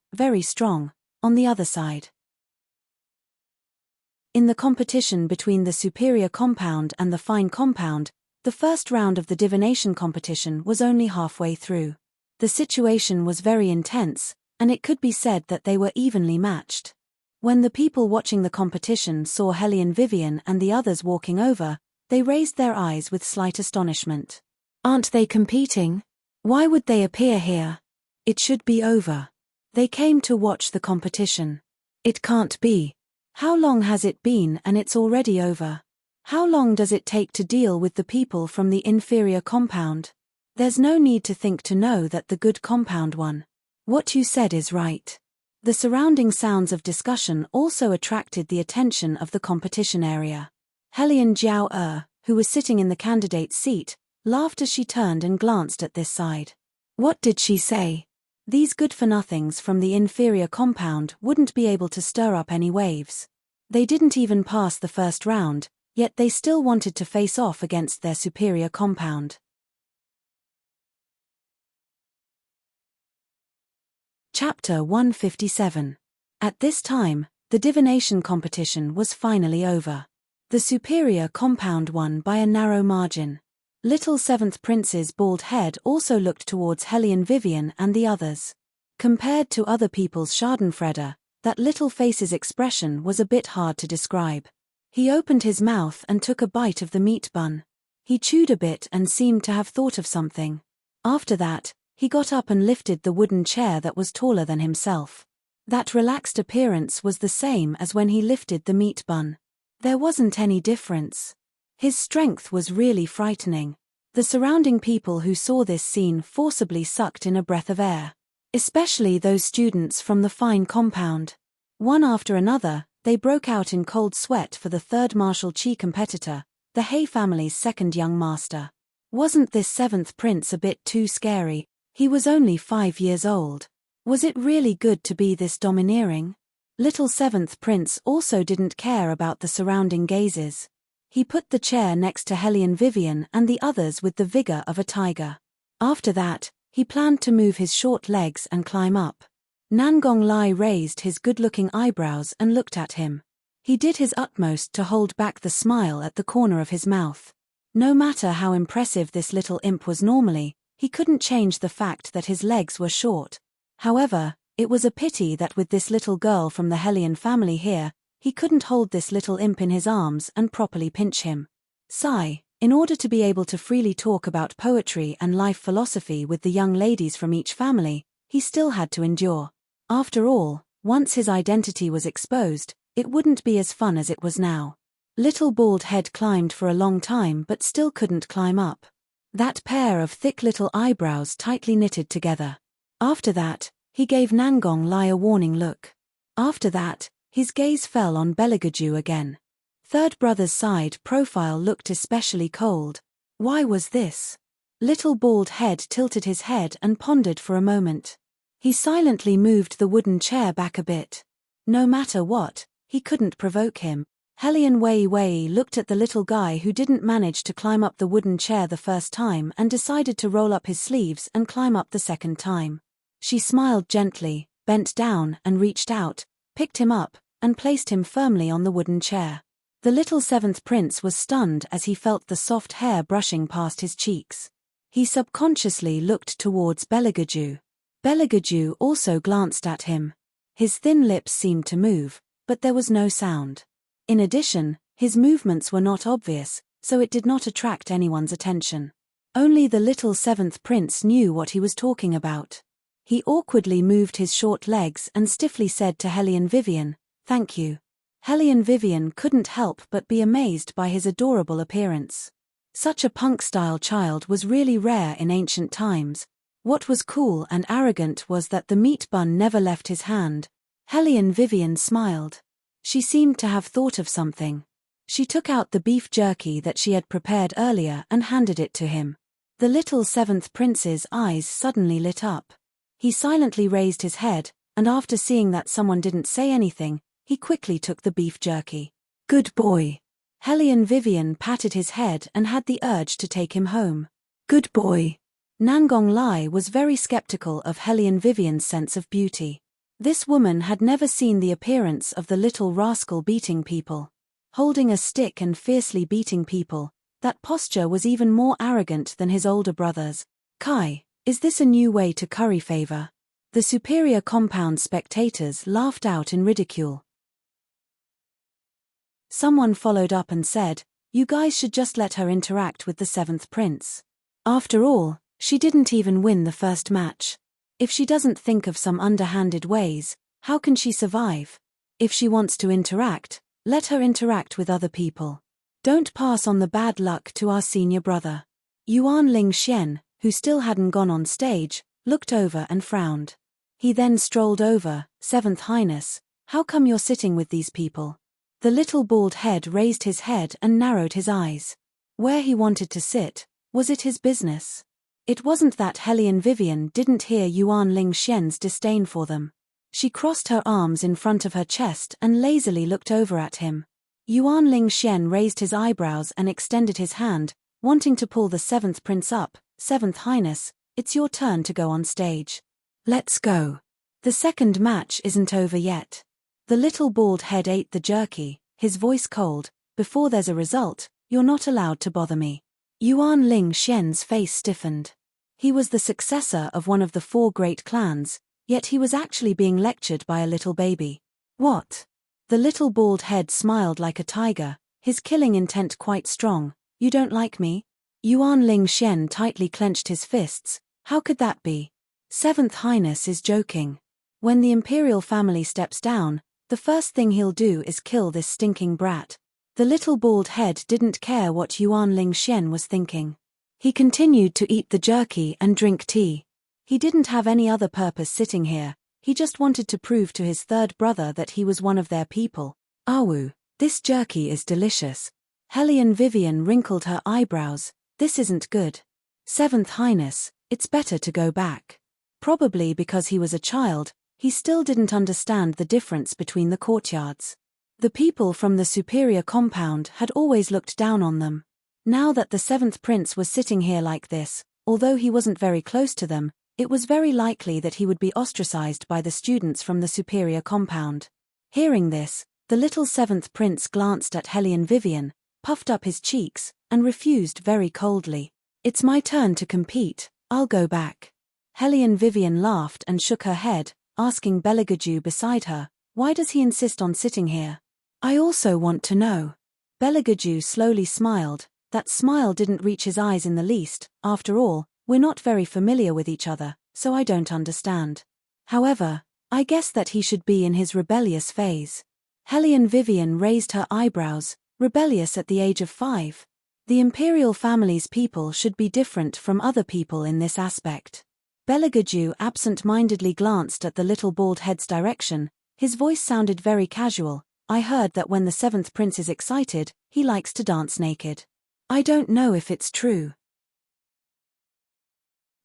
Speaker 1: on the other side. In the competition between the superior compound and the fine compound, the first round of the divination competition was only halfway through. The situation was very intense, and it could be said that they were evenly matched. When the people watching the competition saw Hellion Vivian and the others walking over, they raised their eyes with slight astonishment. Aren't they competing? Why would they appear here? It should be over. They came to watch the competition. It can't be. How long has it been and it's already over? How long does it take to deal with the people from the inferior compound? There's no need to think to know that the good compound won. What you said is right. The surrounding sounds of discussion also attracted the attention of the competition area. Helian Jiao who was sitting in the candidate's seat, laughed as she turned and glanced at this side. What did she say? These good-for-nothings from the inferior compound wouldn't be able to stir up any waves. They didn't even pass the first round, yet they still wanted to face off against their superior compound. Chapter 157. At this time, the divination competition was finally over. The superior compound won by a narrow margin. Little Seventh Prince's bald head also looked towards Helian Vivian and the others. Compared to other people's schadenfreude, that little face's expression was a bit hard to describe. He opened his mouth and took a bite of the meat bun. He chewed a bit and seemed to have thought of something. After that, he got up and lifted the wooden chair that was taller than himself. That relaxed appearance was the same as when he lifted the meat bun. There wasn't any difference. His strength was really frightening. The surrounding people who saw this scene forcibly sucked in a breath of air. Especially those students from the fine compound. One after another, they broke out in cold sweat for the third martial chi competitor, the Hay family's second young master. Wasn't this seventh prince a bit too scary? He was only 5 years old. Was it really good to be this domineering? Little seventh prince also didn't care about the surrounding gazes. He put the chair next to Helian Vivian and the others with the vigor of a tiger. After that, he planned to move his short legs and climb up. Nangong Lai raised his good-looking eyebrows and looked at him. He did his utmost to hold back the smile at the corner of his mouth. No matter how impressive this little imp was normally, he couldn't change the fact that his legs were short. However, it was a pity that with this little girl from the Helian family here, he couldn't hold this little imp in his arms and properly pinch him. Sigh, in order to be able to freely talk about poetry and life philosophy with the young ladies from each family, he still had to endure. After all, once his identity was exposed, it wouldn't be as fun as it was now. Little Bald Head climbed for a long time but still couldn't climb up. That pair of thick little eyebrows tightly knitted together. After that, he gave Nangong Lai a warning look. After that, his gaze fell on Beligaju again. Third brother's side profile looked especially cold. Why was this? Little Bald Head tilted his head and pondered for a moment. He silently moved the wooden chair back a bit. No matter what, he couldn't provoke him. Helian Wei Wei looked at the little guy who didn't manage to climb up the wooden chair the first time and decided to roll up his sleeves and climb up the second time. She smiled gently, bent down and reached out, picked him up, and placed him firmly on the wooden chair. The little seventh prince was stunned as he felt the soft hair brushing past his cheeks. He subconsciously looked towards Beligaju. Beligaju also glanced at him. His thin lips seemed to move, but there was no sound. In addition, his movements were not obvious, so it did not attract anyone's attention. Only the little seventh prince knew what he was talking about. He awkwardly moved his short legs and stiffly said to Helian Vivian, "Thank you." Helian Vivian couldn't help but be amazed by his adorable appearance. Such a punk-style child was really rare in ancient times. What was cool and arrogant was that the meat bun never left his hand. Helian Vivian smiled. She seemed to have thought of something. She took out the beef jerky that she had prepared earlier and handed it to him. The little seventh prince's eyes suddenly lit up. He silently raised his head, and after seeing that someone didn't say anything, he quickly took the beef jerky. "Good boy." Helian Vivian patted his head and had the urge to take him home. "Good boy." Nangong Lai was very skeptical of Helian Vivian's sense of beauty. This woman had never seen the appearance of the little rascal beating people. Holding a stick and fiercely beating people, that posture was even more arrogant than his older brothers. Kai, is this a new way to curry favor? The superior compound spectators laughed out in ridicule. Someone followed up and said, "You guys should just let her interact with the seventh prince. After all, she didn't even win the first match. If she doesn't think of some underhanded ways, how can she survive? If she wants to interact, let her interact with other people." Don't pass on the bad luck to our senior brother. Yuan Ling Xian, who still hadn't gone on stage, looked over and frowned. He then strolled over. Seventh Highness, how come you're sitting with these people? The little bald head raised his head and narrowed his eyes. Where he wanted to sit, was it his business? It wasn't that Hellion Vivian didn't hear Yuan Ling Xian's disdain for them. She crossed her arms in front of her chest and lazily looked over at him. Yuan Ling Xian raised his eyebrows and extended his hand, wanting to pull the seventh prince up. Seventh Highness, it's your turn to go on stage. Let's go. The second match isn't over yet. The little bald head ate the jerky, his voice cold. Before there's a result, you're not allowed to bother me. Yuan Ling Xian's face stiffened. He was the successor of one of the 4 great clans, yet he was actually being lectured by a little baby. What? The little bald head smiled like a tiger, his killing intent quite strong. You don't like me? Yuan Ling Xian tightly clenched his fists. How could that be? Seventh Highness is joking. When the imperial family steps down, the first thing he'll do is kill this stinking brat. The little bald head didn't care what Yuan Ling Xian was thinking. He continued to eat the jerky and drink tea. He didn't have any other purpose sitting here, he just wanted to prove to his third brother that he was one of their people. Awu, this jerky is delicious. Hellion Vivian wrinkled her eyebrows. This isn't good. Seventh Highness, it's better to go back. Probably because he was a child, he still didn't understand the difference between the courtyards. The people from the superior compound had always looked down on them. Now that the seventh prince was sitting here like this, although he wasn't very close to them, it was very likely that he would be ostracized by the students from the superior compound. Hearing this, the little seventh prince glanced at Hellion Vivian, puffed up his cheeks, and refused very coldly. It's my turn to compete, I'll go back. Hellion Vivian laughed and shook her head, asking Beligaju beside her, why does he insist on sitting here? I also want to know. Beligaju slowly smiled. That smile didn't reach his eyes in the least. After all, we're not very familiar with each other, so I don't understand. However, I guess that he should be in his rebellious phase. Hellion Vivian raised her eyebrows, rebellious at the age of 5. The imperial family's people should be different from other people in this aspect. Beligaju absent-mindedly glanced at the little bald head's direction. His voice sounded very casual. I heard that when the seventh prince is excited, he likes to dance naked. I don't know if it's true.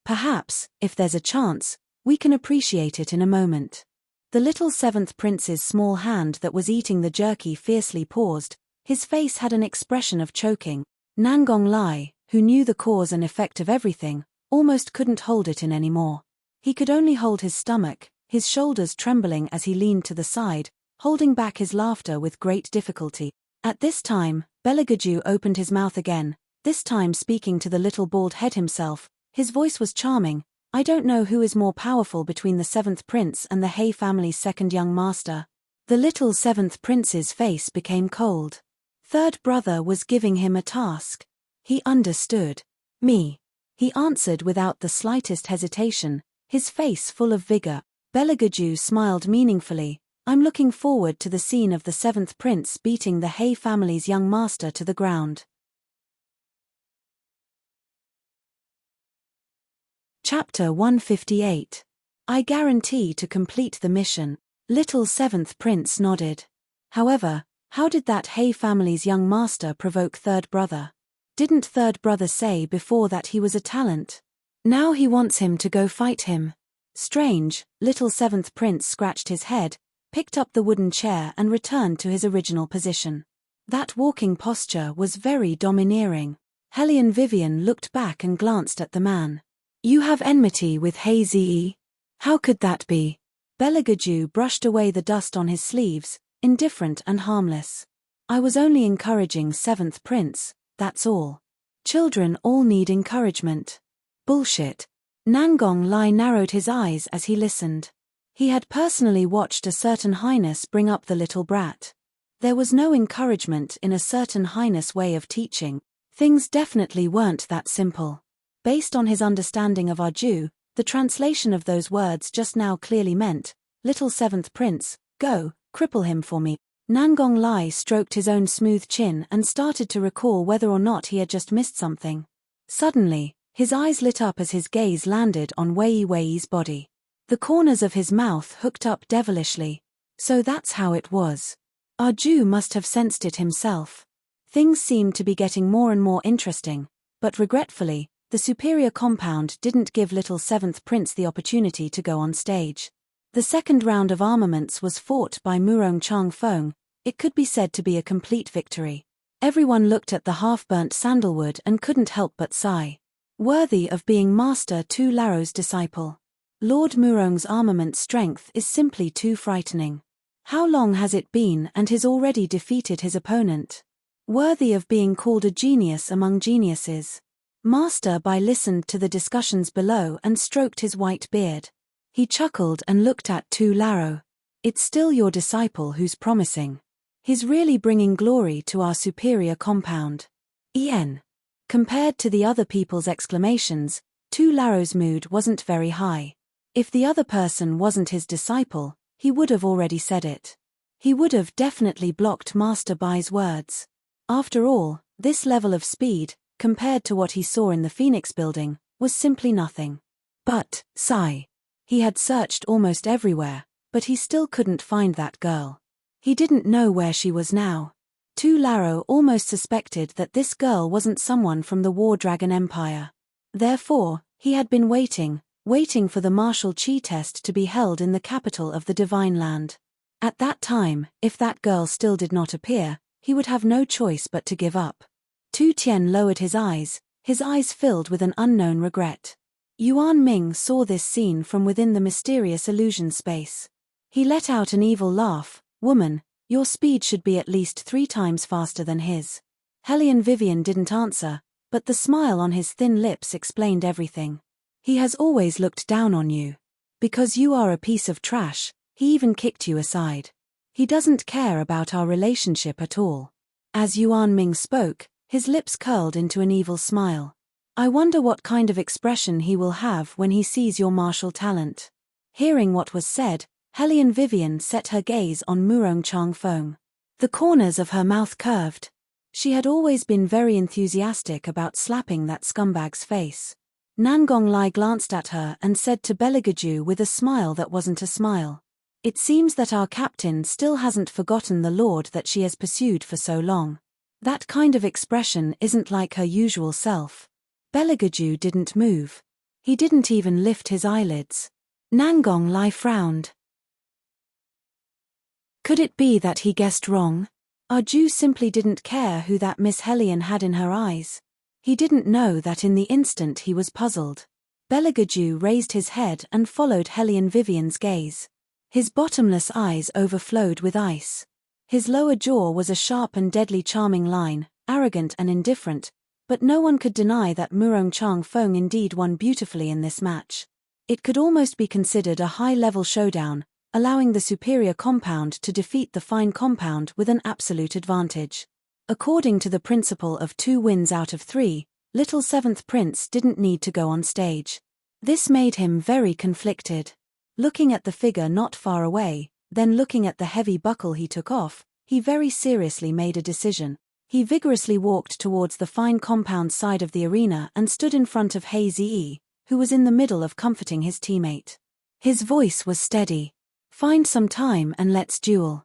Speaker 1: Perhaps, if there's a chance, we can appreciate it in a moment. The little seventh prince's small hand that was eating the jerky fiercely paused. His face had an expression of choking. Nangong Lai, who knew the cause and effect of everything, almost couldn't hold it in anymore. He could only hold his stomach, his shoulders trembling as he leaned to the side, holding back his laughter with great difficulty. At this time, Beligaju opened his mouth again, this time speaking to the little bald head himself. His voice was charming. I don't know who is more powerful between the seventh prince and the He family's second young master. The little seventh prince's face became cold. Third brother was giving him a task. He understood. Me. He answered without the slightest hesitation, his face full of vigor. Beligaju smiled meaningfully. I'm looking forward to the scene of the seventh prince beating the He family's young master to the ground. Chapter 158. I guarantee to complete the mission. Little seventh prince nodded. However, how did that He family's young master provoke third brother? Didn't third brother say before that he was a talent? Now he wants him to go fight him. Strange. Little seventh prince scratched his head, picked up the wooden chair and returned to his original position. That walking posture was very domineering. Hellion Vivian looked back and glanced at the man. You have enmity with He Zi? How could that be? Beligaju brushed away the dust on his sleeves, indifferent and harmless. I was only encouraging seventh prince, that's all. Children all need encouragement. Bullshit. Nangong Lai narrowed his eyes as he listened. He had personally watched a certain highness bring up the little brat. There was no encouragement in a certain highness way of teaching. Things definitely weren't that simple. Based on his understanding of Arju, the translation of those words just now clearly meant, little seventh prince, go, cripple him for me. Nangong Lai stroked his own smooth chin and started to recall whether or not he had just missed something. Suddenly, his eyes lit up as his gaze landed on Wei Wei's body. The corners of his mouth hooked up devilishly. So that's how it was. Arju must have sensed it himself. Things seemed to be getting more and more interesting, but regretfully, the superior compound didn't give little 7th Prince the opportunity to go on stage. The second round of armaments was fought by Murong Changfeng. It could be said to be a complete victory. Everyone looked at the half-burnt sandalwood and couldn't help but sigh. Worthy of being Master Tu Laro's disciple. Lord Murong's armament strength is simply too frightening. How long has it been and he's already defeated his opponent? Worthy of being called a genius among geniuses. Master Bai listened to the discussions below and stroked his white beard. He chuckled and looked at Tu Laro. It's still your disciple who's promising. He's really bringing glory to our superior compound. Compared to the other people's exclamations, Tu Laro's mood wasn't very high. If the other person wasn't his disciple, he would have already said it. He would have definitely blocked Master Bai's words. After all, this level of speed, compared to what he saw in the Phoenix building, was simply nothing. But, sigh. He had searched almost everywhere, but he still couldn't find that girl. He didn't know where she was now. Tu Laro almost suspected that this girl wasn't someone from the War Dragon Empire. Therefore, he had been waiting for the martial chi test to be held in the capital of the Divine Land. At that time, if that girl still did not appear, he would have no choice but to give up. Tu Tian lowered his eyes filled with an unknown regret. Yuan Ming saw this scene from within the mysterious illusion space. He let out an evil laugh. Woman, your speed should be at least 3 times faster than his. Hellion Vivian didn't answer, but the smile on his thin lips explained everything. He has always looked down on you. Because you are a piece of trash, he even kicked you aside. He doesn't care about our relationship at all. As Yuan Ming spoke, his lips curled into an evil smile. I wonder what kind of expression he will have when he sees your martial talent. Hearing what was said, Hellion Vivian set her gaze on Murong Changfeng. The corners of her mouth curved. She had always been very enthusiastic about slapping that scumbag's face. Nangong Lai glanced at her and said to Beligaju with a smile that wasn't a smile. It seems that our captain still hasn't forgotten the lord that she has pursued for so long. That kind of expression isn't like her usual self. Beligaju didn't move. He didn't even lift his eyelids. Nangong Lai frowned. Could it be that he guessed wrong? Arju simply didn't care who that Miss Hellion had in her eyes. He didn't know that in the instant he was puzzled. Beligaju raised his head and followed Hellion Vivian's gaze. His bottomless eyes overflowed with ice. His lower jaw was a sharp and deadly charming line, arrogant and indifferent, but no one could deny that Murong Changfeng indeed won beautifully in this match. It could almost be considered a high-level showdown, allowing the superior compound to defeat the fine compound with an absolute advantage. According to the principle of 2 wins out of 3, little 7th Prince didn't need to go on stage. This made him very conflicted. Looking at the figure not far away, then looking at the heavy buckle he took off, he very seriously made a decision. He vigorously walked towards the fine compound side of the arena and stood in front of Hei Ziyi, who was in the middle of comforting his teammate. His voice was steady. Find some time and let's duel.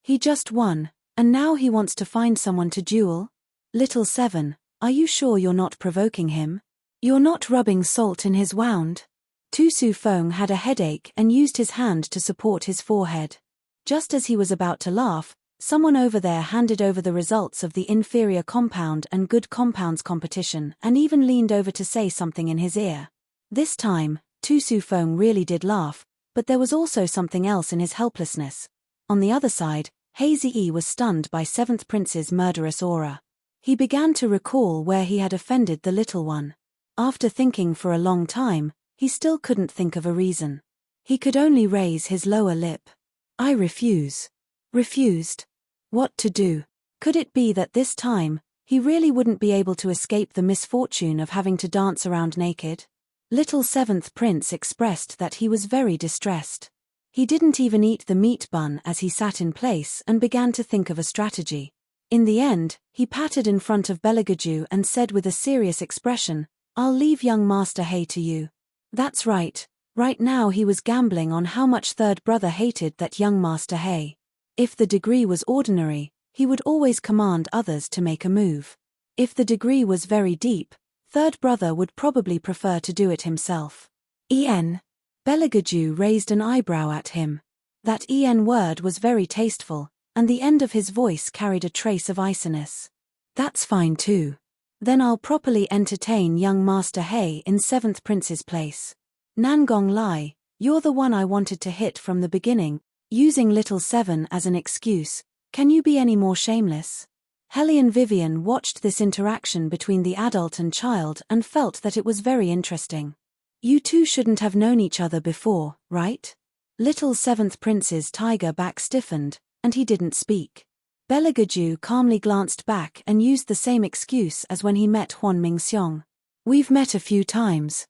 Speaker 1: He just won, and now he wants to find someone to duel? Little 7, are you sure you're not provoking him? You're not rubbing salt in his wound? Tu Su Feng had a headache and used his hand to support his forehead. Just as he was about to laugh, someone over there handed over the results of the inferior compound and good compounds competition and even leaned over to say something in his ear. This time, Tu Su Feng really did laugh, but there was also something else in his helplessness. On the other side, Hei Ziyi was stunned by 7th Prince's murderous aura. He began to recall where he had offended the little one. After thinking for a long time, he still couldn't think of a reason. He could only raise his lower lip. I refuse. Refused. What to do? Could it be that this time, he really wouldn't be able to escape the misfortune of having to dance around naked? Little 7th Prince expressed that he was very distressed. He didn't even eat the meat bun as he sat in place and began to think of a strategy. In the end, he pattered in front of Belagaju and said with a serious expression, "I'll leave young Master Hay to you." That's right. Right now he was gambling on how much third brother hated that young Master Hay. If the degree was ordinary, he would always command others to make a move. If the degree was very deep, third brother would probably prefer to do it himself. En. Belagaju raised an eyebrow at him. That en word was very tasteful, and the end of his voice carried a trace of iciness. That's fine too. Then I'll properly entertain young Master Hay in 7th Prince's place. Nangong Lai, you're the one I wanted to hit from the beginning, using little 7 as an excuse. Can you be any more shameless? Hellion Vivian watched this interaction between the adult and child and felt that it was very interesting. You two shouldn't have known each other before, right? Little 7th Prince's tiger back stiffened, and he didn't speak. Belagaju calmly glanced back and used the same excuse as when he met Huan Mingxiong. We've met a few times.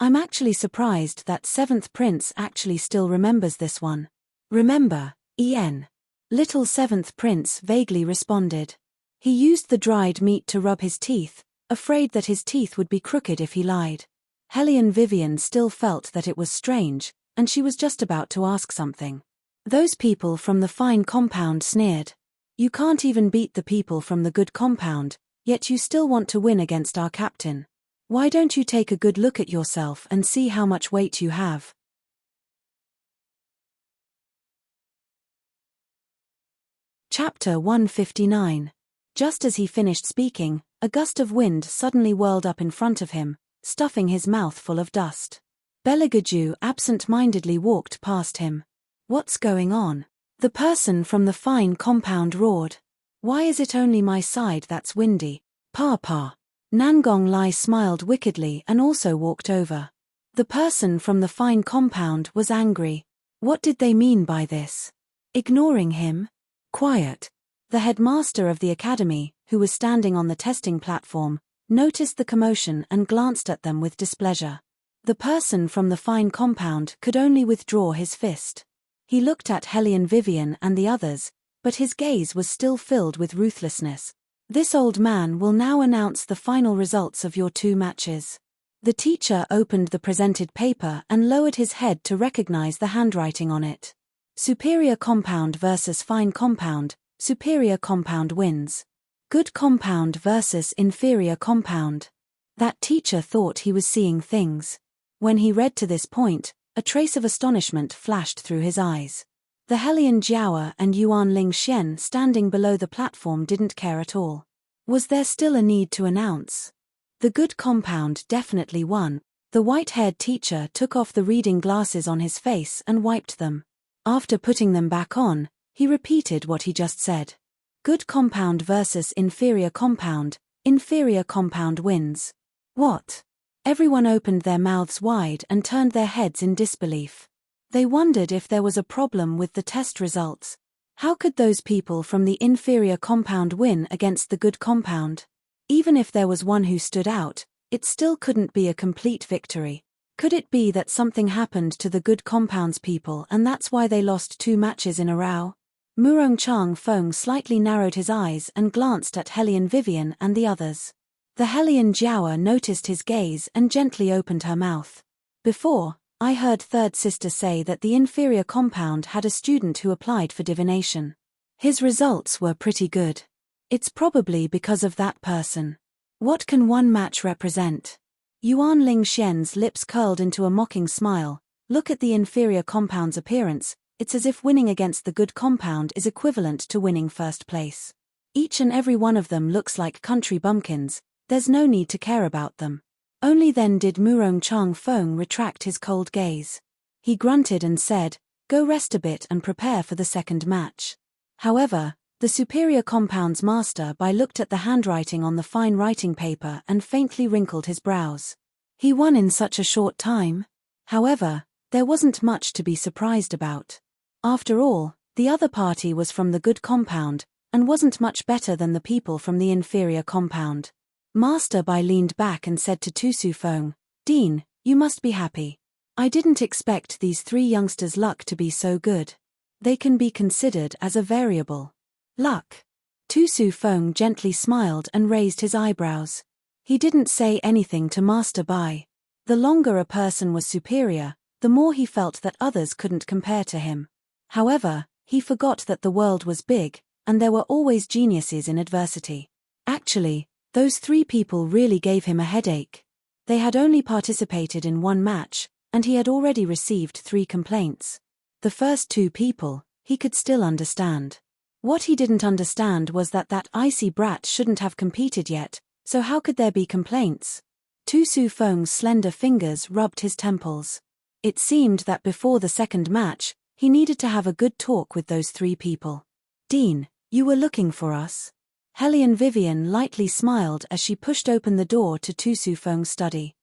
Speaker 1: I'm actually surprised that 7th Prince actually still remembers this one. Remember, En. Little 7th Prince vaguely responded. He used the dried meat to rub his teeth, afraid that his teeth would be crooked if he lied. Hellion Vivian still felt that it was strange, and she was just about to ask something. Those people from the fine compound sneered. You can't even beat the people from the good compound, yet you still want to win against our captain. Why don't you take a good look at yourself and see how much weight you have? Chapter 159. Just as he finished speaking, a gust of wind suddenly whirled up in front of him, stuffing his mouth full of dust. Belagaju absent-mindedly walked past him. What's going on? The person from the fine compound roared. Why is it only my side that's windy? Pa. Nangong Lai smiled wickedly and also walked over. The person from the fine compound was angry. What did they mean by this? Ignoring him? Quiet. The headmaster of the academy, who was standing on the testing platform, noticed the commotion and glanced at them with displeasure. The person from the fine compound could only withdraw his fist. He looked at Hellion Vivian and the others, but his gaze was still filled with ruthlessness. This old man will now announce the final results of your 2 matches. The teacher opened the presented paper and lowered his head to recognize the handwriting on it. Superior compound versus fine compound, superior compound wins. Good compound versus inferior compound. That teacher thought he was seeing things. When he read to this point, a trace of astonishment flashed through his eyes. The Hellion Jiaoer and Yuan Ling Xian standing below the platform didn't care at all. Was there still a need to announce? The good compound definitely won. The white-haired teacher took off the reading glasses on his face and wiped them. After putting them back on, he repeated what he just said. Good compound versus inferior compound wins. What? Everyone opened their mouths wide and turned their heads in disbelief. They wondered if there was a problem with the test results. How could those people from the inferior compound win against the good compound? Even if there was one who stood out, it still couldn't be a complete victory. Could it be that something happened to the good compound's people and that's why they lost 2 matches in a row? Murong Chang Feng slightly narrowed his eyes and glanced at Hellion Vivian and the others. The Hellion Jiaoer noticed his gaze and gently opened her mouth. Before, I heard third sister say that the inferior compound had a student who applied for divination. His results were pretty good. It's probably because of that person. What can one match represent? Yuan Ling Xian's lips curled into a mocking smile. Look at the inferior compound's appearance, it's as if winning against the good compound is equivalent to winning first place. Each and every one of them looks like country bumpkins, there's no need to care about them. Only then did Murong Chang Feng retract his cold gaze. He grunted and said, go rest a bit and prepare for the second match. However, the superior compound's master looked at the handwriting on the fine writing paper and faintly wrinkled his brows. He won in such a short time? However, there wasn't much to be surprised about. After all, the other party was from the good compound, and wasn't much better than the people from the inferior compound. Master Bai leaned back and said to Tu Su Feng, Dean, you must be happy. I didn't expect these three youngsters' luck to be so good. They can be considered as a variable. Luck. Tu Su Feng gently smiled and raised his eyebrows. He didn't say anything to Master Bai. The longer a person was superior, the more he felt that others couldn't compare to him. However, he forgot that the world was big, and there were always geniuses in adversity. Actually, those three people really gave him a headache. They had only participated in one match, and he had already received 3 complaints. The first 2 people, he could still understand. What he didn't understand was that icy brat shouldn't have competed yet, so how could there be complaints? Tu Su Feng's slender fingers rubbed his temples. It seemed that before the second match, he needed to have a good talk with those 3 people. Dean, you were looking for us? Hellion Vivian lightly smiled as she pushed open the door to Tu Su Feng's study.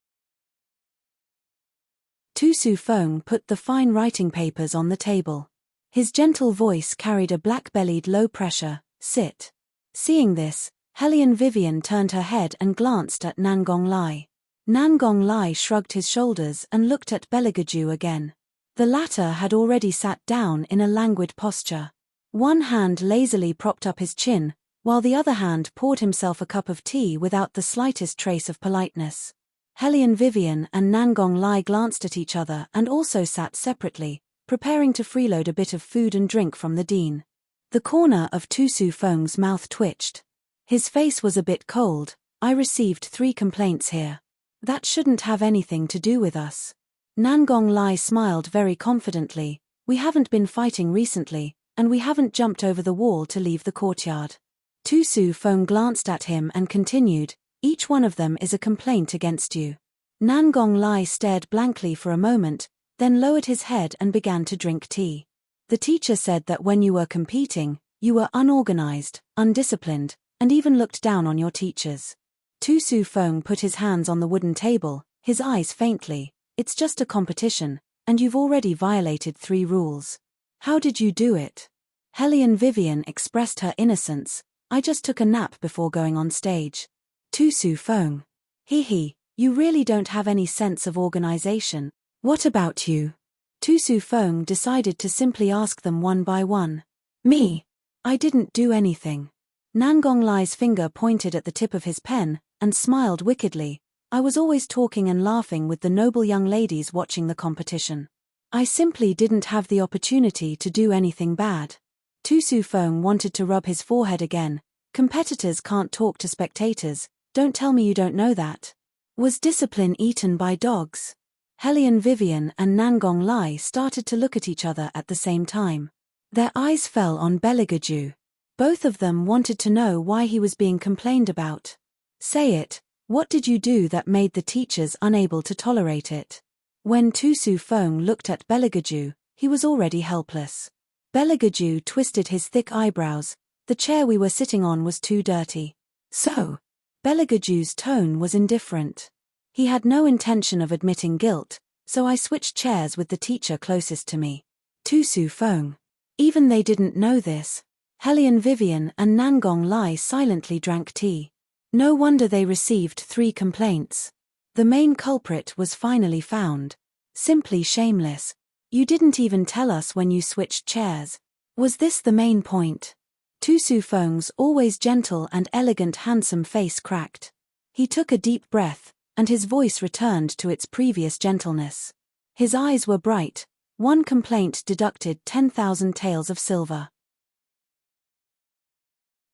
Speaker 1: Tu Su Feng put the fine writing papers on the table. His gentle voice carried a black-bellied low-pressure, sit. Seeing this, Hellion Vivian turned her head and glanced at Nangong Lai. Nangong Lai shrugged his shoulders and looked at Beligaju again. The latter had already sat down in a languid posture. One hand lazily propped up his chin, while the other hand poured himself a cup of tea without the slightest trace of politeness. Hellion Vivian and Nangong Lai glanced at each other and also sat separately, preparing to freeload a bit of food and drink from the dean. The corner of Tu Su Feng's mouth twitched. His face was a bit cold. I received 3 complaints here. That shouldn't have anything to do with us. Nangong Lai smiled very confidently. We haven't been fighting recently, and we haven't jumped over the wall to leave the courtyard. Tu Su Feng glanced at him and continued, each one of them is a complaint against you. Nangong Lai stared blankly for a moment, then lowered his head and began to drink tea. The teacher said that when you were competing, you were unorganized, undisciplined, and even looked down on your teachers. Tu Su Feng put his hands on the wooden table, his eyes faintly. It's just a competition, and you've already violated 3 rules. How did you do it? Hellion Vivian expressed her innocence. I just took a nap before going on stage. Tu Su Feng. Hee, you really don't have any sense of organization. What about you? Tu Su Feng decided to simply ask them one by one. Me? I didn't do anything. Nangong Lai's finger pointed at the tip of his pen, and smiled wickedly. I was always talking and laughing with the noble young ladies watching the competition. I simply didn't have the opportunity to do anything bad. Tu Su Feng wanted to rub his forehead again. Competitors can't talk to spectators, don't tell me you don't know that. Was discipline eaten by dogs? Hellion Vivian and Nangong Lai started to look at each other at the same time. Their eyes fell on Beligaju. Both of them wanted to know why he was being complained about. Say it, what did you do that made the teachers unable to tolerate it? When Tu Su Feng looked at Beligaju, he was already helpless. Beligaju twisted his thick eyebrows. The chair we were sitting on was too dirty. So? Beligaju's tone was indifferent. He had no intention of admitting guilt, so I switched chairs with the teacher closest to me. Tu Su Feng. Even they didn't know this. Hellion Vivian and Nangong Lai silently drank tea. No wonder they received 3 complaints. The main culprit was finally found. Simply shameless. You didn't even tell us when you switched chairs. Was this the main point? Tu Su Feng's always gentle and elegant handsome face cracked. He took a deep breath, and his voice returned to its previous gentleness. His eyes were bright. 1 complaint deducted 10,000 taels of silver.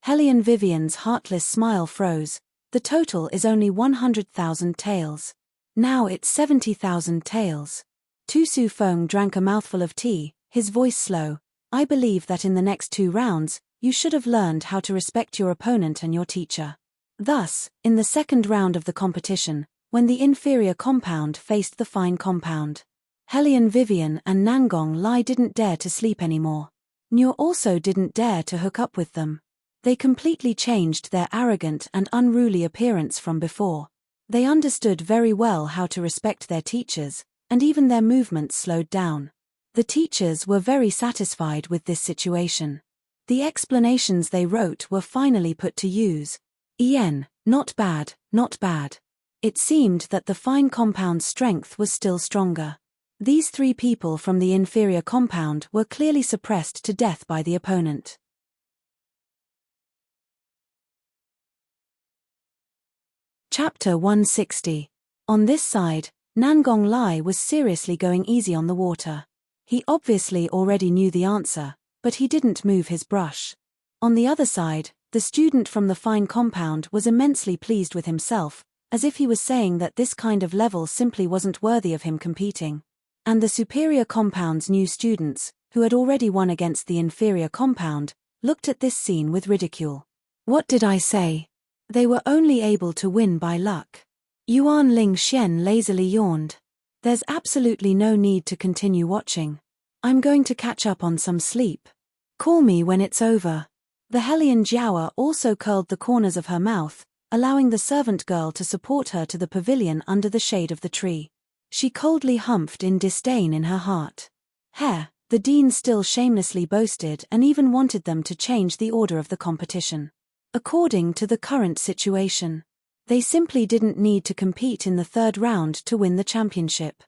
Speaker 1: Hellion Vivian's heartless smile froze. The total is only 100,000 taels. Now it's 70,000 taels. Tu Su Feng drank a mouthful of tea, his voice slow. I believe that in the next 2 rounds, you should have learned how to respect your opponent and your teacher. Thus, in the second round of the competition, when the inferior compound faced the fine compound, Hellion Vivian and Nangong Lai didn't dare to sleep anymore. Nure also didn't dare to hook up with them. They completely changed their arrogant and unruly appearance from before. They understood very well how to respect their teachers, and even their movements slowed down. The teachers were very satisfied with this situation. The explanations they wrote were finally put to use. Not bad, not bad. It seemed that the fine compound's strength was still stronger. These 3 people from the inferior compound were clearly suppressed to death by the opponent. Chapter 160. On this side, Nangong Lai was seriously going easy on the water. He obviously already knew the answer, but he didn't move his brush. On the other side, the student from the fine compound was immensely pleased with himself, as if he was saying that this kind of level simply wasn't worthy of him competing. And the superior compound's new students, who had already won against the inferior compound, looked at this scene with ridicule. What did I say? They were only able to win by luck. Yuan Ling Xian lazily yawned. There's absolutely no need to continue watching. I'm going to catch up on some sleep. Call me when it's over. The Hellion Jiaowa also curled the corners of her mouth, allowing the servant girl to support her to the pavilion under the shade of the tree. She coldly humphed in disdain in her heart. The dean still shamelessly boasted and even wanted them to change the order of the competition. According to the current situation, they simply didn't need to compete in the 3rd round to win the championship.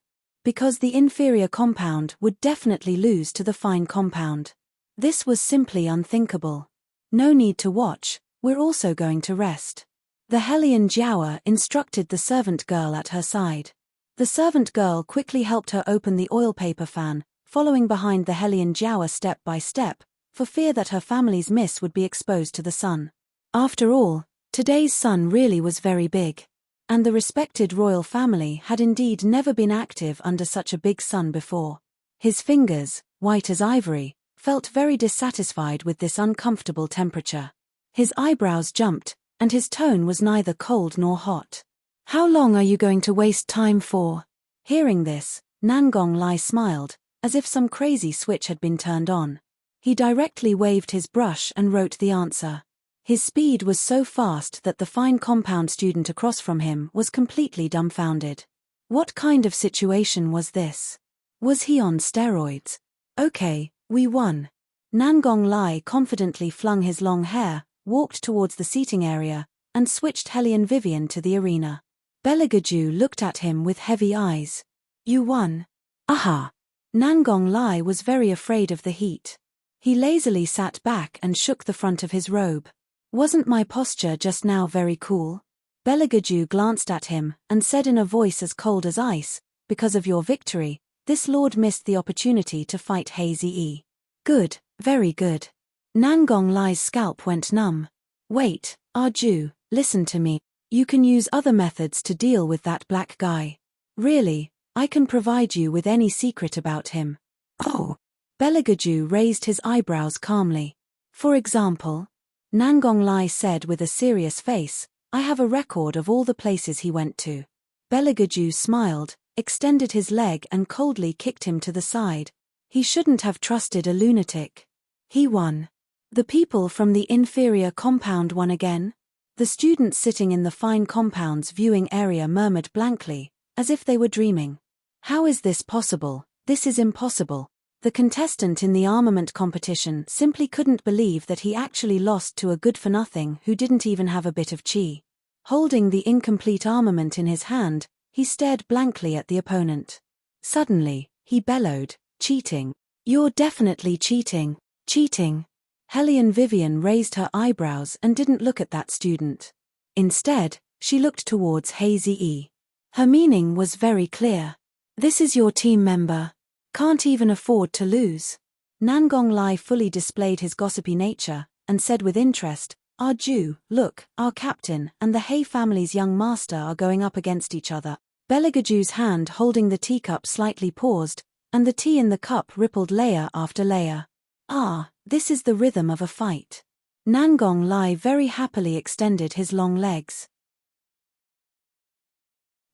Speaker 1: Because the inferior compound would definitely lose to the fine compound. This was simply unthinkable. No need to watch, we're also going to rest. The Hellion Jiaowa instructed the servant girl at her side. The servant girl quickly helped her open the oil paper fan, following behind the Hellion Jiaowa step by step, for fear that her family's miss would be exposed to the sun. After all, today's sun really was very big. And the respected royal family had indeed never been active under such a big sun before. His fingers, white as ivory, felt very dissatisfied with this uncomfortable temperature. His eyebrows jumped, and his tone was neither cold nor hot. How long are you going to waste time for? Hearing this, Nangong Lai smiled, as if some crazy switch had been turned on. He directly waved his brush and wrote the answer. His speed was so fast that the fine compound student across from him was completely dumbfounded. What kind of situation was this? Was he on steroids? Okay, we won. Nangong Lai confidently flung his long hair, walked towards the seating area, and switched Hellion Vivian to the arena. Beligaju looked at him with heavy eyes. You won. Aha! Nangong Lai was very afraid of the heat. He lazily sat back and shook the front of his robe. Wasn't my posture just now very cool? Beligaju glanced at him and said in a voice as cold as ice, because of your victory, this lord missed the opportunity to fight Hazy. Good, very good. Nangong Lai's scalp went numb. Wait, Arju, listen to me. You can use other methods to deal with that black guy. Really, I can provide you with any secret about him. Oh. Beligaju raised his eyebrows calmly. For example? Nangong Lai said with a serious face, I have a record of all the places he went to. Beligaju smiled, extended his leg and coldly kicked him to the side. He shouldn't have trusted a lunatic. He won. The people from the inferior compound won again? The students sitting in the fine compound's viewing area murmured blankly, as if they were dreaming. How is this possible? This is impossible. The contestant in the armament competition simply couldn't believe that he actually lost to a good-for-nothing who didn't even have a bit of chi. Holding the incomplete armament in his hand, he stared blankly at the opponent. Suddenly, he bellowed, cheating. You're definitely cheating. Cheating. Hellion Vivian raised her eyebrows and didn't look at that student. Instead, she looked towards Hazy. Her meaning was very clear. This is your team member. Can't even afford to lose. Nangong Lai fully displayed his gossipy nature, and said with interest, Arju, look, our captain and the He family's young master are going up against each other. Beligaju's hand holding the teacup slightly paused, and the tea in the cup rippled layer after layer. Ah, this is the rhythm of a fight. Nangong Lai very happily extended his long legs.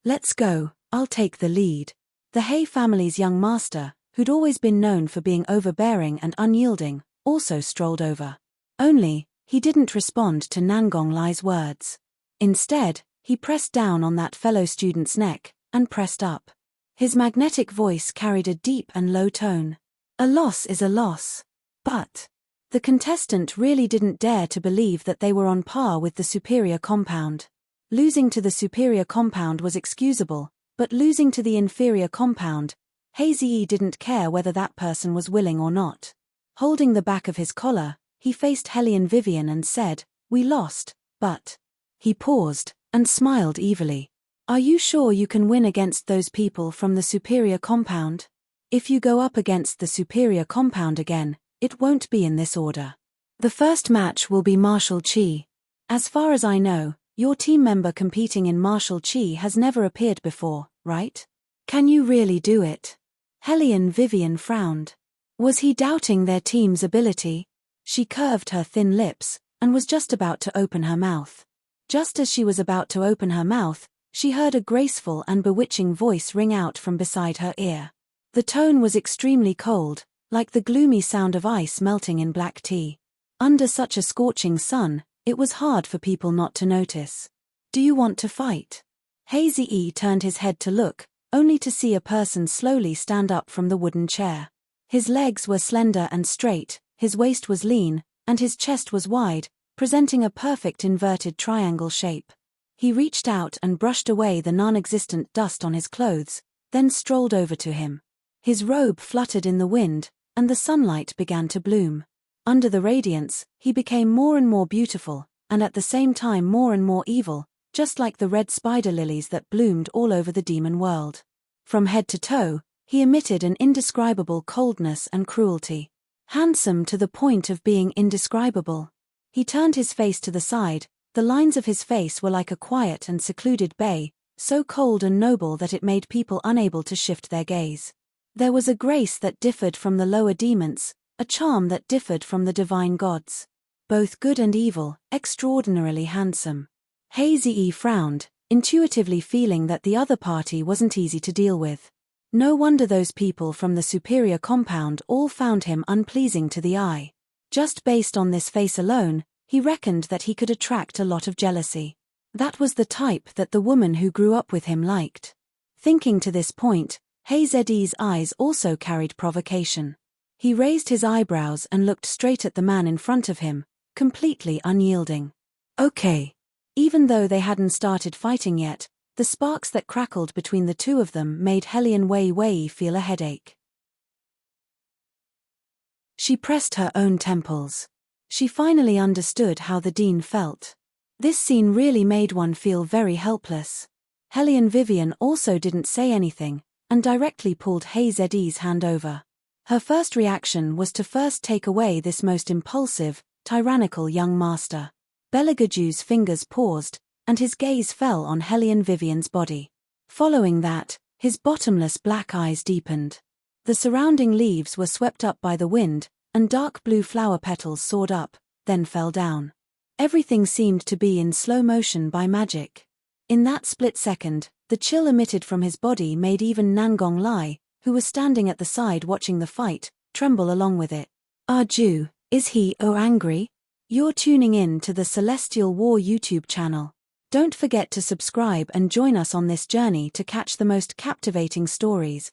Speaker 1: Let's go, I'll take the lead. The He family's young master, who'd always been known for being overbearing and unyielding, also strolled over. Only, he didn't respond to Nangong Lai's words. Instead, he pressed down on that fellow student's neck, and pressed up. His magnetic voice carried a deep and low tone. A loss is a loss. But the contestant really didn't dare to believe that they were on par with the superior compound. Losing to the superior compound was excusable, but losing to the inferior compound, Hazy didn't care whether that person was willing or not. Holding the back of his collar, he faced Hellion Vivian and said, "We lost, but..." He paused, and smiled evilly. "Are you sure you can win against those people from the Superior Compound? If you go up against the Superior Compound again, it won't be in this order. The first match will be Martial Chi. As far as I know, your team member competing in Martial Chi has never appeared before, right? Can you really do it?" Hellion Vivian frowned. Was he doubting their team's ability? She curved her thin lips, and was just about to open her mouth. Just as she was about to open her mouth, she heard a graceful and bewitching voice ring out from beside her ear. The tone was extremely cold, like the gloomy sound of ice melting in black tea. Under such a scorching sun, it was hard for people not to notice. "Do you want to fight?" Hazy turned his head to look, only to see a person slowly stand up from the wooden chair. His legs were slender and straight, his waist was lean, and his chest was wide, presenting a perfect inverted triangle shape. He reached out and brushed away the non-existent dust on his clothes, then strolled over to him. His robe fluttered in the wind, and the sunlight began to bloom. Under the radiance, he became more and more beautiful, and at the same time more and more evil, just like the red spider lilies that bloomed all over the demon world. From head to toe, he emitted an indescribable coldness and cruelty. Handsome to the point of being indescribable. He turned his face to the side, the lines of his face were like a quiet and secluded bay, so cold and noble that it made people unable to shift their gaze. There was a grace that differed from the lower demons, a charm that differed from the divine gods. Both good and evil, extraordinarily handsome. Hazy frowned, intuitively feeling that the other party wasn't easy to deal with. No wonder those people from the Superior Compound all found him unpleasing to the eye. Just based on this face alone, he reckoned that he could attract a lot of jealousy. That was the type that the woman who grew up with him liked. Thinking to this point, Hazy's eyes also carried provocation. He raised his eyebrows and looked straight at the man in front of him, completely unyielding. Okay. Even though they hadn't started fighting yet, the sparks that crackled between the two of them made Hellion Wei feel a headache. She pressed her own temples. She finally understood how the Dean felt. This scene really made one feel very helpless. Hellion Vivian also didn't say anything, and directly pulled Hazy's hand over. Her first reaction was to first take away this most impulsive, tyrannical young master. Belagaju's fingers paused, and his gaze fell on Hellion Vivian's body. Following that, his bottomless black eyes deepened. The surrounding leaves were swept up by the wind, and dark blue flower petals soared up, then fell down. Everything seemed to be in slow motion by magic. In that split second, the chill emitted from his body made even Nangong Lai, who was standing at the side watching the fight, tremble along with it. Ju, is he angry? You're tuning in to the Celestial War YouTube channel. Don't forget to subscribe and join us on this journey to catch the most captivating stories,